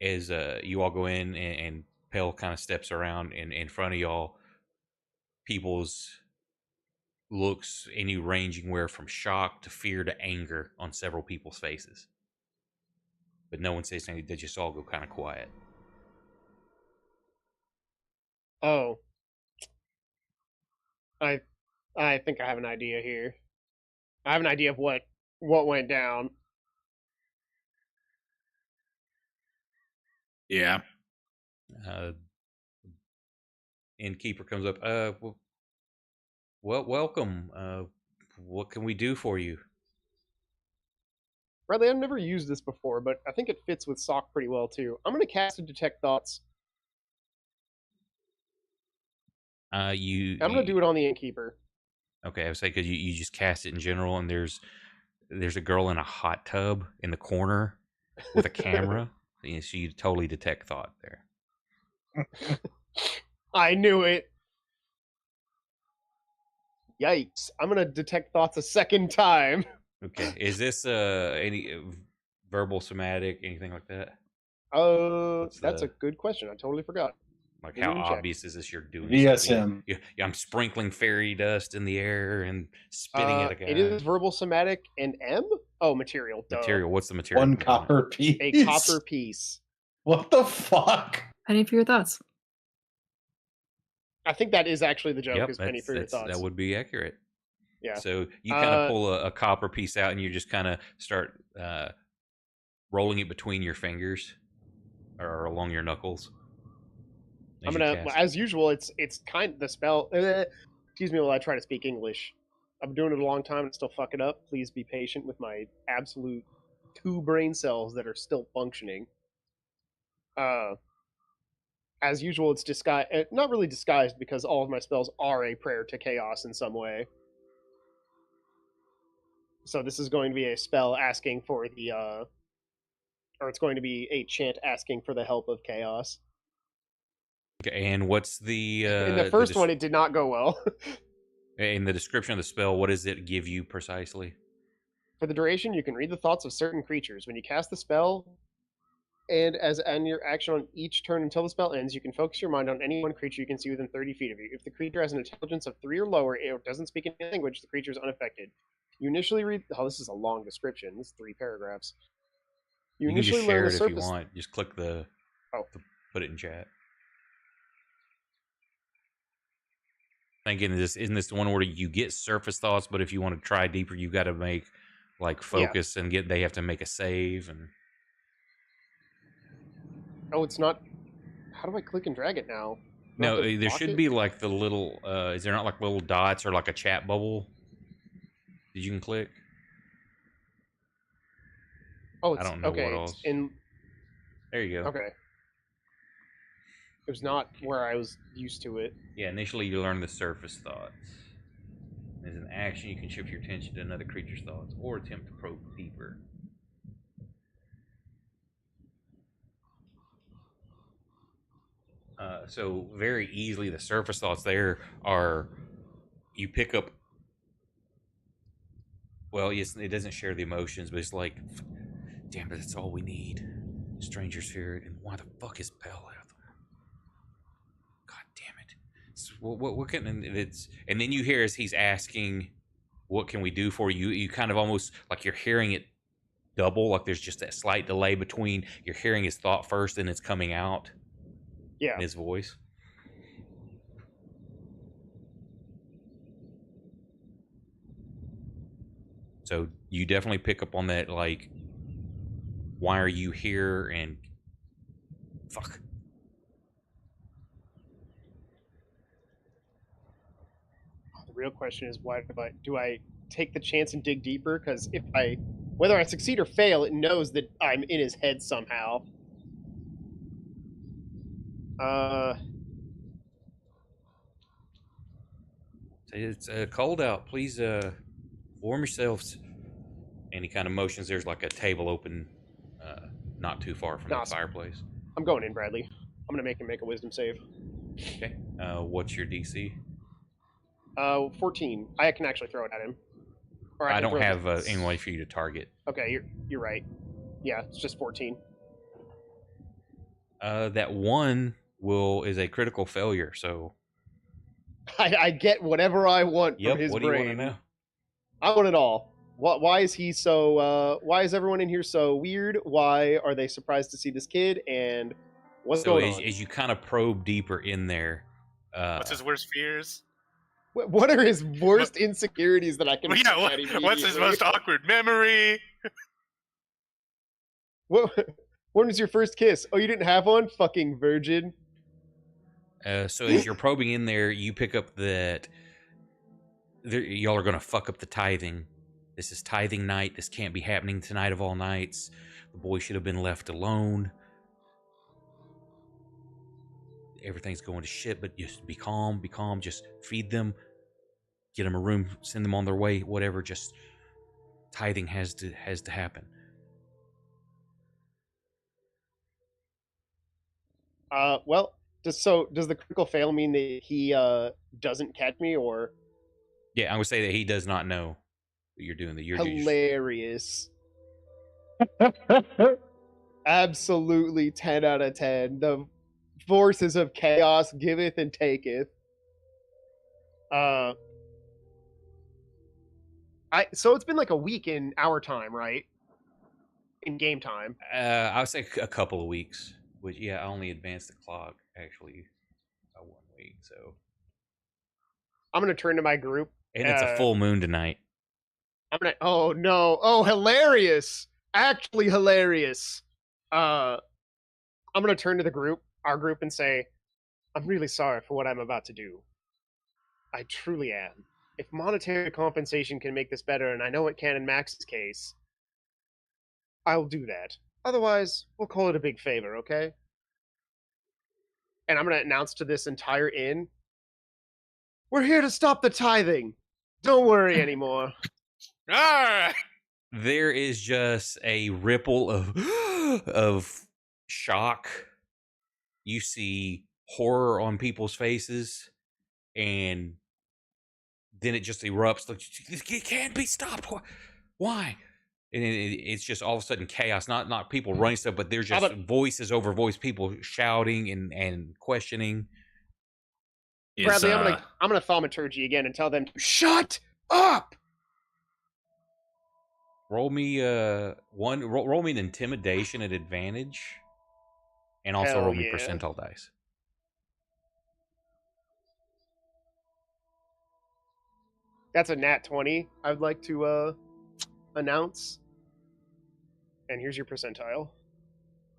as you all go in, and Pell kind of steps around, and in front of y'all, people's looks and you ranging where from shock to fear to anger on several people's faces. But no one says anything. They just all go kind of quiet. Oh. I think I have an idea here. I have an idea of what went down. Yeah. Innkeeper comes up. Well, welcome. What can we do for you? Bradley, I've never used this before, but I think it fits with Sock pretty well too. I'm going to cast a Detect Thoughts. I'm going to do it on the Innkeeper. Okay, I would say because you just cast it in general, and there's a girl in a hot tub in the corner with a camera. So you totally detect thought there. I knew it. Yikes! I'm going to Detect Thoughts a second time. Okay, is this any verbal, somatic, anything like that? That's a good question. I totally forgot. Like, Didn't how even check. obvious is this you're doing something? VSM. Yeah, I'm sprinkling fairy dust in the air and spitting at a guy. It is verbal, somatic, and M. Oh, material. Duh. Material. What's the material? One copper piece. A copper piece. What the fuck? Any of your thoughts? I think that is actually the joke. Yep, Is penny for your thoughts? that would be accurate. Yeah. So you kind of pull a copper piece out and you just kind of start rolling it between your fingers or along your knuckles. I'm gonna, as usual, it's kind the spell. Excuse me while I try to speak English. I've been doing it a long time and still fuck it up. Please be patient with my absolute 2 brain cells that are still functioning. As usual, it's disguised, not really disguised because all of my spells are a prayer to chaos in some way. So this is going to be a spell asking for the, or it's going to be a chant asking for the help of chaos. Okay, and what's the in the first one, it did not go well. in the description of the spell, what does it give you precisely? For the duration, you can read the thoughts of certain creatures. When you cast the spell, and as an your action on each turn until the spell ends, you can focus your mind on any one creature you can see within 30 feet of you. If the creature has an intelligence of 3 or lower, it doesn't speak any language, the creature is unaffected. You initially read... Oh, this is a long description. This is 3 paragraphs. You can just share it if you want. Just click the... put it in chat. Thinking, isn't this the one where you get surface thoughts, but if you want to try deeper, you got to make, like, focus and they have to make a save and... Oh, it's not... How do I click and drag it now? No, there should be like the little... is there not like little dots or like a chat bubble that you can click? Oh, it's... I don't know okay, what else. There you go. Okay. It was not where I was used to it. Yeah, initially you learn the surface thoughts. As an action, you can shift your attention to another creature's thoughts or attempt to probe deeper. So very easily, the surface thoughts there are, you pick up, well, yes, it doesn't share the emotions, but it's like, damn it, that's all we need. Stranger's here, and why the fuck is Bell out there? God damn it. So, what can, and then you hear as he's asking, what can we do for you? You kind of almost, like you're hearing it double, like there's just that slight delay between you're hearing his thought first and it's coming out. Yeah. In his voice. So you definitely pick up on that, like, why are you here? And fuck. The real question is, why do I take the chance and dig deeper? Because whether I succeed or fail, it knows that I'm in his head somehow. It's cold out. Please warm yourselves. And he kind of motions. There's like a table open, not too far from the fireplace. I'm going in, Bradley. I'm gonna make him make a wisdom save. Okay. What's your DC? 14. I can actually throw it at him. Or I don't have any way for you to target. Okay, you're right. Yeah, it's just 14. That one is a critical failure. So I get whatever I want from his brain. What do you want to know? I want it all. Why is he so? Why is everyone in here so weird? Why are they surprised to see this kid? And what's going on? As you kind of probe deeper in there, what's his worst fears? What are his worst insecurities that I can? What's his most awkward memory? When was your first kiss? Oh, you didn't have one? Fucking virgin. So as you're probing in there, you pick up that y'all are going to fuck up the tithing. This is tithing night. This can't be happening tonight of all nights. The boy should have been left alone. Everything's going to shit, but just be calm, just feed them, get them a room, send them on their way, whatever, just tithing has to happen. Well, does the critical fail mean that he doesn't catch me, or? Yeah, I would say that he does not know that you're doing that. You're hilarious. Absolutely 10 out of 10. The forces of chaos giveth and taketh. So it's been like a week in our time, right? In game time. I would say a couple of weeks. Which I only advanced the clock actually by 1 week. So I'm gonna turn to my group. and it's a full moon tonight. Oh no! Oh, hilarious! Actually hilarious. I'm gonna turn to our group, and say, "I'm really sorry for what I'm about to do. I truly am. If monetary compensation can make this better, and I know it can in Max's case, I'll do that. Otherwise, we'll call it a big favor, okay?" And I'm gonna announce to this entire inn, "We're here to stop the tithing. Don't worry anymore." Ah! There is just a ripple of of shock. You see horror on people's faces, and then it just erupts. Like, it can't be stopped. Why? And it's just all of a sudden chaos. Not people running stuff, but there's just voices over voice, people shouting and questioning. Bradley, I'm gonna thaumaturgy again and tell them to shut up. Roll me roll me an intimidation at advantage, and also roll me percentile dice. That's a nat 20. I'd like to announce. And here's your percentile.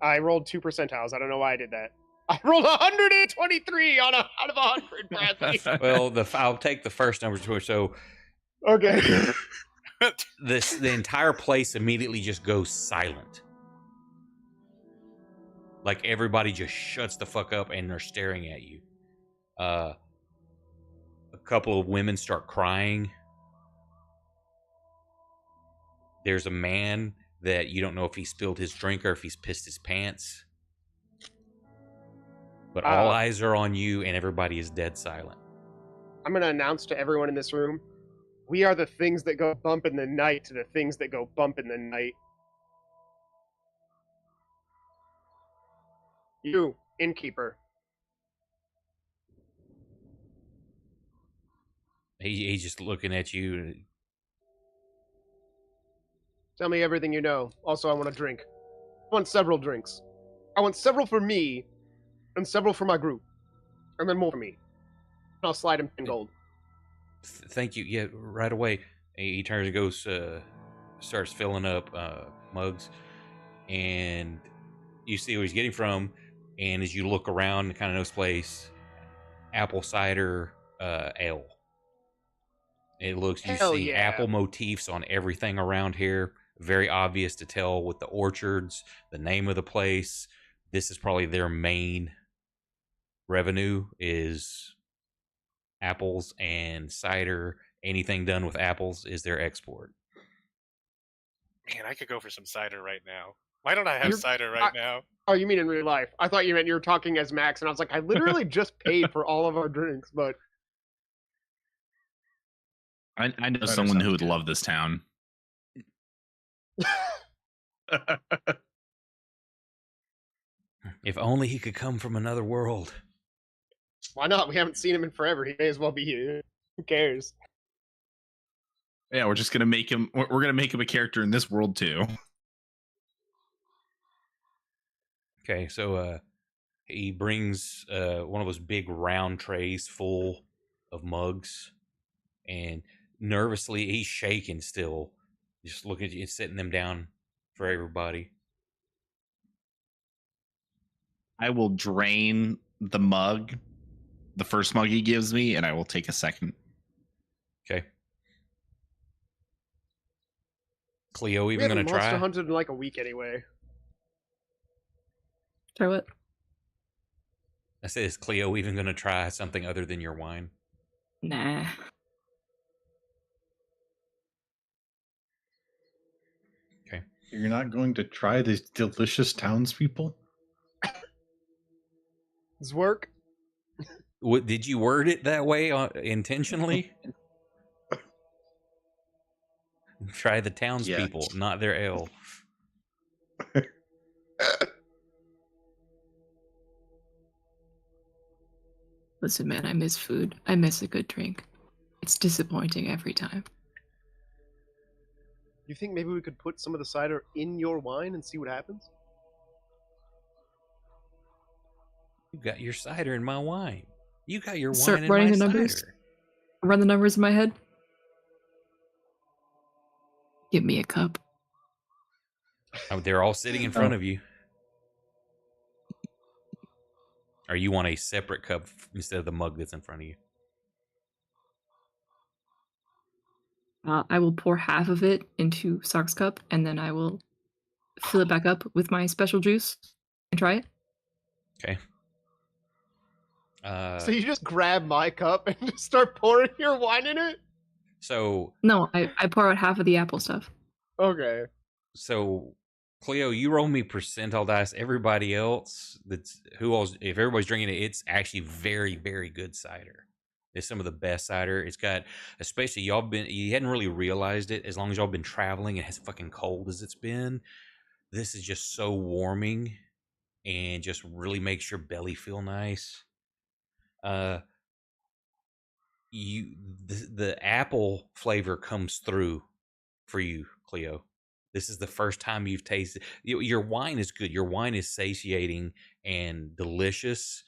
I rolled 2 percentiles. I don't know why I did that. I rolled 123 out of 100, Bradley. Well, I'll take the first number to it. So okay. The entire place immediately just goes silent. Like everybody just shuts the fuck up and they're staring at you. A couple of women start crying. There's a man that you don't know if he spilled his drink or if he's pissed his pants. But all eyes are on you and everybody is dead silent. I'm going to announce to everyone in this room, we are the things that go bump in the night to the things that go bump in the night. You, innkeeper. He's just looking at you. Tell me everything you know. Also, I want a drink. I want several drinks. I want several for me, and several for my group. And then more for me. And I'll slide him 10 gold. Thank you. Yeah, right away. He turns and goes, starts filling up mugs. And you see where he's getting from. And as you look around, kind of knows place, apple cider ale. It looks, you see apple motifs on everything around here. Very obvious to tell with the orchards, the name of the place. This is probably their main revenue is apples and cider. Anything done with apples is their export. Man, I could go for some cider right now. Why don't I have cider right now? Oh, you mean in real life? I thought you meant you were talking as Max, and I was like, I literally just paid for all of our drinks, but... I know someone who would love this town. If only he could come from another world. Why not? We haven't seen him in forever. He may as well be here. Who cares? Yeah, we're just gonna make him. We're gonna make him a character in this world too. Okay, so he brings one of those big round trays full of mugs, and nervously he's shaking still, just looking at you, setting them down for everybody. I will drain the mug, the first mug he gives me, and I will take a second. Okay. Cleo even gonna try? Monster hunted in like a week anyway. Try what? I said, is Cleo even gonna try something other than your wine? Nah. Okay. You're not going to try these delicious townspeople? Does work? What, did you word it that way intentionally? Try the townspeople, not their ale. Listen, man, I miss food. I miss a good drink. It's disappointing every time. You think maybe we could put some of the cider in your wine and see what happens? You got your cider in my wine. You got your Start wine in running my the numbers. cider. Run the numbers in my head. Give me a cup. Oh, they're all sitting in front of you. Or you want a separate cup instead of the mug that's in front of you? I will pour half of it into Sock's cup, and then I will fill it back up with my special juice and try it. Okay. So you just grab my cup and just start pouring your wine in it? So No, I pour out half of the apple stuff. Okay. Cleo, you roll me percentile dice. Everybody else, if everybody's drinking it, it's actually very, very good cider. It's some of the best cider. It's got, especially you hadn't really realized it as long as y'all been traveling and as fucking cold as it's been. This is just so warming and just really makes your belly feel nice. The apple flavor comes through for you, Cleo. This is the first time you've tasted. Your wine is good. Your wine is satiating and delicious,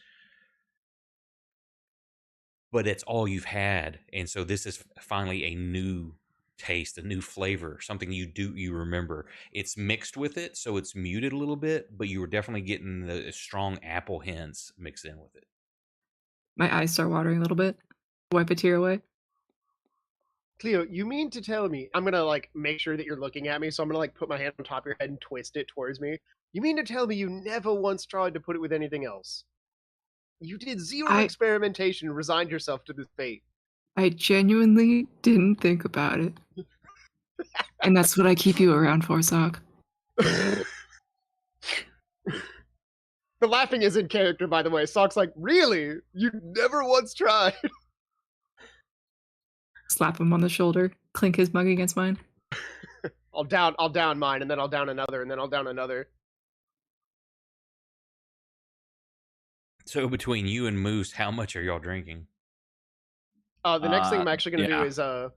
but it's all you've had, and so this is finally a new taste, a new flavor, something you remember. It's mixed with it, so it's muted a little bit, but you were definitely getting the strong apple hints mixed in with it. My eyes start watering a little bit. Wipe a tear away. Cleo, you mean to tell me, I'm gonna like make sure that you're looking at me, so I'm gonna like put my hand on top of your head and twist it towards me. You mean to tell me you never once tried to put it with anything else? You did zero experimentation and resigned yourself to this fate. I genuinely didn't think about it. And that's what I keep you around for, Sock. The laughing is in character, by the way. Sock's like, really? You never once tried? Slap him on the shoulder, clink his mug against mine. I'll down mine, and then I'll down another, and then I'll down another. So between you and Moose, how much are y'all drinking? The next thing I'm actually going to do is I'm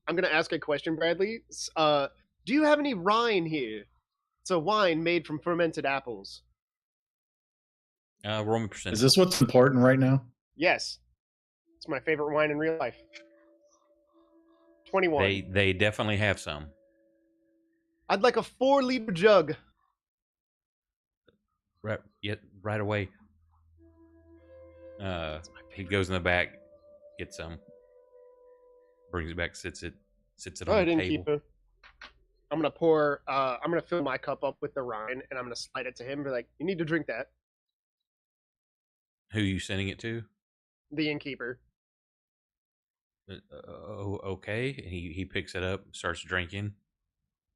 going to ask a question, Bradley. Do you have any wine here? It's a wine made from fermented apples. Roll me percent. Is this what's important right now? Yes. It's my favorite wine in real life. 21. They definitely have some. I'd like a 4-liter jug. Right away. He goes in the back, gets some, brings it back, sits it on the table. I'm gonna fill my cup up with the Rhine, and I'm gonna slide it to him. Be like, you need to drink that. Who are you sending it to? The innkeeper. Okay. And he picks it up, starts drinking.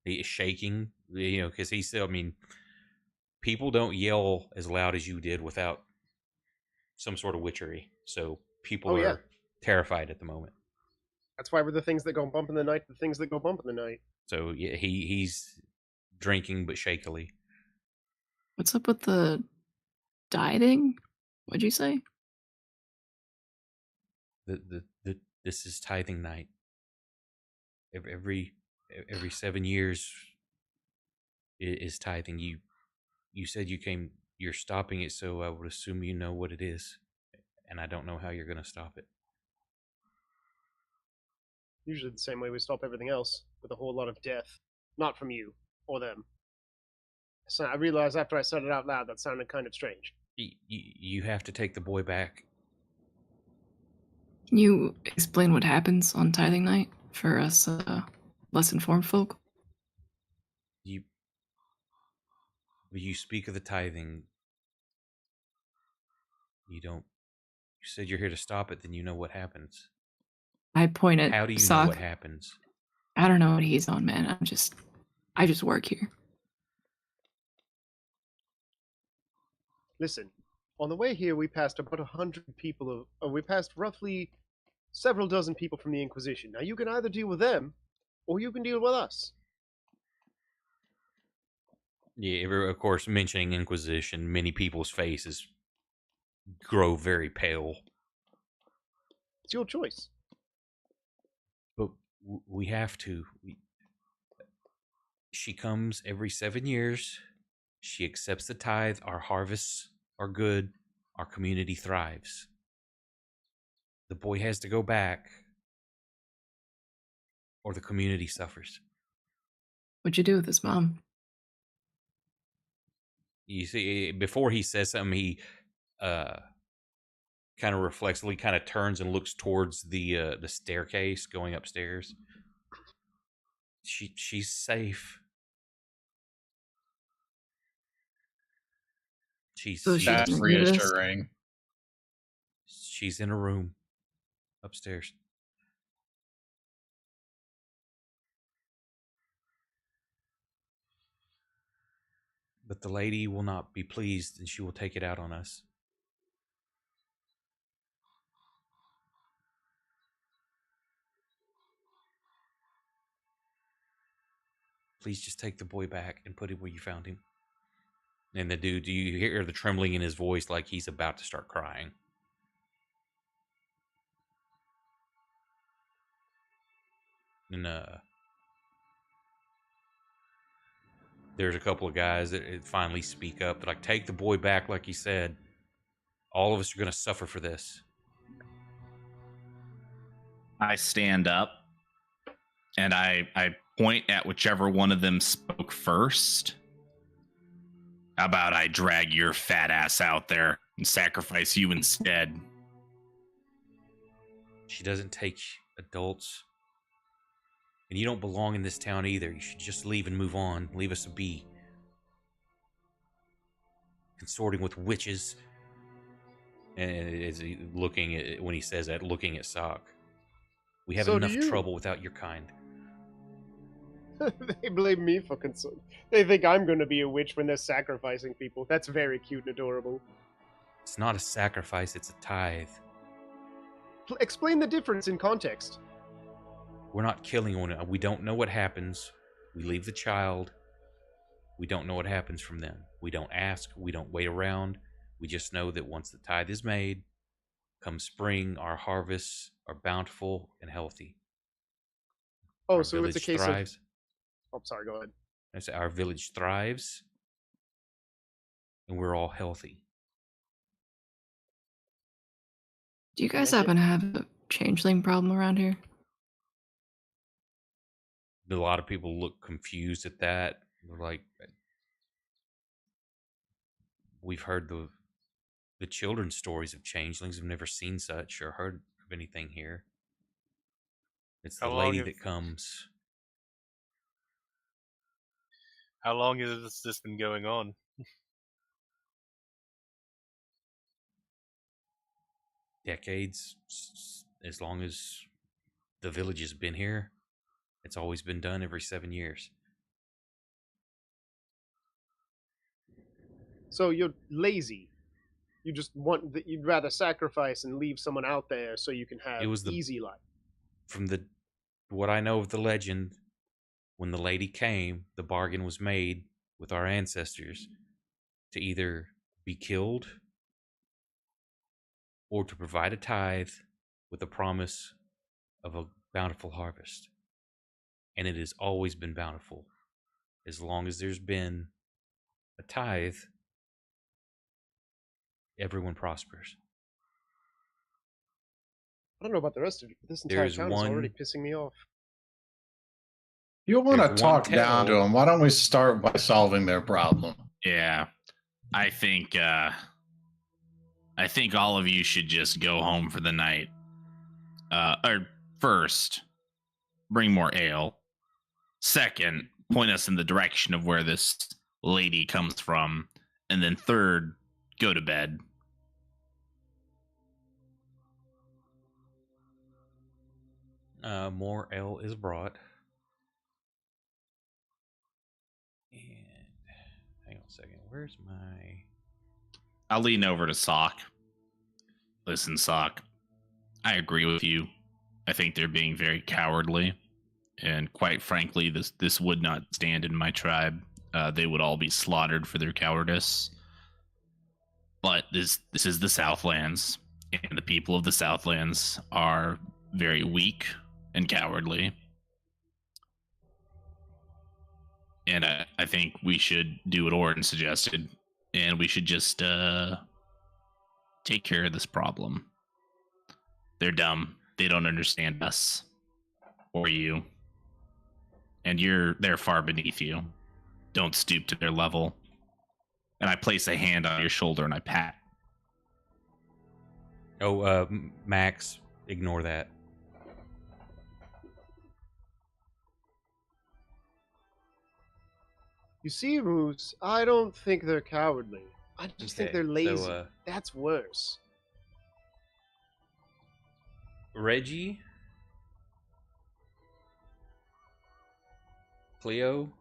He is shaking, because he's still. I mean, people don't yell as loud as you did without some sort of witchery. So people are terrified at the moment. That's why we're the things that go bump in the night, the things that go bump in the night. So yeah, he's drinking but shakily. What's up with the dieting? What'd you say? This is tithing night. Every 7 years is tithing. You said you're stopping it, so I would assume you know what it is, and I don't know how you're going to stop it. Usually the same way we stop everything else, with a whole lot of death. Not from you, or them. So I realized after I said it out loud that sounded kind of strange. You have to take the boy back. Can you explain what happens on tithing night for us less informed folk? You speak of the tithing. You said you're here to stop it, then you know what happens. I point at How do you Sock. know what happens? I don't know what he's on, man. I just work here. Listen, on the way here we passed about 100 people, we passed roughly several dozen people from the Inquisition. Now you can either deal with them, or you can deal with us. Yeah, of course, mentioning Inquisition, many people's faces grow very pale. It's your choice. But we have to. She comes every 7 years. She accepts the tithe. Our harvests are good. Our community thrives. The boy has to go back, or the community suffers. What'd you do with his mom? You see, before he says something, he kind of reflexively kind of turns and looks towards the staircase going upstairs. She's safe. So That's didn't hear this? reassuring. She's in a room upstairs. But the lady will not be pleased, and she will take it out on us. Please just take the boy back and put him where you found him. And the dude, do you hear the trembling in his voice like he's about to start crying? And there's a couple of guys that finally speak up. They're like, take the boy back, like he said. All of us are going to suffer for this. I stand up and I point at whichever one of them spoke first. How about I drag your fat ass out there and sacrifice you instead? She doesn't take adults. And you don't belong in this town either. You should just leave and move on. Leave us be. Consorting with witches. And is he looking at, when he says that, looking at Sock. We have enough trouble without your kind. They blame me for concern. They think I'm going to be a witch when they're sacrificing people. That's very cute and adorable. It's not a sacrifice, it's a tithe. Explain the difference in context. We're not killing one. We don't know what happens. We leave the child. We don't know what happens from them. We don't ask. We don't wait around. We just know that once the tithe is made, come spring, our harvests are bountiful and healthy. Oh, Our so it's a case thrives. of... Oh, sorry, go ahead. I say our village thrives, and we're all healthy. Do you guys happen to have a changeling problem around here? A lot of people look confused at that. They're like, we've heard the children's stories of changelings. We've never seen such or heard of anything here. It's the lady that comes. How long has this been going on? Decades. As long as the village has been here, it's always been done every 7 years. So you're lazy. You just want that you'd rather sacrifice and leave someone out there so you can have easy life. From what I know of the legend, when the lady came, the bargain was made with our ancestors to either be killed or to provide a tithe with a promise of a bountiful harvest. And it has always been bountiful. As long as there's been a tithe, everyone prospers. I don't know about the rest of it, but this entire town is already pissing me off. You want to talk down to them. Why don't we start by solving their problem? Yeah. I think all of you should just go home for the night. Or first, bring more ale. Second, point us in the direction of where this lady comes from. And then third, go to bed. More ale is brought. And hang on a second. Where's my... I'll lean over to Sock. Listen, Sock. I agree with you. I think they're being very cowardly. And quite frankly, this would not stand in my tribe. They would all be slaughtered for their cowardice. But this is the Southlands. And the people of the Southlands are very weak and cowardly. And I think we should do what Orin suggested, and we should just take care of this problem. They're dumb. They don't understand us or you. And they're far beneath you. Don't stoop to their level. And I place a hand on your shoulder and I pat. Oh, Max, ignore that. You see, Moose, I don't think they're cowardly. I just think Okay, they're lazy. so, That's worse. Reggie, Cleo,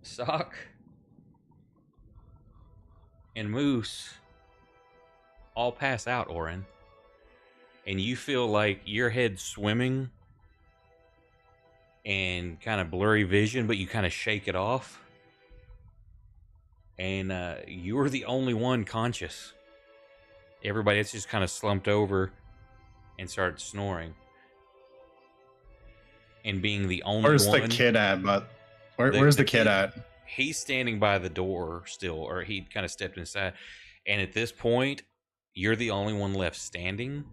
Sock, and Moose all pass out, Orin. And you feel like your head's swimming and kind of blurry vision, but you kind of shake it off. And you're the only one conscious. Everybody else just kind of slumped over and started snoring. And being the only Where's one. the kid at? But where's the kid at? He's standing by the door still, or he kind of stepped inside. And at this point, you're the only one left standing.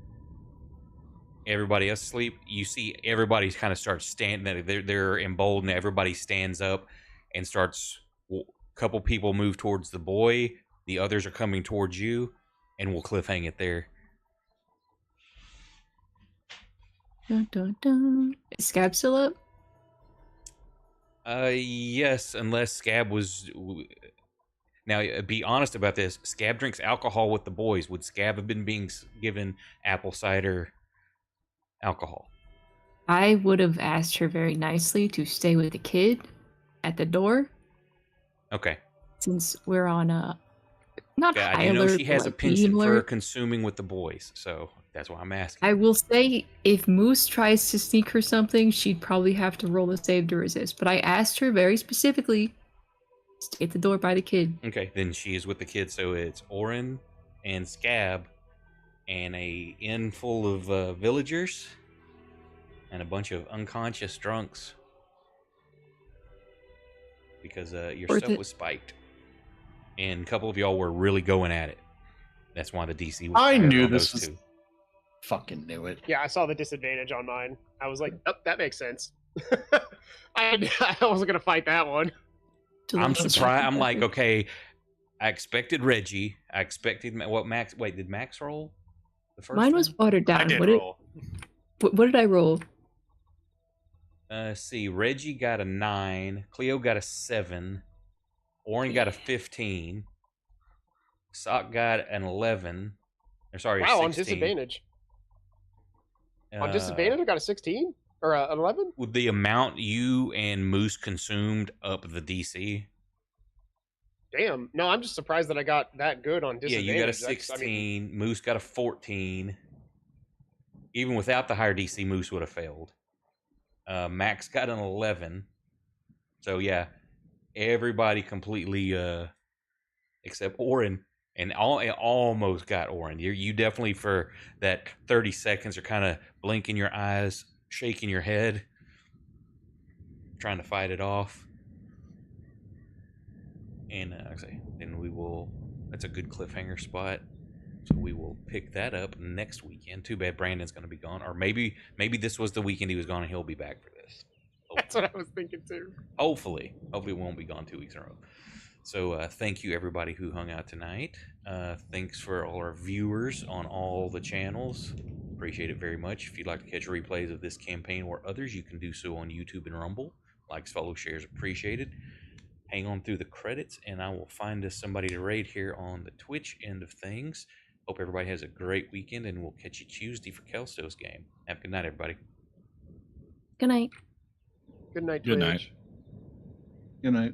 Everybody else asleep. You see everybody kind of starts standing. They're emboldened. Everybody stands up and starts. A couple people move towards the boy. The others are coming towards you, and we'll cliffhang it there. Dun, dun, dun. Is Scab still up? Yes, unless Scab was. Now, be honest about this. Scab drinks alcohol with the boys. Would Scab have been being given apple cider alcohol? I would have asked her very nicely to stay with the kid at the door. Okay. Since we're on a not Yeah, high I do know alert, she has but a like penchant medium for alert. consuming with the boys, so that's why I'm asking. I will say, if Moose tries to sneak her something, she'd probably have to roll a save to resist. But I asked her very specifically, stay at the door by the kid. Okay, then she is with the kids, so it's Orin and Scab and a inn full of villagers and a bunch of unconscious drunks because your Worth stuff it. was spiked. And a couple of y'all were really going at it. That's why the DC was I higher knew on this those was- two. Fucking knew it. Yeah, I saw the disadvantage on mine. I was like, oh, that makes sense. I wasn't going to fight that one. To I'm the left. surprised. I'm like, okay, I expected Reggie. I expected what Max. Wait, did Max roll the first? Mine was one? watered I down. did What roll. what did I roll? See, Reggie got a 9. Cleo got a 7. Orin got a 15. Sock got an 11. Or sorry, Wow, 16. on disadvantage. On disadvantage, I got a 16 or an 11. With the amount you and Moose consumed up the DC. Damn. No, I'm just surprised that I got that good on Yeah, disadvantage. you got a That's- 16. Moose got a 14. Even without the higher DC, Moose would have failed. Max got an 11. So yeah, everybody completely except Orin, and almost got Orin. You definitely for that 30 seconds are kind of blinking your eyes, shaking your head, trying to fight it off. And I say, then we will. That's a good cliffhanger spot. So we will pick that up next weekend. Too bad Brandon's going to be gone, or maybe this was the weekend he was gone, and he'll be back for this. That's what I was thinking too. Hopefully we won't be gone 2 weeks in a row. So thank you everybody who hung out tonight. Thanks for all our viewers on all the channels. Appreciate it very much. If you'd like to catch replays of this campaign or others, you can do so on YouTube and Rumble. Likes, follows, shares appreciated. Hang on through the credits, and I will find us somebody to raid here on the Twitch end of things. Hope everybody has a great weekend, and we'll catch you Tuesday for Kelsto's game. Have a good night, everybody. Good night. Good night, Good Twitch. night. Good night.